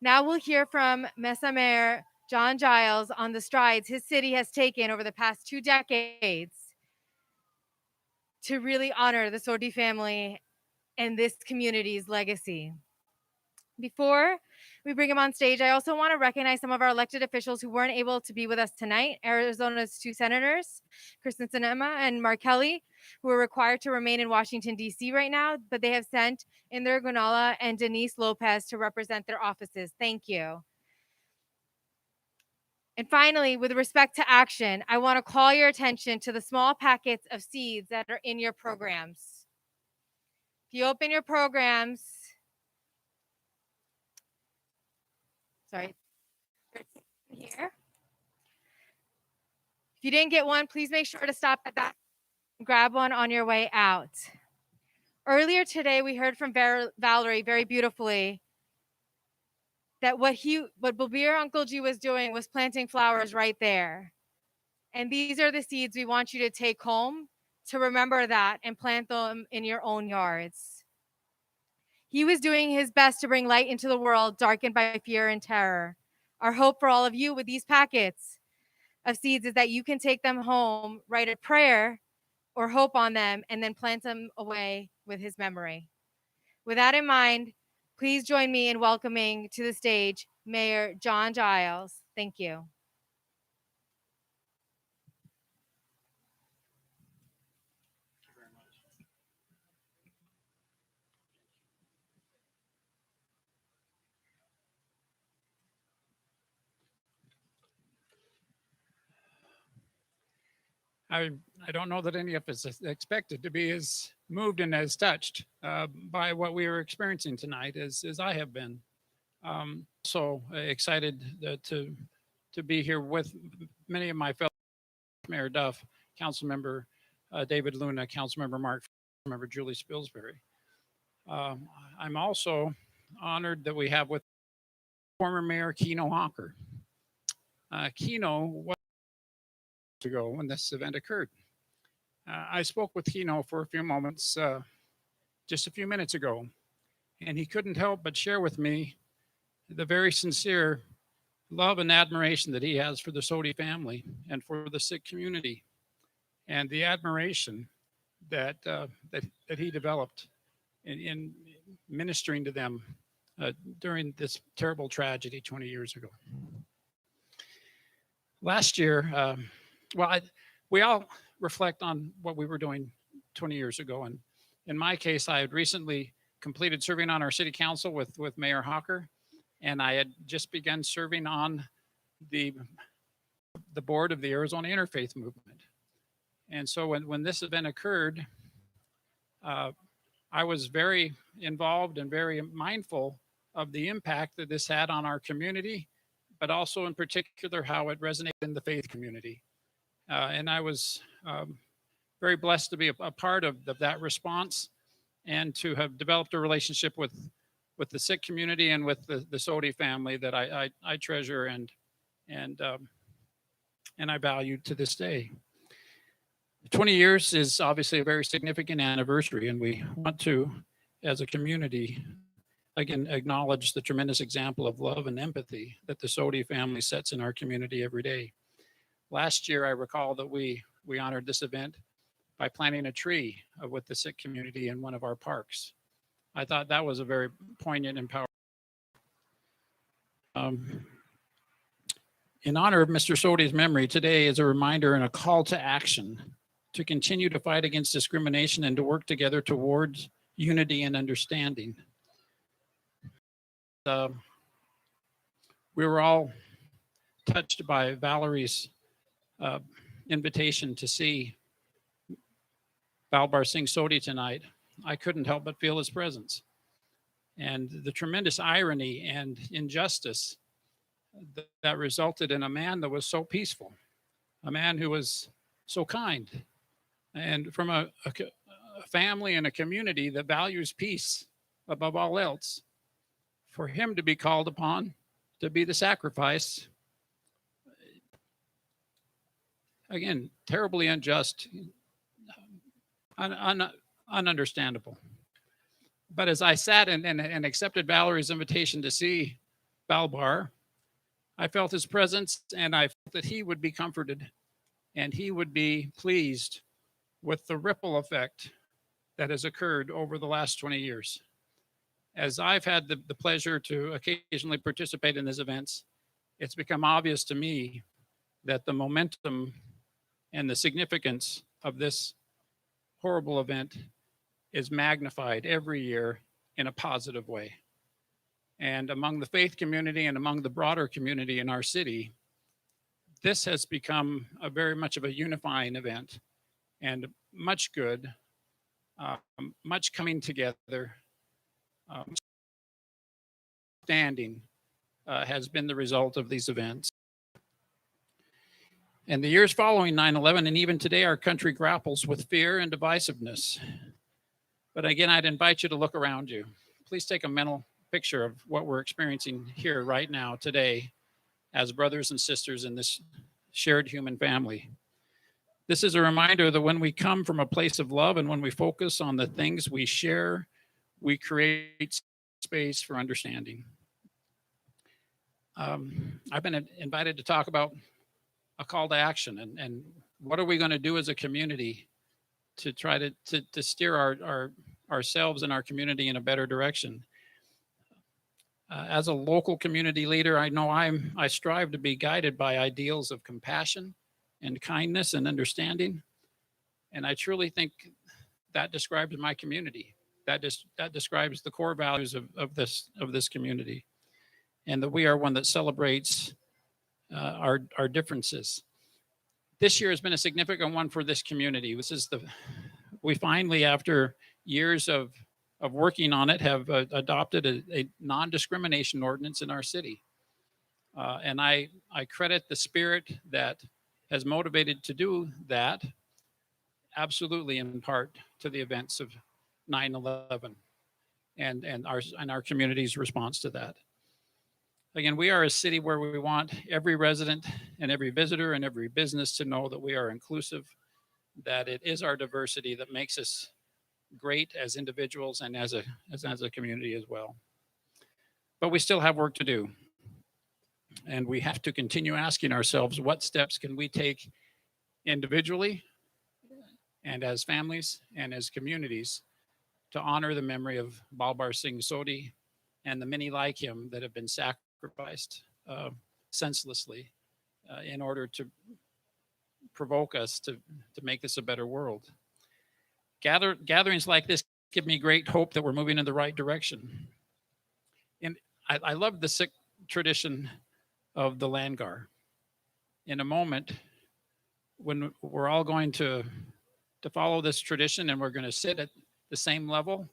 Now we'll hear from Mesa Mayor John Giles on the strides his city has taken over the past 2 decades to really honor the Sodhi family and this community's legacy. Before we bring him on stage, I also want to recognize some of our elected officials who weren't able to be with us tonight. Arizona's 2 senators, Kristen Sinema and Mark Kelly, who are required to remain in Washington, D.C. right now, but they have sent Inder Gunala and Denise Lopez to represent their offices. Thank you. And finally, with respect to action, I want to call your attention to the small packets of seeds that are in your programs. If you open your programs, sorry, here. If you didn't get one, please make sure to stop at that and grab one on your way out. Earlier today, we heard from Valerie very beautifully that what Balbir Uncle G was doing was planting flowers right there. And these are the seeds we want you to take home to remember that and plant them in your own yards. He was doing his best to bring light into the world darkened by fear and terror. Our hope for all of you with these packets of seeds is that you can take them home, write a prayer or hope on them, and then plant them away with his memory. With that in mind, please join me in welcoming to the stage Mayor John Giles. Thank you. I don't know that any of us expected to be as moved and as touched by what we were experiencing tonight as I have been. So excited to be here with many of my fellow Mayor Duff, Councilmember David Luna, Councilmember Mark, Member Julie Spilsbury. I'm also honored that we have with former Mayor Keno Honker. Keno was ago when this event occurred. I spoke with Keno for a few moments just a few minutes ago, and he couldn't help but share with me the very sincere love and admiration that he has for the Sodhi family and for the Sikh community, and the admiration that he developed in ministering to them during this terrible tragedy 20 years ago. Last year, we all reflect on what we were doing 20 years ago. And in my case, I had recently completed serving on our city council with Mayor Hawker, and I had just begun serving on the board of the Arizona Interfaith Movement. And so when this event occurred, I was very involved and very mindful of the impact that this had on our community, but also in particular how it resonated in the faith community. And I was very blessed to be a part of that response and to have developed a relationship with the Sikh community and with the Sodhi family that I treasure and I value to this day. 20 years is obviously a very significant anniversary, and we want to, as a community, again, acknowledge the tremendous example of love and empathy that the Sodhi family sets in our community every day. Last year, I recall that we honored this event by planting a tree with the Sikh community in one of our parks. I thought that was a very poignant and powerful. In honor of Mr. Sodhi's memory, today is a reminder and a call to action to continue to fight against discrimination and to work together towards unity and understanding. We were all touched by Valerie's invitation to see Balbir Singh Sodhi tonight. I couldn't help but feel his presence and the tremendous irony and injustice that resulted in a man that was so peaceful, a man who was so kind, and from a family and a community that values peace above all else. For him to be called upon to be the sacrifice, again, terribly unjust, ununderstandable. But as I sat and accepted Valerie's invitation to see Balbir, I felt his presence, and I felt that he would be comforted and he would be pleased with the ripple effect that has occurred over the last 20 years. As I've had the pleasure to occasionally participate in these events, it's become obvious to me that the momentum and the significance of this horrible event is magnified every year in a positive way. And among the faith community and among the broader community in our city, this has become a very much of a unifying event, and much good, much coming together, standing has been the result of these events. And the years following 9/11 and even today, our country grapples with fear and divisiveness. But again, I'd invite you to look around you. Please take a mental picture of what we're experiencing here right now today as brothers and sisters in this shared human family. This is a reminder that when we come from a place of love and when we focus on the things we share, we create space for understanding. I've been invited to talk about a call to action and what are we going to do as a community to try to steer ourselves and our community in a better direction. As a local community leader, I know I strive to be guided by ideals of compassion and kindness and understanding. And I truly think that describes my community. That describes the core values of this community, and that we are one that celebrates our differences. This year has been a significant one for this community. We finally, after years of working on it, have adopted a non-discrimination ordinance in our city. And I credit the spirit that has motivated to do that absolutely in part to the events of 9/11 and our community's response to that. Again, we are a city where we want every resident and every visitor and every business to know that we are inclusive, that it is our diversity that makes us great as individuals and as a community as well. But we still have work to do. And we have to continue asking ourselves, what steps can we take individually and as families and as communities to honor the memory of Balbir Singh Sodhi and the many like him that have been sacrificed senselessly in order to provoke us to make this a better world. Gatherings like this give me great hope that we're moving in the right direction. And I love the Sikh tradition of the Langar. In a moment, when we're all going to follow this tradition and we're going to sit at the same level,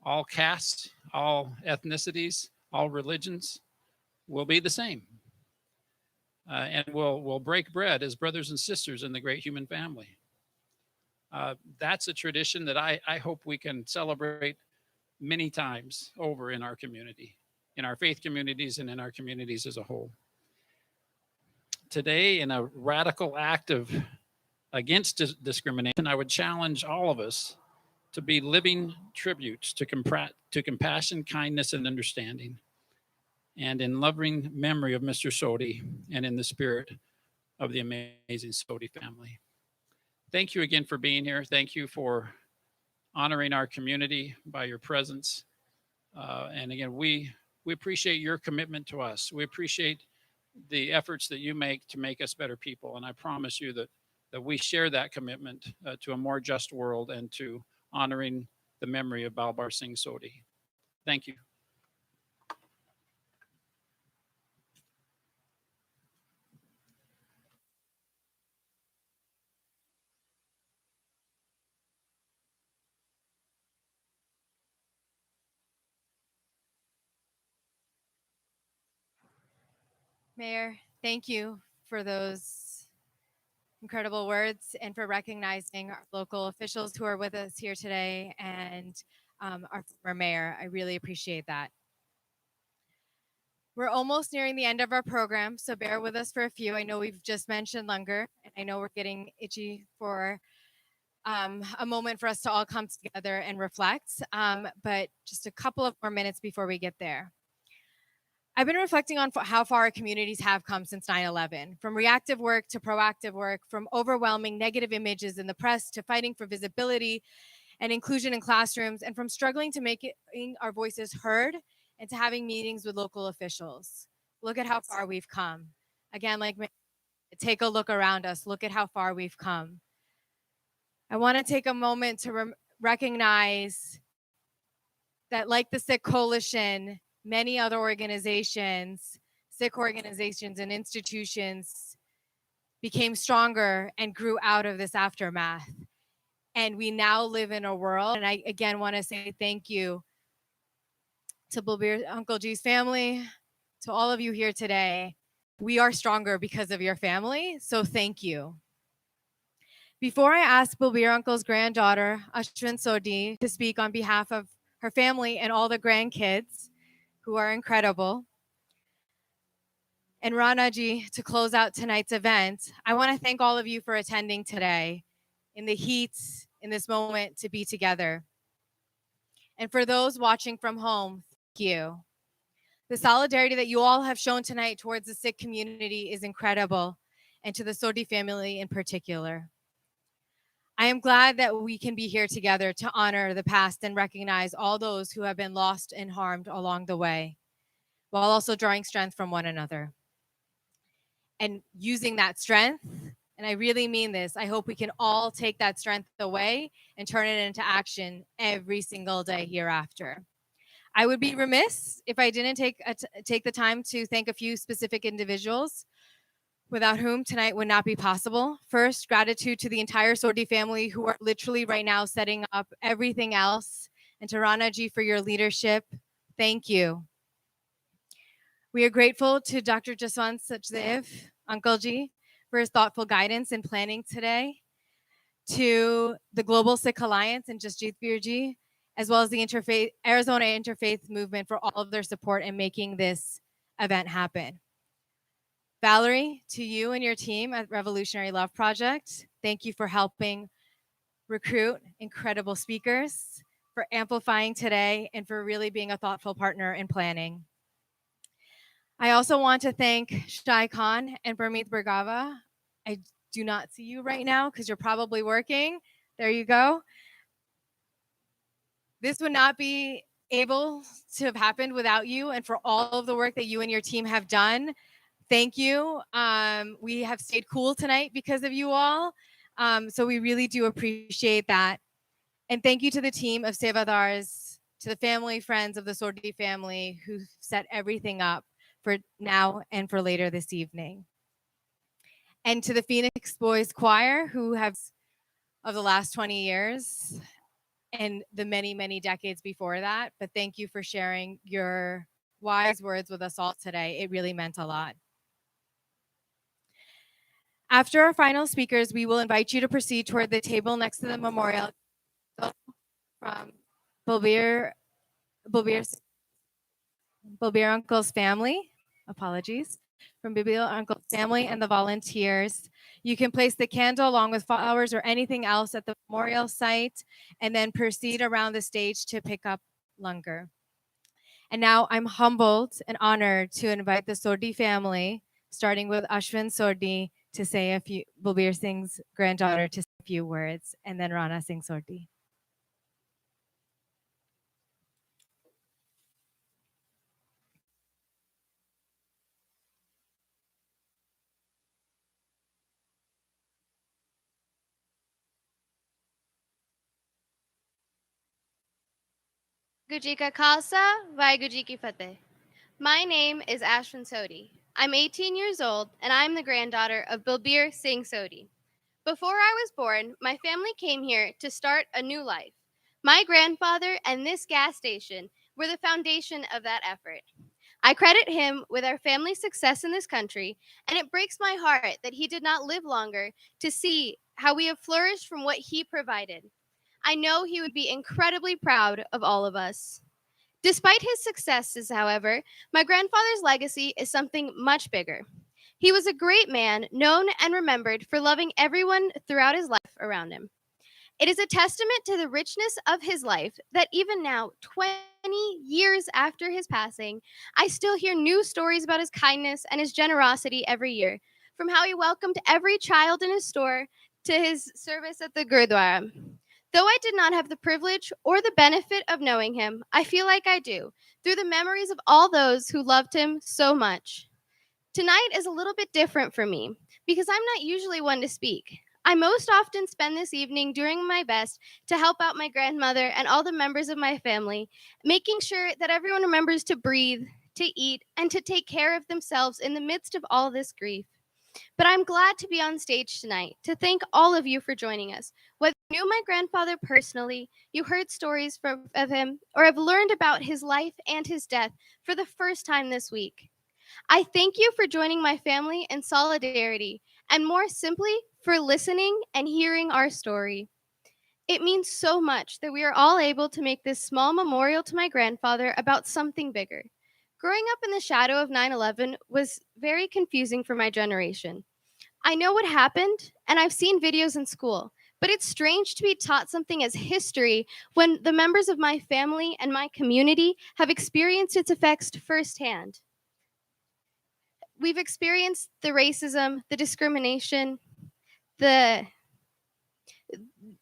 all castes, all ethnicities, all religions will be the same. And we'll break bread as brothers and sisters in the great human family. That's a tradition that I hope we can celebrate many times over in our community, in our faith communities and in our communities as a whole. Today, in a radical act against discrimination, I would challenge all of us to be living tributes to compassion, kindness, and understanding, and in loving memory of Mr. Sodhi and in the spirit of the amazing Sodhi family. Thank you again for being here. Thank you for honoring our community by your presence. And again, we appreciate your commitment to us. We appreciate the efforts that you make to make us better people. And I promise you that we share that commitment to a more just world and to honoring the memory of Balbir Singh Sodhi. Thank you. Mayor, thank you for those incredible words and for recognizing our local officials who are with us here today and our former mayor. I really appreciate that. We're almost nearing the end of our program, so bear with us for a few. I know we've just mentioned Langar, and I know we're getting itchy for a moment for us to all come together and reflect, but just a couple of more minutes before we get there. I've been reflecting on how far our communities have come since 9/11, from reactive work to proactive work, from overwhelming negative images in the press to fighting for visibility and inclusion in classrooms, and from struggling to making our voices heard and to having meetings with local officials. Look at how far we've come. Again, like, take a look around us. Look at how far we've come. I want to take a moment to recognize that, like the Sikh Coalition, many other organizations, Sikh organizations and institutions became stronger and grew out of this aftermath. And we now live in a world, and I again want to say thank you to Balbir Uncle G's family, to all of you here today. We are stronger because of your family, so thank you. Before I ask Balbir Uncle's granddaughter, Ashwin Sodhi, to speak on behalf of her family and all the grandkids, who are incredible, and Ranaji to close out tonight's event, I want to thank all of you for attending today in the heat, in this moment to be together. And for those watching from home, thank you. The solidarity that you all have shown tonight towards the Sikh community is incredible, and to the Sodhi family in particular. I am glad that we can be here together to honor the past and recognize all those who have been lost and harmed along the way, while also drawing strength from one another. And using that strength, and I really mean this, I hope we can all take that strength away and turn it into action every single day hereafter. I would be remiss if I didn't take the time to thank a few specific individuals without whom tonight would not be possible. First, gratitude to the entire Sodhi family who are literally right now setting up everything else. And to Ranaji for your leadership, thank you. We are grateful to Dr. Jaswant Sachdev, Uncle Ji, for his thoughtful guidance in planning today. To the Global Sikh Alliance and Jasjit Virji, as well as the Arizona Interfaith Movement for all of their support in making this event happen. Valerie, to you and your team at Revolutionary Love Project, thank you for helping recruit incredible speakers, for amplifying today, and for really being a thoughtful partner in planning. I also want to thank Shai Khan and Burmeet Bergava. I do not see you right now because you're probably working. There you go. This would not be able to have happened without you, and for all of the work that you and your team have done. Thank you. We have stayed cool tonight because of you all. So we really do appreciate that. And thank you to the team of Sevadars, to the family, friends of the Sodhi family who set everything up for now and for later this evening. And to the Phoenix Boys Choir, who have, of the last 20 years and the many, many decades before that. But thank you for sharing your wise words with us all today. It really meant a lot. After our final speakers, we will invite you to proceed toward the table next to the memorial from Balbir Uncle's family. Apologies. From Balbir Uncle's family and the volunteers. You can place the candle along with flowers or anything else at the memorial site and then proceed around the stage to pick up langar. And now I'm humbled and honored to invite the Sodhi family, starting with Ashwin Sodhi, to say a few, Balbir Singh's granddaughter, to say a few words, and then Rana Singh Sodhi. Guਰੂ Ji Ka Khalsa, Vaheguru Ji Ki Fateh. My name is Ashwin Sodhi. I'm 18 years old and I'm the granddaughter of Balbir Singh Sodhi. Before I was born, my family came here to start a new life. My grandfather and this gas station were the foundation of that effort. I credit him with our family's success in this country, and it breaks my heart that he did not live longer to see how we have flourished from what he provided. I know he would be incredibly proud of all of us. Despite his successes, however, my grandfather's legacy is something much bigger. He was a great man, known and remembered for loving everyone throughout his life around him. It is a testament to the richness of his life that even now, 20 years after his passing, I still hear new stories about his kindness and his generosity every year, from how he welcomed every child in his store to his service at the Gurdwara. Though I did not have the privilege or the benefit of knowing him, I feel like I do, through the memories of all those who loved him so much. Tonight is a little bit different for me because I'm not usually one to speak. I most often spend this evening doing my best to help out my grandmother and all the members of my family, making sure that everyone remembers to breathe, to eat, and to take care of themselves in the midst of all this grief. But I'm glad to be on stage tonight to thank all of you for joining us. Whether you knew my grandfather personally, you heard stories of him, or have learned about his life and his death for the first time this week, I thank you for joining my family in solidarity, and more simply, for listening and hearing our story. It means so much that we are all able to make this small memorial to my grandfather about something bigger. Growing up in the shadow of 9/11 was very confusing for my generation. I know what happened, and I've seen videos in school, but it's strange to be taught something as history when the members of my family and my community have experienced its effects firsthand. We've experienced the racism, the discrimination,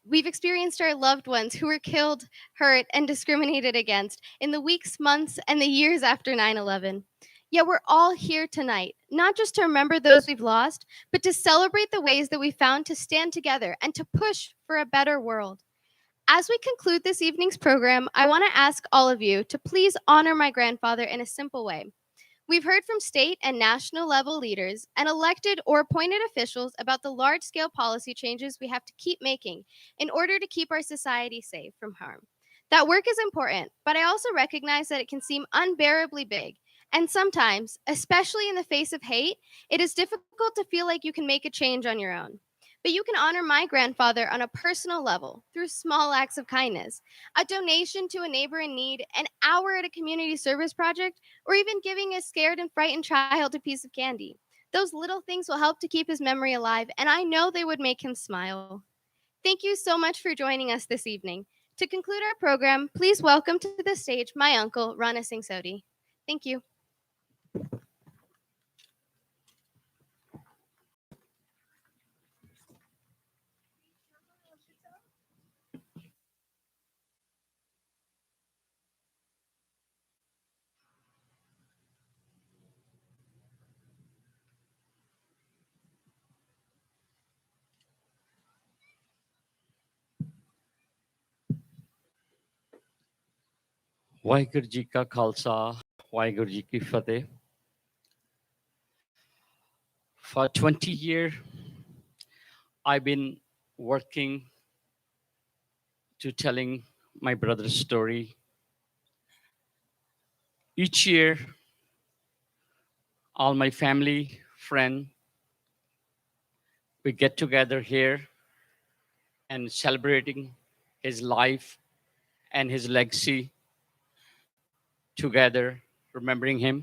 we've experienced our loved ones who were killed, hurt, and discriminated against in the weeks, months, and the years after 9/11. Yet we're all here tonight, not just to remember those we've lost, but to celebrate the ways that we found to stand together and to push for a better world. As we conclude this evening's program, I want to ask all of you to please honor my grandfather in a simple way. We've heard from state and national level leaders and elected or appointed officials about the large-scale policy changes we have to keep making in order to keep our society safe from harm. That work is important, but I also recognize that it can seem unbearably big. And sometimes, especially in the face of hate, it is difficult to feel like you can make a change on your own. But you can honor my grandfather on a personal level through small acts of kindness, a donation to a neighbor in need, an hour at a community service project, or even giving a scared and frightened child a piece of candy. Those little things will help to keep his memory alive, and I know they would make him smile. Thank you so much for joining us this evening. To conclude our program, please welcome to the stage my uncle, Rana Singh Sodhi. Thank you. Waheguru ji ਕਾ ਖਾਲਸਾ ਵਾਹਿਗੁਰੂ ਜੀ ਕੀ ਫਤਿਹ. For 20 years, I've been working to telling my brother's story. Each year, all my family, friends, we get together here and celebrating his life and his legacy together, remembering him.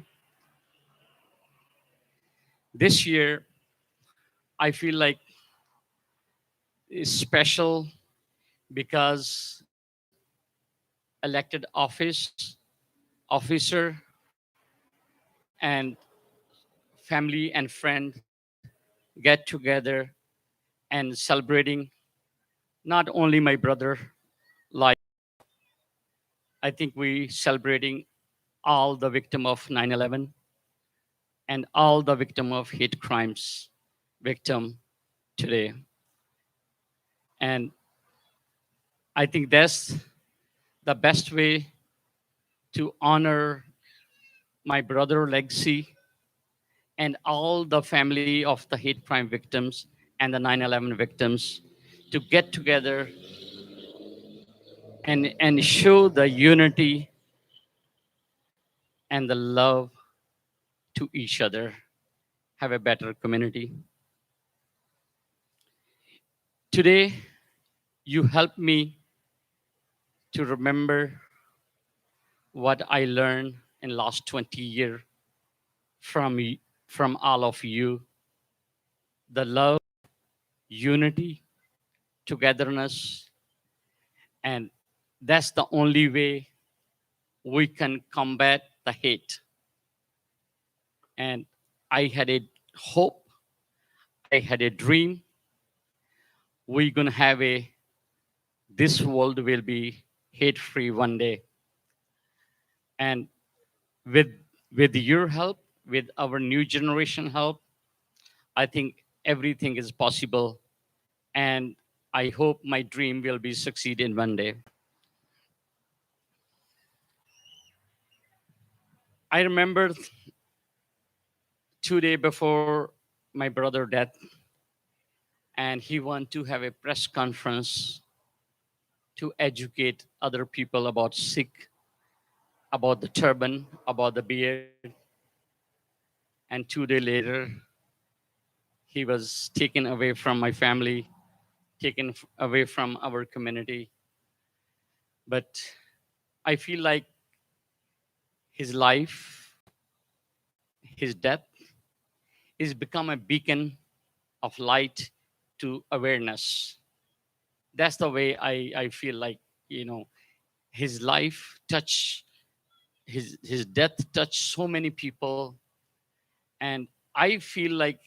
This year, I feel like it's special because elected officer and family and friend get together and celebrating not only my brother life. I think we celebrating all the victim of 9/11 and all the victim of hate crimes victim today. And I think that's the best way to honor my brother legacy and all the family of the hate crime victims and the 9/11 victims to get together and show the unity and the love to each other, have a better community. Today, you help me to remember what I learned in last 20 years from all of you. The love, unity, togetherness, and that's the only way we can combat the hate. And I had a hope, I had a dream. We're gonna have a this world will be hate-free one day. And with your help, with our new generation help, I think everything is possible. And I hope my dream will be succeed in one day. I remember 2 days before my brother death, and he wanted to have a press conference to educate other people about Sikh, about the turban, about the beard. And 2 days later, he was taken away from my family, taken away from our community. But I feel like his life, his death, is become a beacon of light to awareness. That's the way I feel like, his life touched, his death touched so many people. And I feel like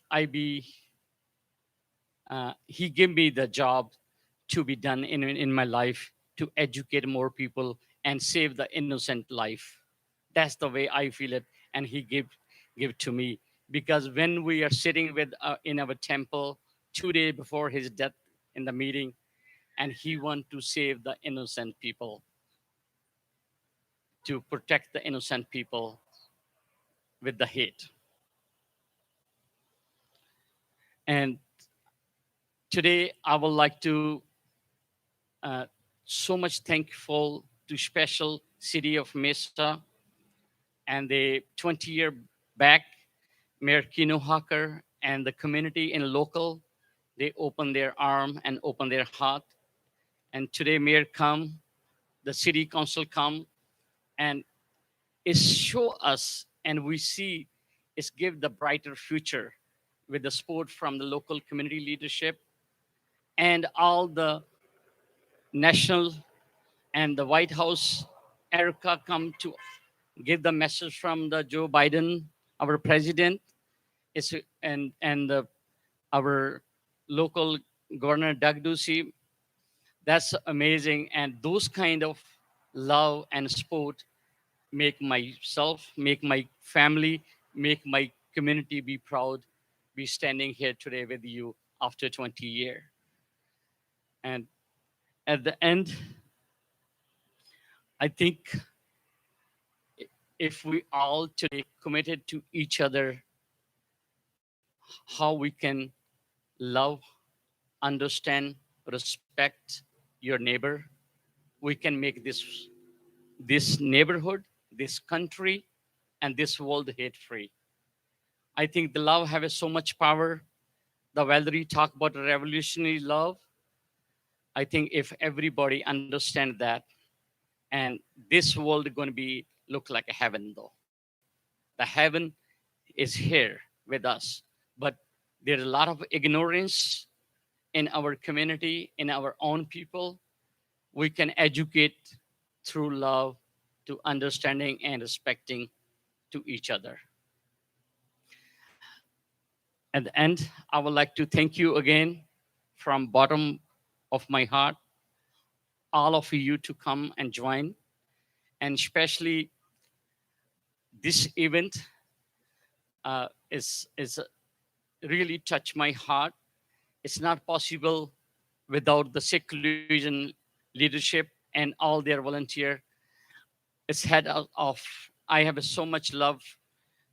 he gave me the job to be done in my life to educate more people and save the innocent life. That's the way I feel it. And he give to me, because when we are sitting in our temple 2 days before his death in the meeting, and he want to save the innocent people, to protect the innocent people with the hate. And today I would like to so much thankful to special city of Mesa, and the 20-year back, Mayor Kino Hacker and the community in local, they open their arm and open their heart. And today Mayor come, the city council come, and it show us, and we see it's give the brighter future with the support from the local community leadership and all the national and the White House. Erica come to give the message from the Joe Biden, our president, and our local governor Doug Ducey. That's amazing, and those kind of love and support make myself, make my family, make my community be proud, be standing here today with you after 20 years. And at the end, I think if we all today committed to each other, how we can love, understand, respect your neighbor, we can make this neighborhood, this country, and this world hate-free. I think the love has so much power. The Valerie talk about revolutionary love. I think if everybody understand that, and this world going to be look like a heaven though. The heaven is here with us, but there's a lot of ignorance in our community, in our own people. We can educate through love to understanding and respecting to each other. At the end, I would like to thank you again from bottom of my heart, all of you to come and join, and especially this event is really touched my heart. It's not possible without the Sikh Coalition leadership and all their volunteer. It's head of, I have so much love.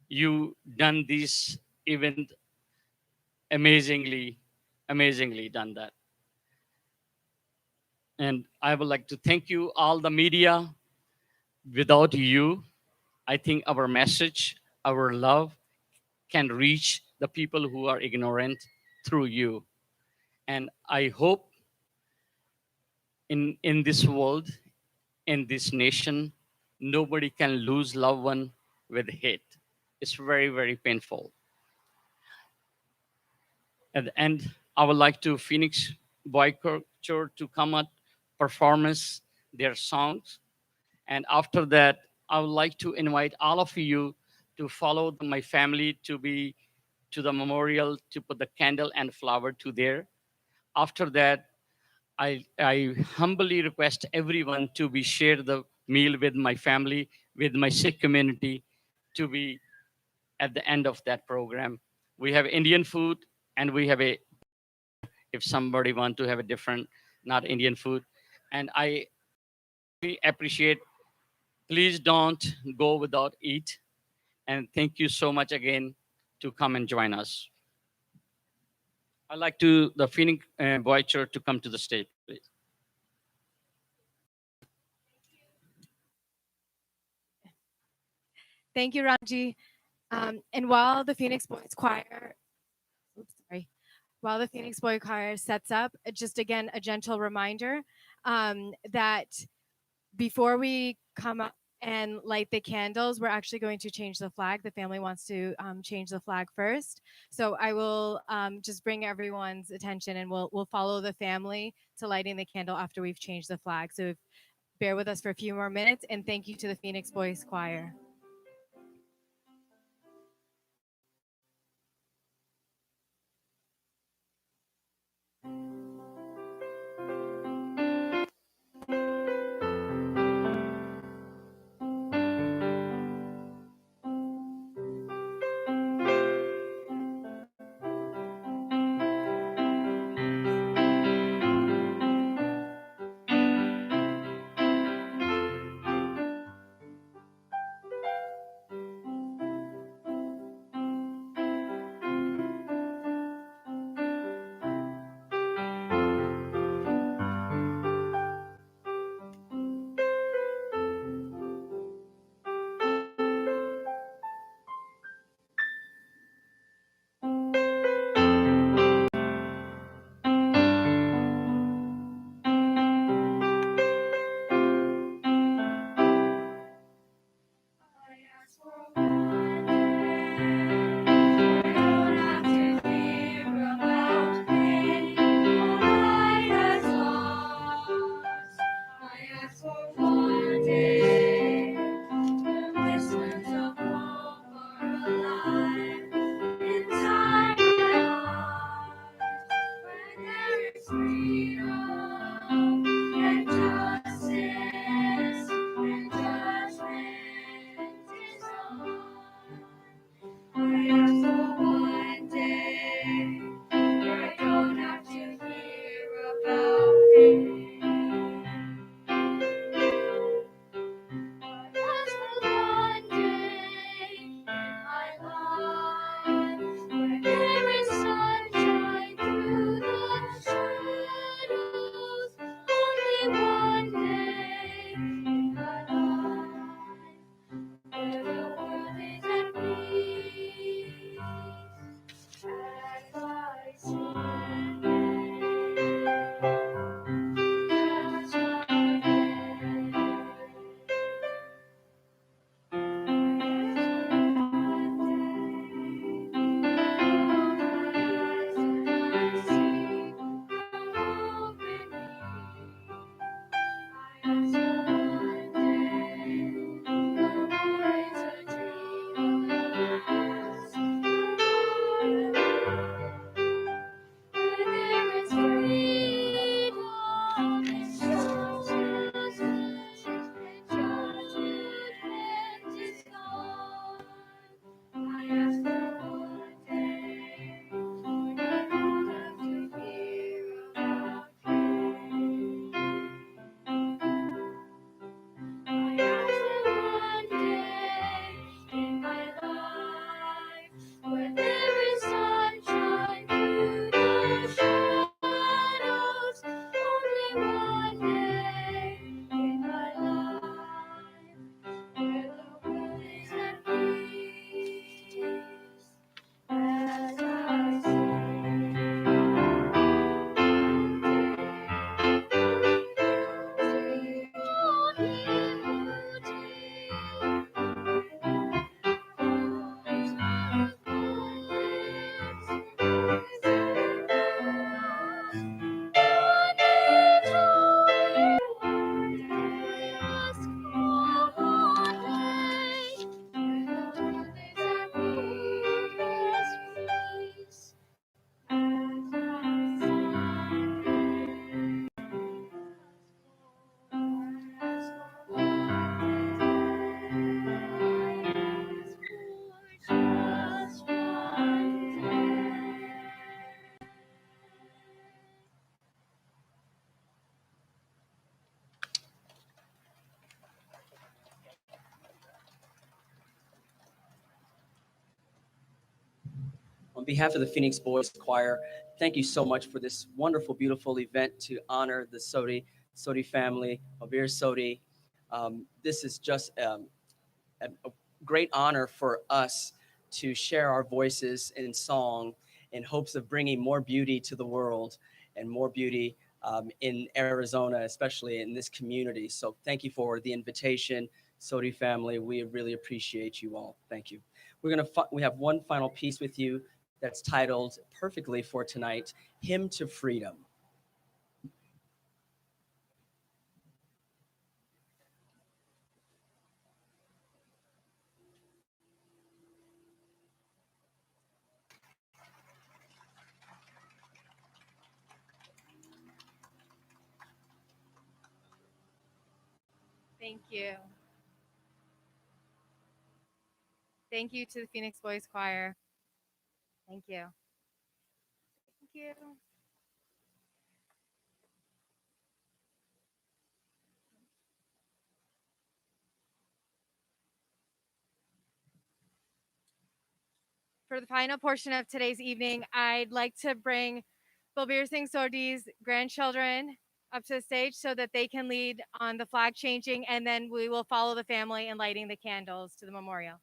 You done this event amazingly done that. And I would like to thank you, all the media. Without you, I think our message, our love can reach the people who are ignorant through you. And I hope in this world, in this nation, nobody can lose loved one with hate. It's very, very painful. At the end, I would like to Phoenix Boy Culture to come out, performance their songs. And after that, I would like to invite all of you to follow my family to the memorial, to put the candle and flower to there. After that, I humbly request everyone to be share the meal with my family, with my Sikh community, to be at the end of that program. We have Indian food, and we have if somebody want to have a different, not Indian food. And I appreciate, please don't go without eat. And thank you so much again to come and join us. I'd like to the Phoenix Boy Church to come to the stage, please. Thank you, Ramji. And while the Phoenix Boys Choir, while the Phoenix Boy Choir sets up, just again, a gentle reminder that before we come up and light the candles, we're actually going to change the flag. The family wants to change the flag first. So I will just bring everyone's attention, and we'll follow the family to lighting the candle after we've changed the flag. So bear with us for a few more minutes, and thank you to the Phoenix Boys Choir. behalf of the Phoenix Boys Choir, thank you so much for this wonderful, beautiful event to honor the Sodhi family, Balbir Sodhi. This is just a great honor for us to share our voices in song in hopes of bringing more beauty to the world and more beauty in Arizona, especially in this community. So thank you for the invitation, Sodhi family. We really appreciate you all. Thank you. We have one final piece with you that's titled perfectly for tonight, Hymn to Freedom. Thank you. Thank you to the Phoenix Boys Choir. Thank you. Thank you. For the final portion of today's evening, I'd like to bring Balbir Singh Sodhi's grandchildren up to the stage so that they can lead on the flag changing, and then we will follow the family in lighting the candles to the memorial.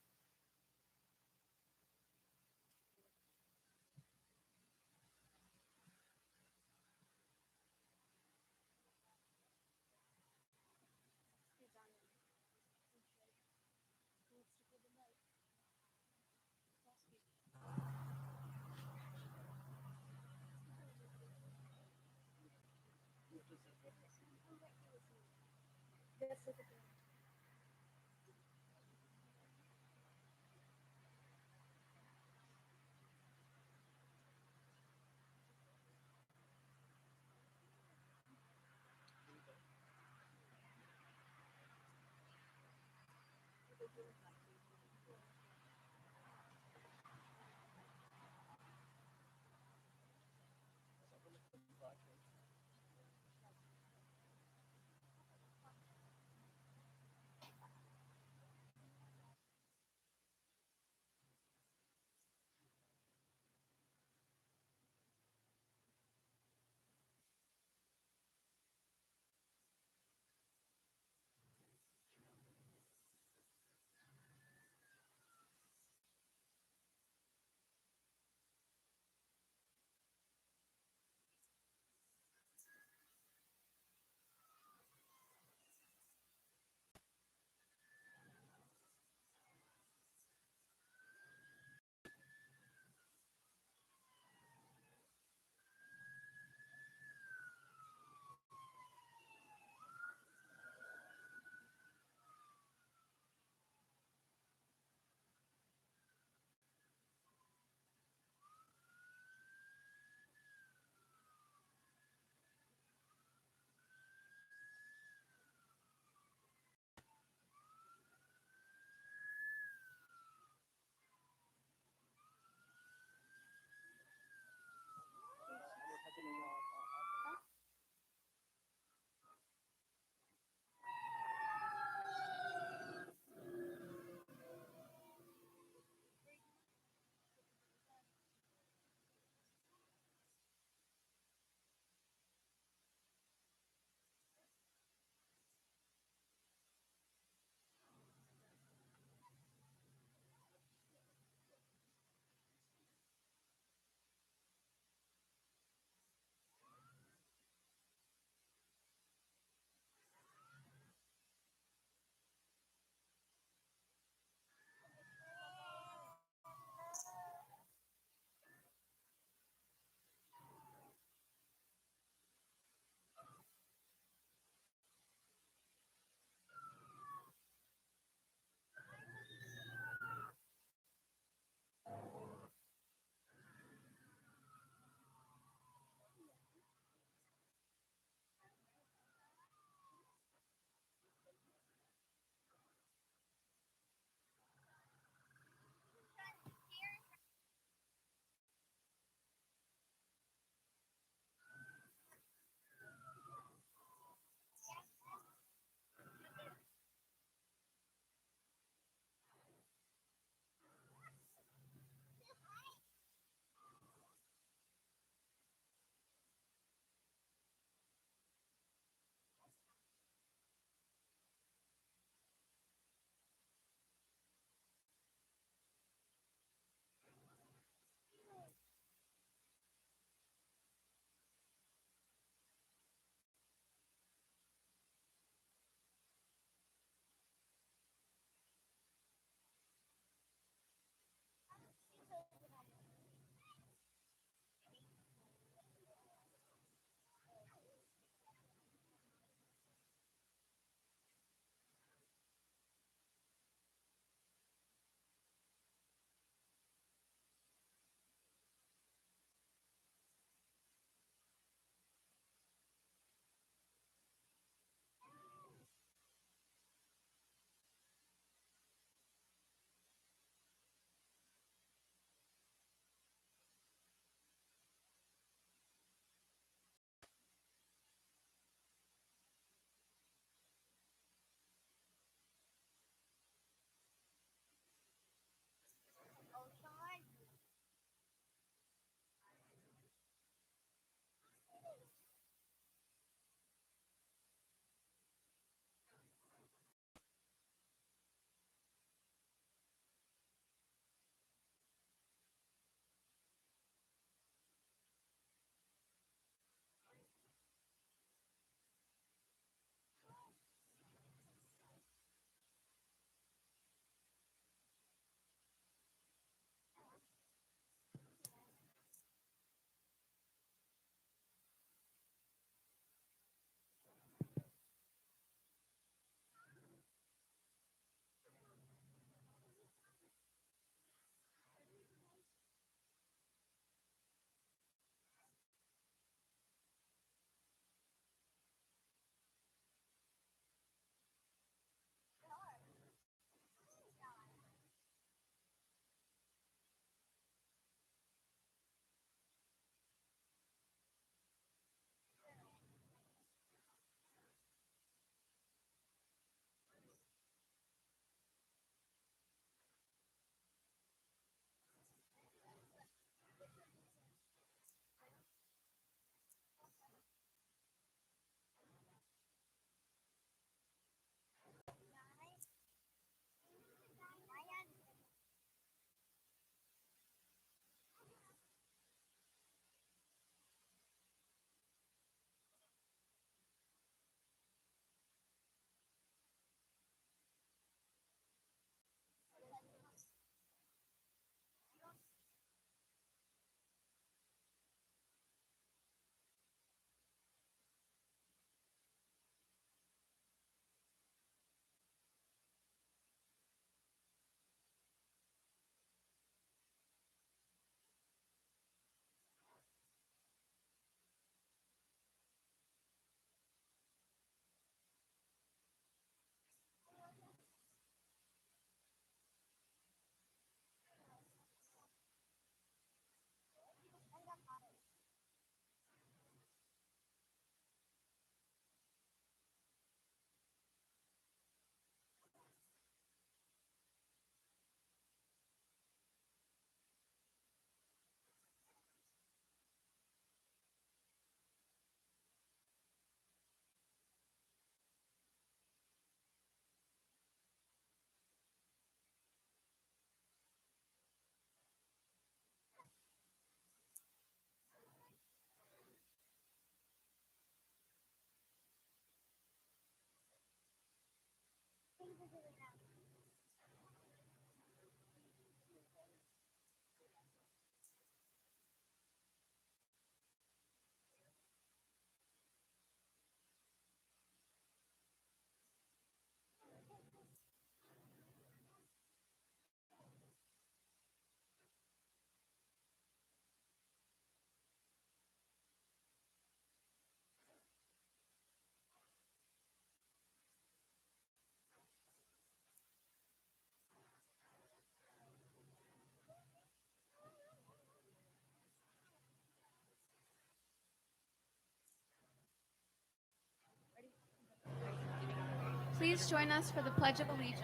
Please join us for the Pledge of Allegiance.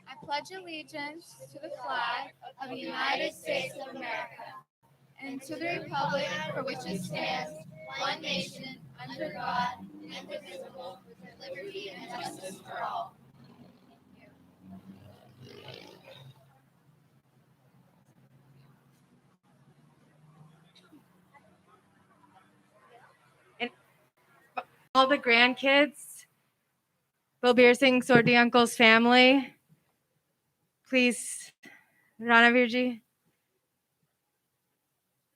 I pledge allegiance to the flag of the United States of America and to the republic for which it stands, one nation, under God, indivisible, with liberty and justice for all. And all the grandkids, Balbir Singh Sodhi uncle's family, please, Rana Virji,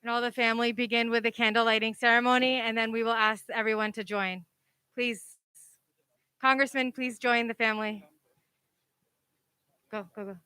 and all the family begin with the candle lighting ceremony, and then we will ask everyone to join. Please, Congressman, please join the family. Go, go, go.